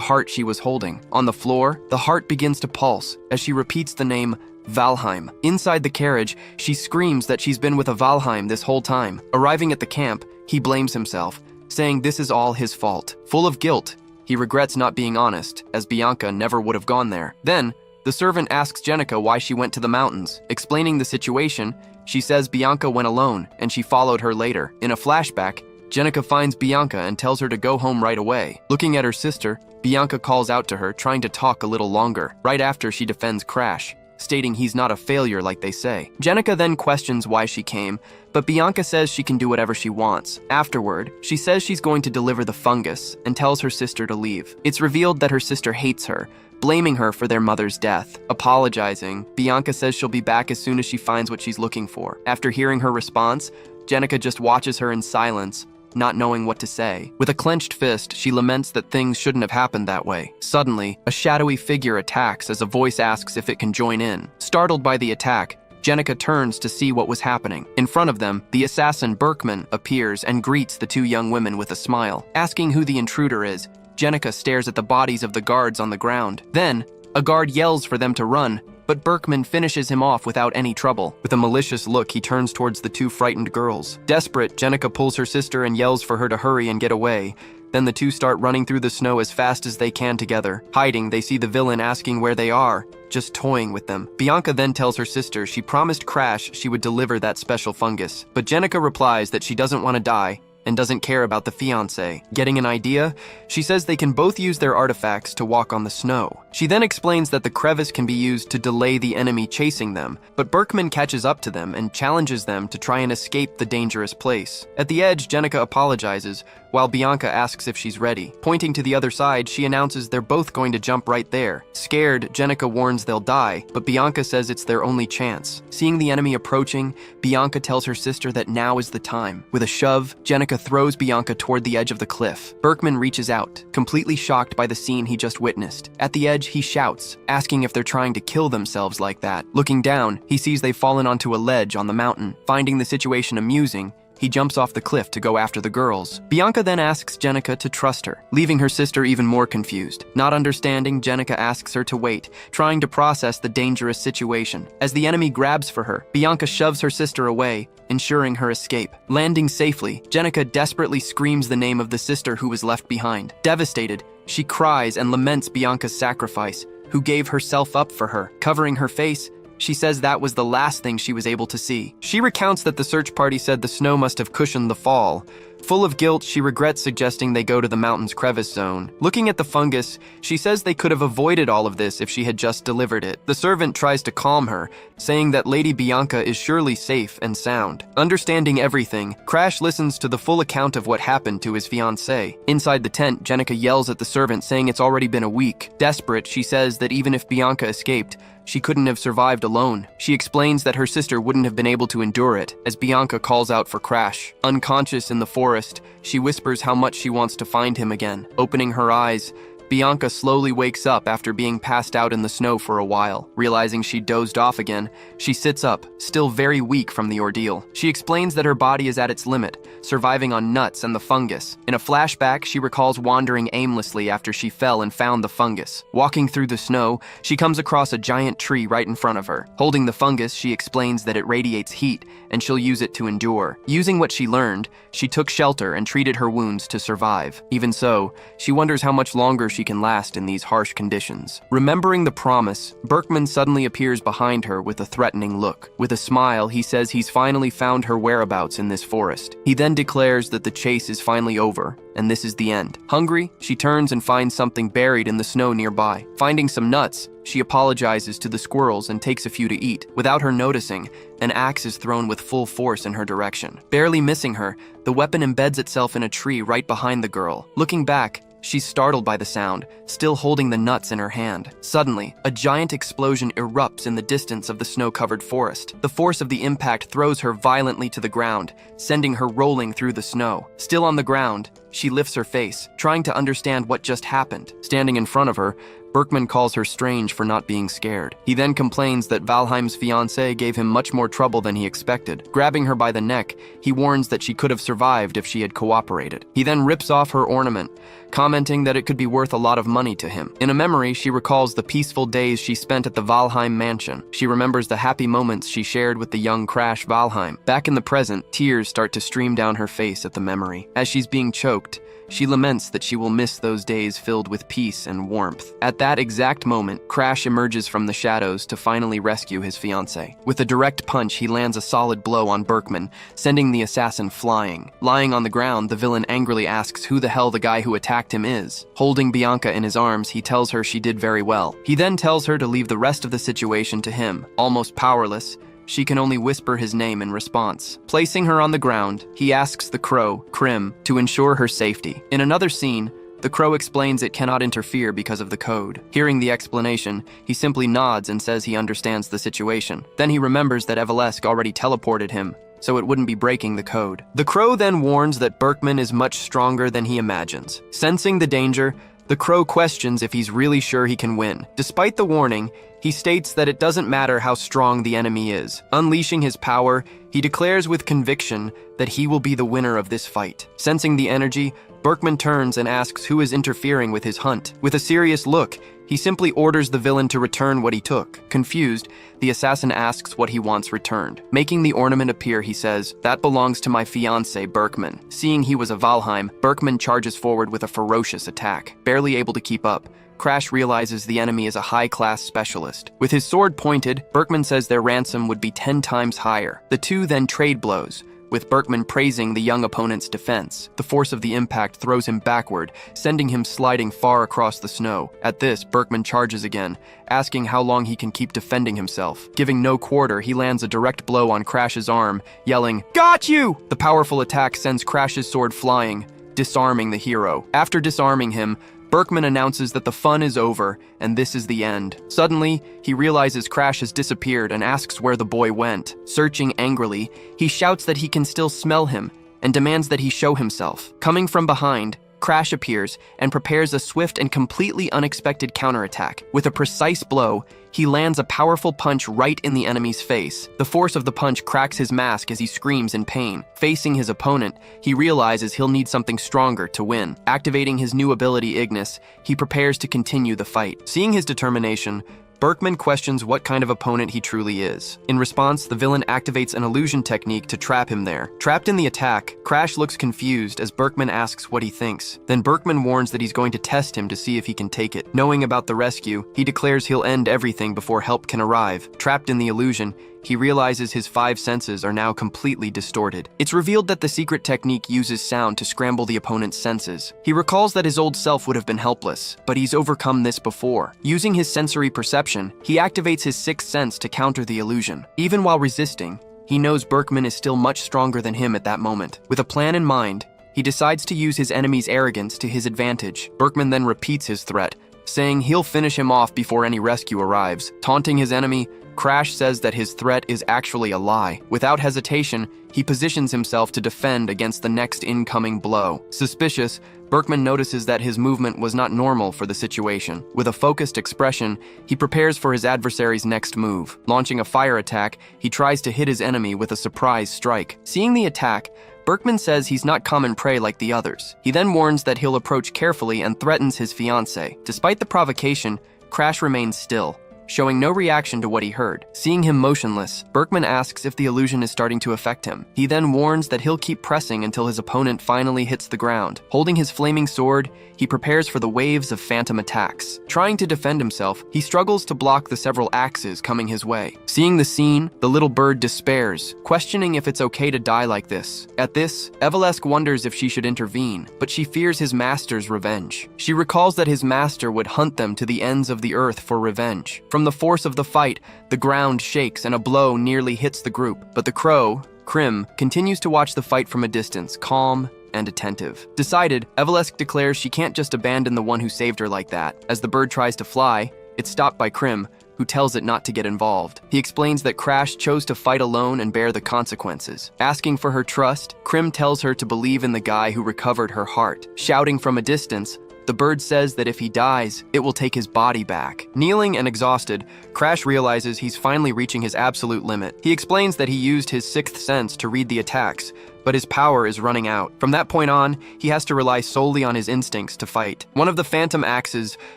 heart she was holding. On the floor, the heart begins to pulse as she repeats the name Valheim. Inside the carriage, she screams that she's been with a Valheim this whole time. Arriving at the camp, he blames himself, saying this is all his fault. Full of guilt, he regrets not being honest, as Bianca never would have gone there. Then, The servant asks Jenica why she went to the mountains. Explaining the situation, she says Bianca went alone and she followed her later. In a flashback, Jenica finds Bianca and tells her to go home right away. Looking at her sister, Bianca calls out to her, trying to talk a little longer. Right after, she defends Crash, stating he's not a failure like they say. Jenica then questions why she came, but Bianca says she can do whatever she wants. Afterward, she says she's going to deliver the fungus and tells her sister to leave. It's revealed that her sister hates her, blaming her for their mother's death. Apologizing, Bianca says she'll be back as soon as she finds what she's looking for. After hearing her response, Jenica just watches her in silence, not knowing what to say. With a clenched fist, she laments that things shouldn't have happened that way. Suddenly, a shadowy figure attacks as a voice asks if it can join in. Startled by the attack, Jenica turns to see what was happening. In front of them, the assassin Berkman appears and greets the two young women with a smile. Asking who the intruder is, Jenica stares at the bodies of the guards on the ground. Then, a guard yells for them to run, but Berkman finishes him off without any trouble. With a malicious look, he turns towards the two frightened girls. Desperate, Jenica pulls her sister and yells for her to hurry and get away. Then the two start running through the snow as fast as they can together. Hiding, they see the villain asking where they are, just toying with them. Bianca then tells her sister she promised Crash she would deliver that special fungus, but Jenica replies that she doesn't want to die and doesn't care about the fiancé. Getting an idea, she says they can both use their artifacts to walk on the snow. She then explains that the crevice can be used to delay the enemy chasing them, but Berkman catches up to them and challenges them to try and escape the dangerous place. At the edge, Jenica apologizes, while Bianca asks if she's ready. Pointing to the other side, she announces they're both going to jump right there. Scared, Jenica warns they'll die, but Bianca says it's their only chance. Seeing the enemy approaching, Bianca tells her sister that now is the time. With a shove, Jenica throws Bianca toward the edge of the cliff. Berkman reaches out, completely shocked by the scene he just witnessed. At the edge, he shouts, asking if they're trying to kill themselves like that. Looking down, he sees they've fallen onto a ledge on the mountain. Finding the situation amusing, he jumps off the cliff to go after the girls. Bianca then asks Jenica to trust her, leaving her sister even more confused. Not understanding, Jenica asks her to wait, trying to process the dangerous situation. As the enemy grabs for her, Bianca shoves her sister away, ensuring her escape. Landing safely, Jenica desperately screams the name of the sister who was left behind. Devastated, she cries and laments Bianca's sacrifice, who gave herself up for her. Covering her face, she says that was the last thing she was able to see. She recounts that the search party said the snow must have cushioned the fall. Full of guilt, she regrets suggesting they go to the mountain's crevice zone. Looking at the fungus, she says they could have avoided all of this if she had just delivered it. The servant tries to calm her, saying that Lady Bianca is surely safe and sound. Understanding everything, Crash listens to the full account of what happened to his fiancée. Inside the tent, Jenica yells at the servant, saying it's already been a week. Desperate, she says that even if Bianca escaped, she couldn't have survived alone. She explains that her sister wouldn't have been able to endure it, as Bianca calls out for Crash. Unconscious in the forest, she whispers how much she wants to find him again. Opening her eyes, Bianca slowly wakes up after being passed out in the snow for a while. Realizing she dozed off again, she sits up, still very weak from the ordeal. She explains that her body is at its limit, surviving on nuts and the fungus. In a flashback, she recalls wandering aimlessly after she fell and found the fungus. Walking through the snow, she comes across a giant tree right in front of her. Holding the fungus, she explains that it radiates heat and she'll use it to endure. Using what she learned, she took shelter and treated her wounds to survive. Even so, she wonders how much longer she can last in these harsh conditions. Remembering the promise, Berkman suddenly appears behind her with a threatening look. With a smile, he says he's finally found her whereabouts in this forest. He then declares that the chase is finally over, and this is the end. Hungry, she turns and finds something buried in the snow nearby. Finding some nuts, she apologizes to the squirrels and takes a few to eat. Without her noticing, an axe is thrown with full force in her direction. Barely missing her, the weapon embeds itself in a tree right behind the girl. Looking back, she's startled by the sound, still holding the nuts in her hand. Suddenly, a giant explosion erupts in the distance of the snow-covered forest. The force of the impact throws her violently to the ground, sending her rolling through the snow. Still on the ground, she lifts her face, trying to understand what just happened. Standing in front of her, Berkman calls her strange for not being scared. He then complains that Valheim's fiancé gave him much more trouble than he expected. Grabbing her by the neck, he warns that she could have survived if she had cooperated. He then rips off her ornament, commenting that it could be worth a lot of money to him. In a memory, she recalls the peaceful days she spent at the Valheim mansion. She remembers the happy moments she shared with the young Crash Valheim. Back in the present, tears start to stream down her face at the memory. As she's being choked, she laments that she will miss those days filled with peace and warmth. At that exact moment, Crash emerges from the shadows to finally rescue his fiancée. With a direct punch, he lands a solid blow on Berkman, sending the assassin flying. Lying on the ground, the villain angrily asks who the hell the guy who attacked him is. Holding Bianca in his arms, he tells her she did very well. He then tells her to leave the rest of the situation to him. Almost powerless, she can only whisper his name in response. Placing her on the ground, he asks the crow, Krim, to ensure her safety. In another scene, the crow explains it cannot interfere because of the code. Hearing the explanation, he simply nods and says he understands the situation. Then he remembers that Evalesk already teleported him, so it wouldn't be breaking the code. The crow then warns that Berkman is much stronger than he imagines. Sensing the danger, the crow questions if he's really sure he can win. Despite the warning, he states that it doesn't matter how strong the enemy is. Unleashing his power, he declares with conviction that he will be the winner of this fight. Sensing the energy, Berkman turns and asks who is interfering with his hunt. With a serious look, he simply orders the villain to return what he took. Confused, the assassin asks what he wants returned. Making the ornament appear, he says, "That belongs to my fiancé, Berkman." Seeing he was a Valheim, Berkman charges forward with a ferocious attack. Barely able to keep up, Crash realizes the enemy is a high-class specialist. With his sword pointed, Berkman says their ransom would be 10 times higher. The two then trade blows, with Berkman praising the young opponent's defense. The force of the impact throws him backward, sending him sliding far across the snow. At this, Berkman charges again, asking how long he can keep defending himself. Giving no quarter, he lands a direct blow on Crash's arm, yelling, "Got you!" The powerful attack sends Crash's sword flying, disarming the hero. After disarming him, Berkman announces that the fun is over, and this is the end. Suddenly, he realizes Crash has disappeared and asks where the boy went. Searching angrily, he shouts that he can still smell him and demands that he show himself. Coming from behind, Crash appears and prepares a swift and completely unexpected counterattack. With a precise blow, he lands a powerful punch right in the enemy's face. The force of the punch cracks his mask as he screams in pain. Facing his opponent, he realizes he'll need something stronger to win. Activating his new ability, Ignis, he prepares to continue the fight. Seeing his determination, Berkman questions what kind of opponent he truly is. In response, the villain activates an illusion technique to trap him there. Trapped in the attack, Crash looks confused as Berkman asks what he thinks. Then Berkman warns that he's going to test him to see if he can take it. Knowing about the rescue, he declares he'll end everything before help can arrive. Trapped in the illusion, he realizes his 5 senses are now completely distorted. It's revealed that the secret technique uses sound to scramble the opponent's senses. He recalls that his old self would have been helpless, but he's overcome this before. Using his sensory perception, he activates his 6th sense to counter the illusion. Even while resisting, he knows Berkman is still much stronger than him at that moment. With a plan in mind, he decides to use his enemy's arrogance to his advantage. Berkman then repeats his threat, saying he'll finish him off before any rescue arrives. Taunting his enemy, Crash says that his threat is actually a lie. Without hesitation, he positions himself to defend against the next incoming blow. Suspicious, Berkman notices that his movement was not normal for the situation. With a focused expression, he prepares for his adversary's next move. Launching a fire attack, he tries to hit his enemy with a surprise strike. Seeing the attack, Berkman says he's not common prey like the others. He then warns that he'll approach carefully and threatens his fiancée. Despite the provocation, Crash remains still, showing no reaction to what he heard. Seeing him motionless, Berkman asks if the illusion is starting to affect him. He then warns that he'll keep pressing until his opponent finally hits the ground. Holding his flaming sword, he prepares for the waves of phantom attacks. Trying to defend himself, he struggles to block the several axes coming his way. Seeing the scene, the little bird despairs, questioning if it's okay to die like this. At this, Evalesk wonders if she should intervene, but she fears his master's revenge. She recalls that his master would hunt them to the ends of the earth for revenge. From the force of the fight, the ground shakes and a blow nearly hits the group, but the crow, Krim, continues to watch the fight from a distance, calm and attentive. Decided, Evalesk declares she can't just abandon the one who saved her like that. As the bird tries to fly, it's stopped by Krim, who tells it not to get involved. He explains that Crash chose to fight alone and bear the consequences. Asking for her trust, Krim tells her to believe in the guy who recovered her heart. Shouting from a distance, the bird says that if he dies, it will take his body back. Kneeling and exhausted, Crash realizes he's finally reaching his absolute limit. He explains that he used his 6th sense to read the attacks, but his power is running out. From that point on, he has to rely solely on his instincts to fight. One of the phantom axes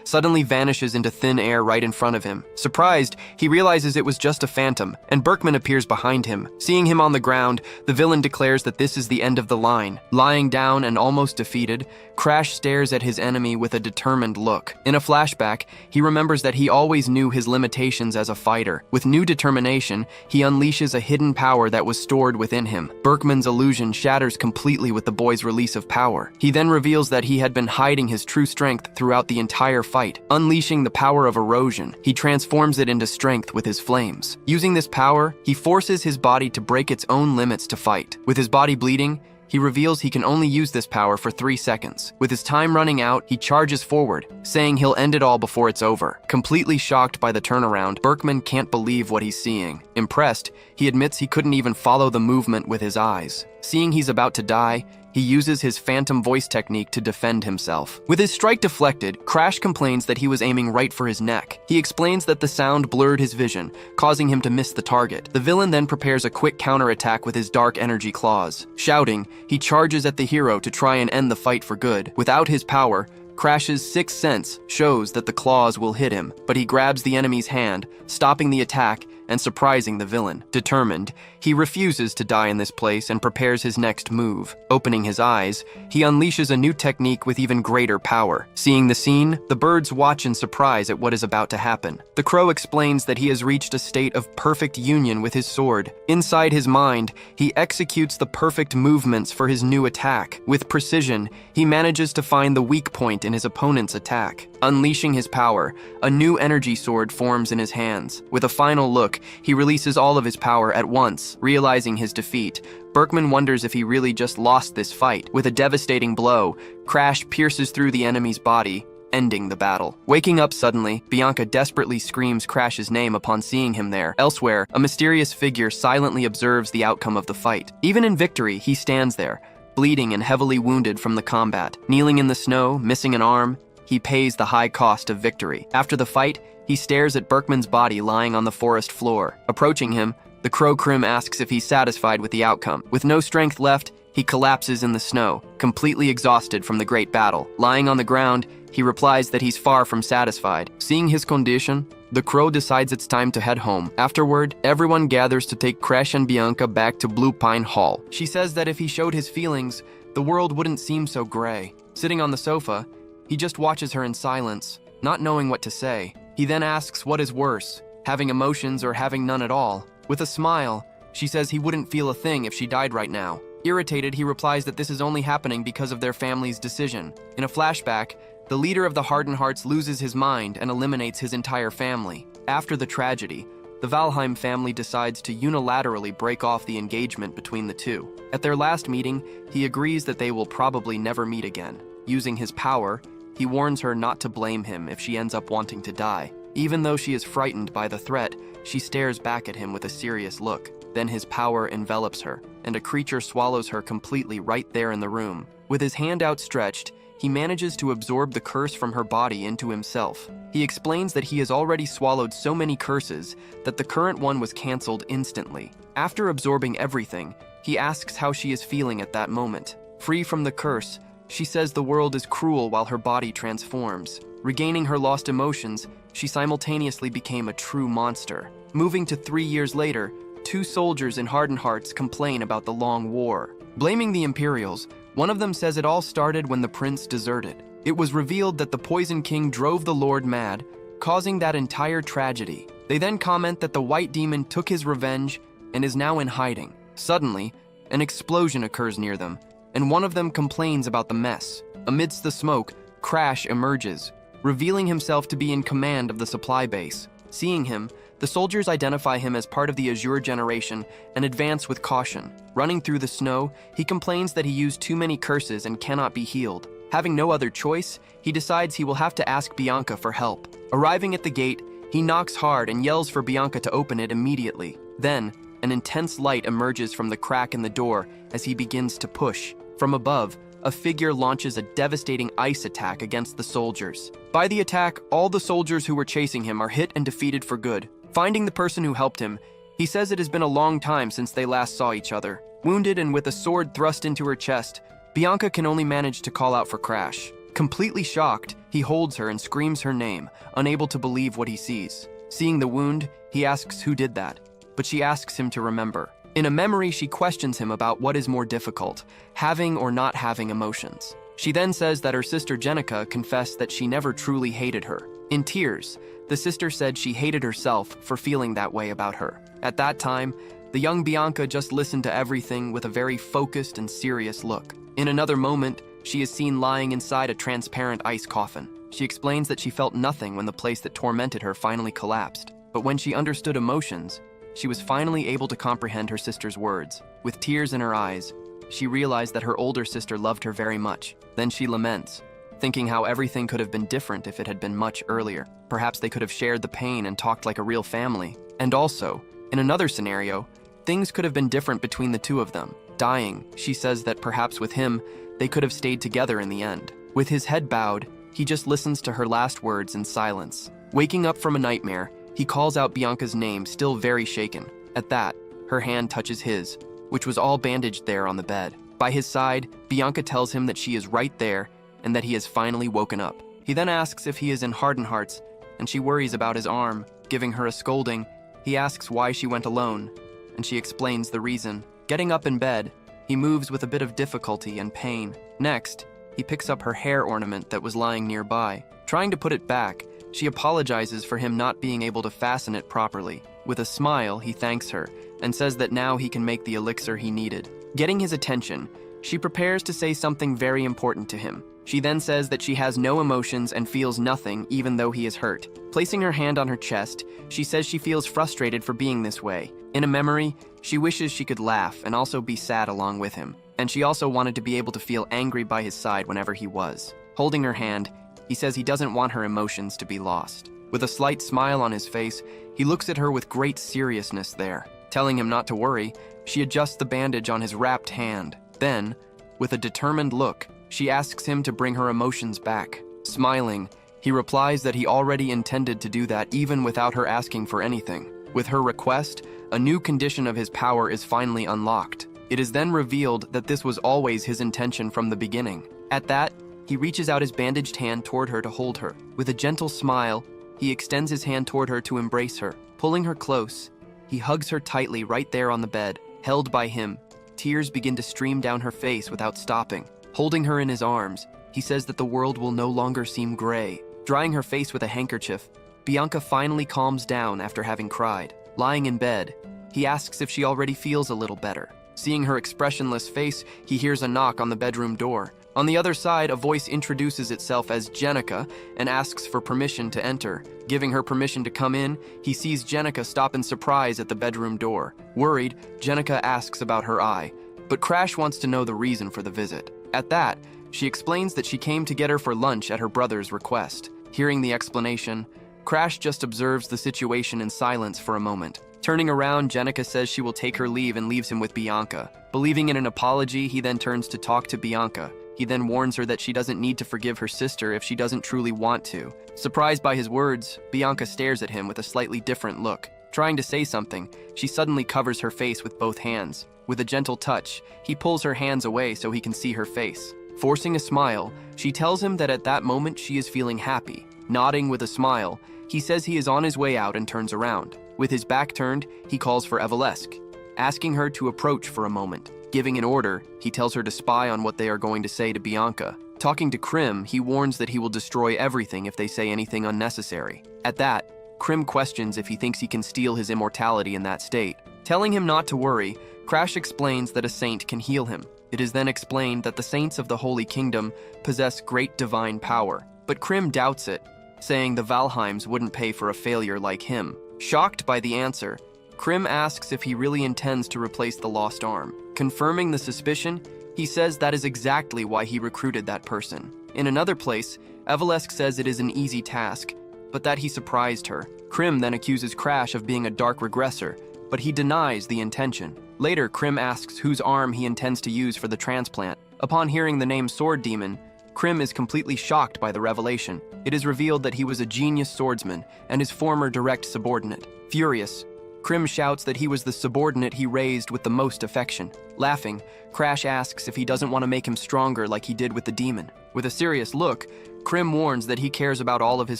suddenly vanishes into thin air right in front of him. Surprised, he realizes it was just a phantom, and Berkman appears behind him. Seeing him on the ground, the villain declares that this is the end of the line. Lying down and almost defeated, Crash stares at his enemy with a determined look. In a flashback, he remembers that he always knew his limitations as a fighter. With new determination, he unleashes a hidden power that was stored within him. Berkman's illusion shatters completely with the boy's release of power. He then reveals that he had been hiding his true strength throughout the entire fight. Unleashing the power of erosion, he transforms it into strength with his flames. Using this power, he forces his body to break its own limits to fight. With his body bleeding, he reveals he can only use this power for 3 seconds. With his time running out, he charges forward, saying he'll end it all before it's over. Completely shocked by the turnaround, Berkman can't believe what he's seeing. Impressed, he admits he couldn't even follow the movement with his eyes. Seeing he's about to die, he uses his phantom voice technique to defend himself. With his strike deflected, Crash complains that he was aiming right for his neck. He explains that the sound blurred his vision, causing him to miss the target. The villain then prepares a quick counterattack with his dark energy claws. Shouting, he charges at the hero to try and end the fight for good. Without his power, Crash's sixth sense shows that the claws will hit him, but he grabs the enemy's hand, stopping the attack and surprising the villain. Determined, he refuses to die in this place and prepares his next move. Opening his eyes, he unleashes a new technique with even greater power. Seeing the scene, the birds watch in surprise at what is about to happen. The crow explains that he has reached a state of perfect union with his sword. Inside his mind, he executes the perfect movements for his new attack. With precision, he manages to find the weak point in his opponent's attack. Unleashing his power, a new energy sword forms in his hands. With a final look, he releases all of his power at once. Realizing his defeat, Berkman wonders if he really just lost this fight. With a devastating blow, Crash pierces through the enemy's body, ending the battle. Waking up suddenly, Bianca desperately screams Crash's name upon seeing him there. Elsewhere, a mysterious figure silently observes the outcome of the fight. Even in victory, he stands there, bleeding and heavily wounded from the combat. Kneeling in the snow, missing an arm, he pays the high cost of victory. After the fight, he stares at Berkman's body lying on the forest floor. Approaching him, the Crow Crim asks if he's satisfied with the outcome. With no strength left, he collapses in the snow, completely exhausted from the great battle. Lying on the ground, he replies that he's far from satisfied. Seeing his condition, the Crow decides it's time to head home. Afterward, everyone gathers to take Crash and Bianca back to Blue Pine Hall. She says that if he showed his feelings, the world wouldn't seem so gray. Sitting on the sofa, he just watches her in silence, not knowing what to say. He then asks what is worse, having emotions or having none at all. With a smile, she says he wouldn't feel a thing if she died right now. Irritated, he replies that this is only happening because of their family's decision. In a flashback, the leader of the Hardened Hearts loses his mind and eliminates his entire family. After the tragedy, the Valheim family decides to unilaterally break off the engagement between the two. At their last meeting, he agrees that they will probably never meet again. Using his power, he warns her not to blame him if she ends up wanting to die. Even though she is frightened by the threat, she stares back at him with a serious look. Then his power envelops her, and a creature swallows her completely right there in the room. With his hand outstretched, he manages to absorb the curse from her body into himself. He explains that he has already swallowed so many curses that the current one was cancelled instantly. After absorbing everything, he asks how she is feeling at that moment. Free from the curse, she says the world is cruel while her body transforms. Regaining her lost emotions, she simultaneously became a true monster. Moving to 3 years later, 2 soldiers in Hardened Hearts complain about the long war. Blaming the Imperials, one of them says it all started when the prince deserted. It was revealed that the Poison King drove the Lord mad, causing that entire tragedy. They then comment that the White Demon took his revenge and is now in hiding. Suddenly, an explosion occurs near them, and one of them complains about the mess. Amidst the smoke, Crash emerges, revealing himself to be in command of the supply base. Seeing him, the soldiers identify him as part of the Azure generation and advance with caution. Running through the snow, he complains that he used too many curses and cannot be healed. Having no other choice, he decides he will have to ask Bianca for help. Arriving at the gate, he knocks hard and yells for Bianca to open it immediately. Then, an intense light emerges from the crack in the door as he begins to push. From above, a figure launches a devastating ice attack against the soldiers. By the attack, all the soldiers who were chasing him are hit and defeated for good. Finding the person who helped him, He says it has been a long time since they last saw each other. Wounded and with a sword thrust into her chest, Bianca can only manage to call out for Crash. Completely shocked, he holds her and screams her name, unable to believe what he sees. Seeing the wound, he asks who did that, but she asks him to remember. In a memory, she questions him about what is more difficult, having or not having emotions. She then says that her sister Jenica confessed that she never truly hated her. In tears, the sister said she hated herself for feeling that way about her. At that time, the young Bianca just listened to everything with a very focused and serious look. In another moment, she is seen lying inside a transparent ice coffin. She explains that she felt nothing when the place that tormented her finally collapsed. But when she understood emotions, she was finally able to comprehend her sister's words. With tears in her eyes, she realized that her older sister loved her very much. Then she laments, thinking how everything could have been different if it had been much earlier. Perhaps they could have shared the pain and talked like a real family. And also, in another scenario, things could have been different between the two of them. Dying, she says that perhaps with him, they could have stayed together in the end. With his head bowed, he just listens to her last words in silence. Waking up from a nightmare, he calls out Bianca's name, still very shaken. At that, her hand touches his, which was all bandaged there on the bed. By his side, Bianca tells him that she is right there and that he has finally woken up. He then asks if he is in Hardened Hearts, and she worries about his arm. Giving her a scolding, he asks why she went alone, and she explains the reason. Getting up in bed, he moves with a bit of difficulty and pain. Next, he picks up her hair ornament that was lying nearby. Trying to put it back, she apologizes for him not being able to fasten it properly. With a smile, he thanks her and says that now he can make the elixir he needed. Getting his attention, she prepares to say something very important to him. She then says that she has no emotions and feels nothing even though he is hurt. Placing her hand on her chest, she says she feels frustrated for being this way. In a memory, she wishes she could laugh and also be sad along with him. And she also wanted to be able to feel angry by his side whenever he was. Holding her hand, he says he doesn't want her emotions to be lost. With a slight smile on his face, he looks at her with great seriousness there. Telling him not to worry, she adjusts the bandage on his wrapped hand. Then, with a determined look, she asks him to bring her emotions back. Smiling, he replies that he already intended to do that even without her asking for anything. With her request, a new condition of his power is finally unlocked. It is then revealed that this was always his intention from the beginning. At that, he reaches out his bandaged hand toward her to hold her. With a gentle smile, he extends his hand toward her to embrace her. Pulling her close, he hugs her tightly right there on the bed. Held by him, tears begin to stream down her face without stopping. Holding her in his arms, he says that the world will no longer seem gray. Drying her face with a handkerchief, Bianca finally calms down after having cried. Lying in bed, he asks if she already feels a little better. Seeing her expressionless face, he hears a knock on the bedroom door. On the other side, a voice introduces itself as Jenica and asks for permission to enter. Giving her permission to come in, he sees Jenica stop in surprise at the bedroom door. Worried, Jenica asks about her eye, but Crash wants to know the reason for the visit. At that, she explains that she came to get her for lunch at her brother's request. Hearing the explanation, Crash just observes the situation in silence for a moment. Turning around, Jenica says she will take her leave and leaves him with Bianca. Believing in an apology, he then turns to talk to Bianca. He then warns her that she doesn't need to forgive her sister if she doesn't truly want to. Surprised by his words, Bianca stares at him with a slightly different look. Trying to say something, she suddenly covers her face with both hands. With a gentle touch, he pulls her hands away so he can see her face. Forcing a smile, she tells him that at that moment she is feeling happy. Nodding with a smile, he says he is on his way out and turns around. With his back turned, he calls for Evelesque, asking her to approach for a moment. Giving an order, he tells her to spy on what they are going to say to Bianca. Talking to Krim, he warns that he will destroy everything if they say anything unnecessary. At that, Krim questions if he thinks he can steal his immortality in that state. Telling him not to worry, Crash explains that a saint can heal him. It is then explained that the saints of the Holy Kingdom possess great divine power, but Krim doubts it, saying the Valheims wouldn't pay for a failure like him. Shocked by the answer, Krim asks if he really intends to replace the lost arm. Confirming the suspicion, he says that is exactly why he recruited that person. In another place, Evelesque says it is an easy task, but that he surprised her. Krim then accuses Crash of being a dark regressor, but he denies the intention. Later, Krim asks whose arm he intends to use for the transplant. Upon hearing the name Sword Demon, Krim is completely shocked by the revelation. It is revealed that he was a genius swordsman and his former direct subordinate. Furious, Krim shouts that he was the subordinate he raised with the most affection. Laughing, Crash asks if he doesn't want to make him stronger like he did with the demon. With a serious look, Krim warns that he cares about all of his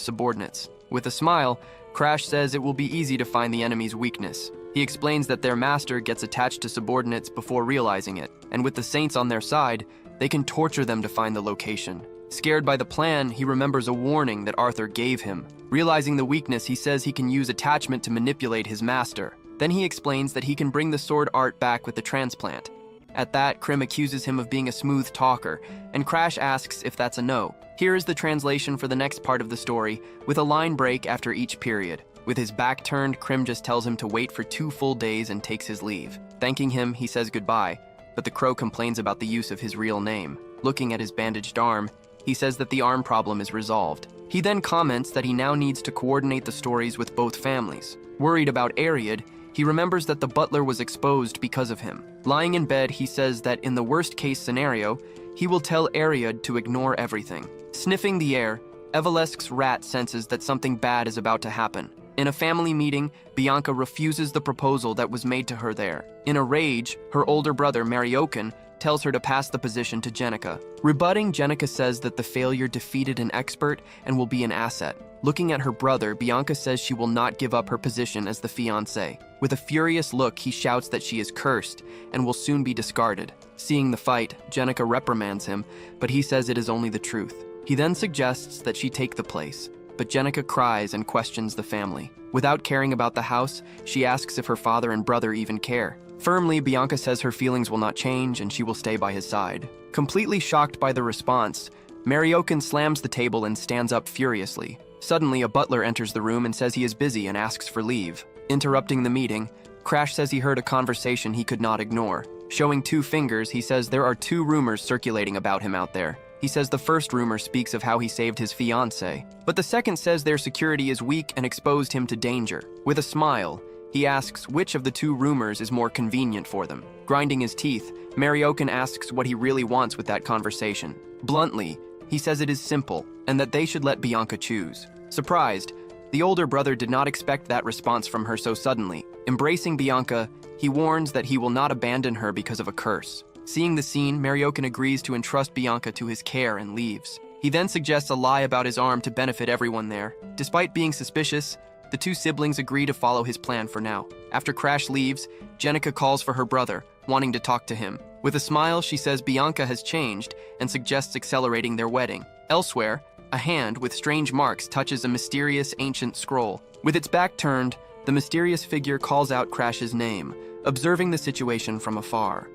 subordinates. With a smile, Crash says it will be easy to find the enemy's weakness. He explains that their master gets attached to subordinates before realizing it, and with the Saints on their side, they can torture them to find the location. Scared by the plan, he remembers a warning that Arthur gave him. Realizing the weakness, he says he can use attachment to manipulate his master. Then he explains that he can bring the sword art back with the transplant. At that, Krim accuses him of being a smooth talker, and Crash asks if that's a no. Here is the translation for the next part of the story, with a line break after each period. With his back turned, Krim just tells him to wait for 2 full days and takes his leave. Thanking him, he says goodbye, but the crow complains about the use of his real name. Looking at his bandaged arm, he says that the arm problem is resolved. He then comments that he now needs to coordinate the stories with both families. Worried about Ariad, he remembers that the butler was exposed because of him. Lying in bed, he says that in the worst-case scenario, he will tell Ariad to ignore everything. Sniffing the air, Evalesque's rat senses that something bad is about to happen. In a family meeting, Bianca refuses the proposal that was made to her there. In a rage, her older brother, Mariokin, tells her to pass the position to Jenica. Rebutting, Jenica says that the failure defeated an expert and will be an asset. Looking at her brother, Bianca says she will not give up her position as the fiancé. With a furious look, he shouts that she is cursed and will soon be discarded. Seeing the fight, Jenica reprimands him, but he says it is only the truth. He then suggests that she take the place, but Jenica cries and questions the family. Without caring about the house, she asks if her father and brother even care. Firmly, Bianca says her feelings will not change and she will stay by his side. Completely shocked by the response, Mariokin slams the table and stands up furiously. Suddenly, a butler enters the room and says he is busy and asks for leave. Interrupting the meeting, Crash says he heard a conversation he could not ignore. Showing 2 fingers, he says there are 2 rumors circulating about him out there. He says the first rumor speaks of how he saved his fiancée, but the second says their security is weak and exposed him to danger. With a smile, he asks which of the 2 rumors is more convenient for them. Grinding his teeth, Mariokin asks what he really wants with that conversation. Bluntly, he says it is simple, and that they should let Bianca choose. Surprised, the older brother did not expect that response from her so suddenly. Embracing Bianca, he warns that he will not abandon her because of a curse. Seeing the scene, Mariokin agrees to entrust Bianca to his care and leaves. He then suggests a lie about his arm to benefit everyone there. Despite being suspicious, the 2 siblings agree to follow his plan for now. After Crash leaves, Jenica calls for her brother, wanting to talk to him. With a smile, she says Bianca has changed and suggests accelerating their wedding. Elsewhere, a hand with strange marks touches a mysterious ancient scroll. With its back turned, the mysterious figure calls out Crash's name, observing the situation from afar.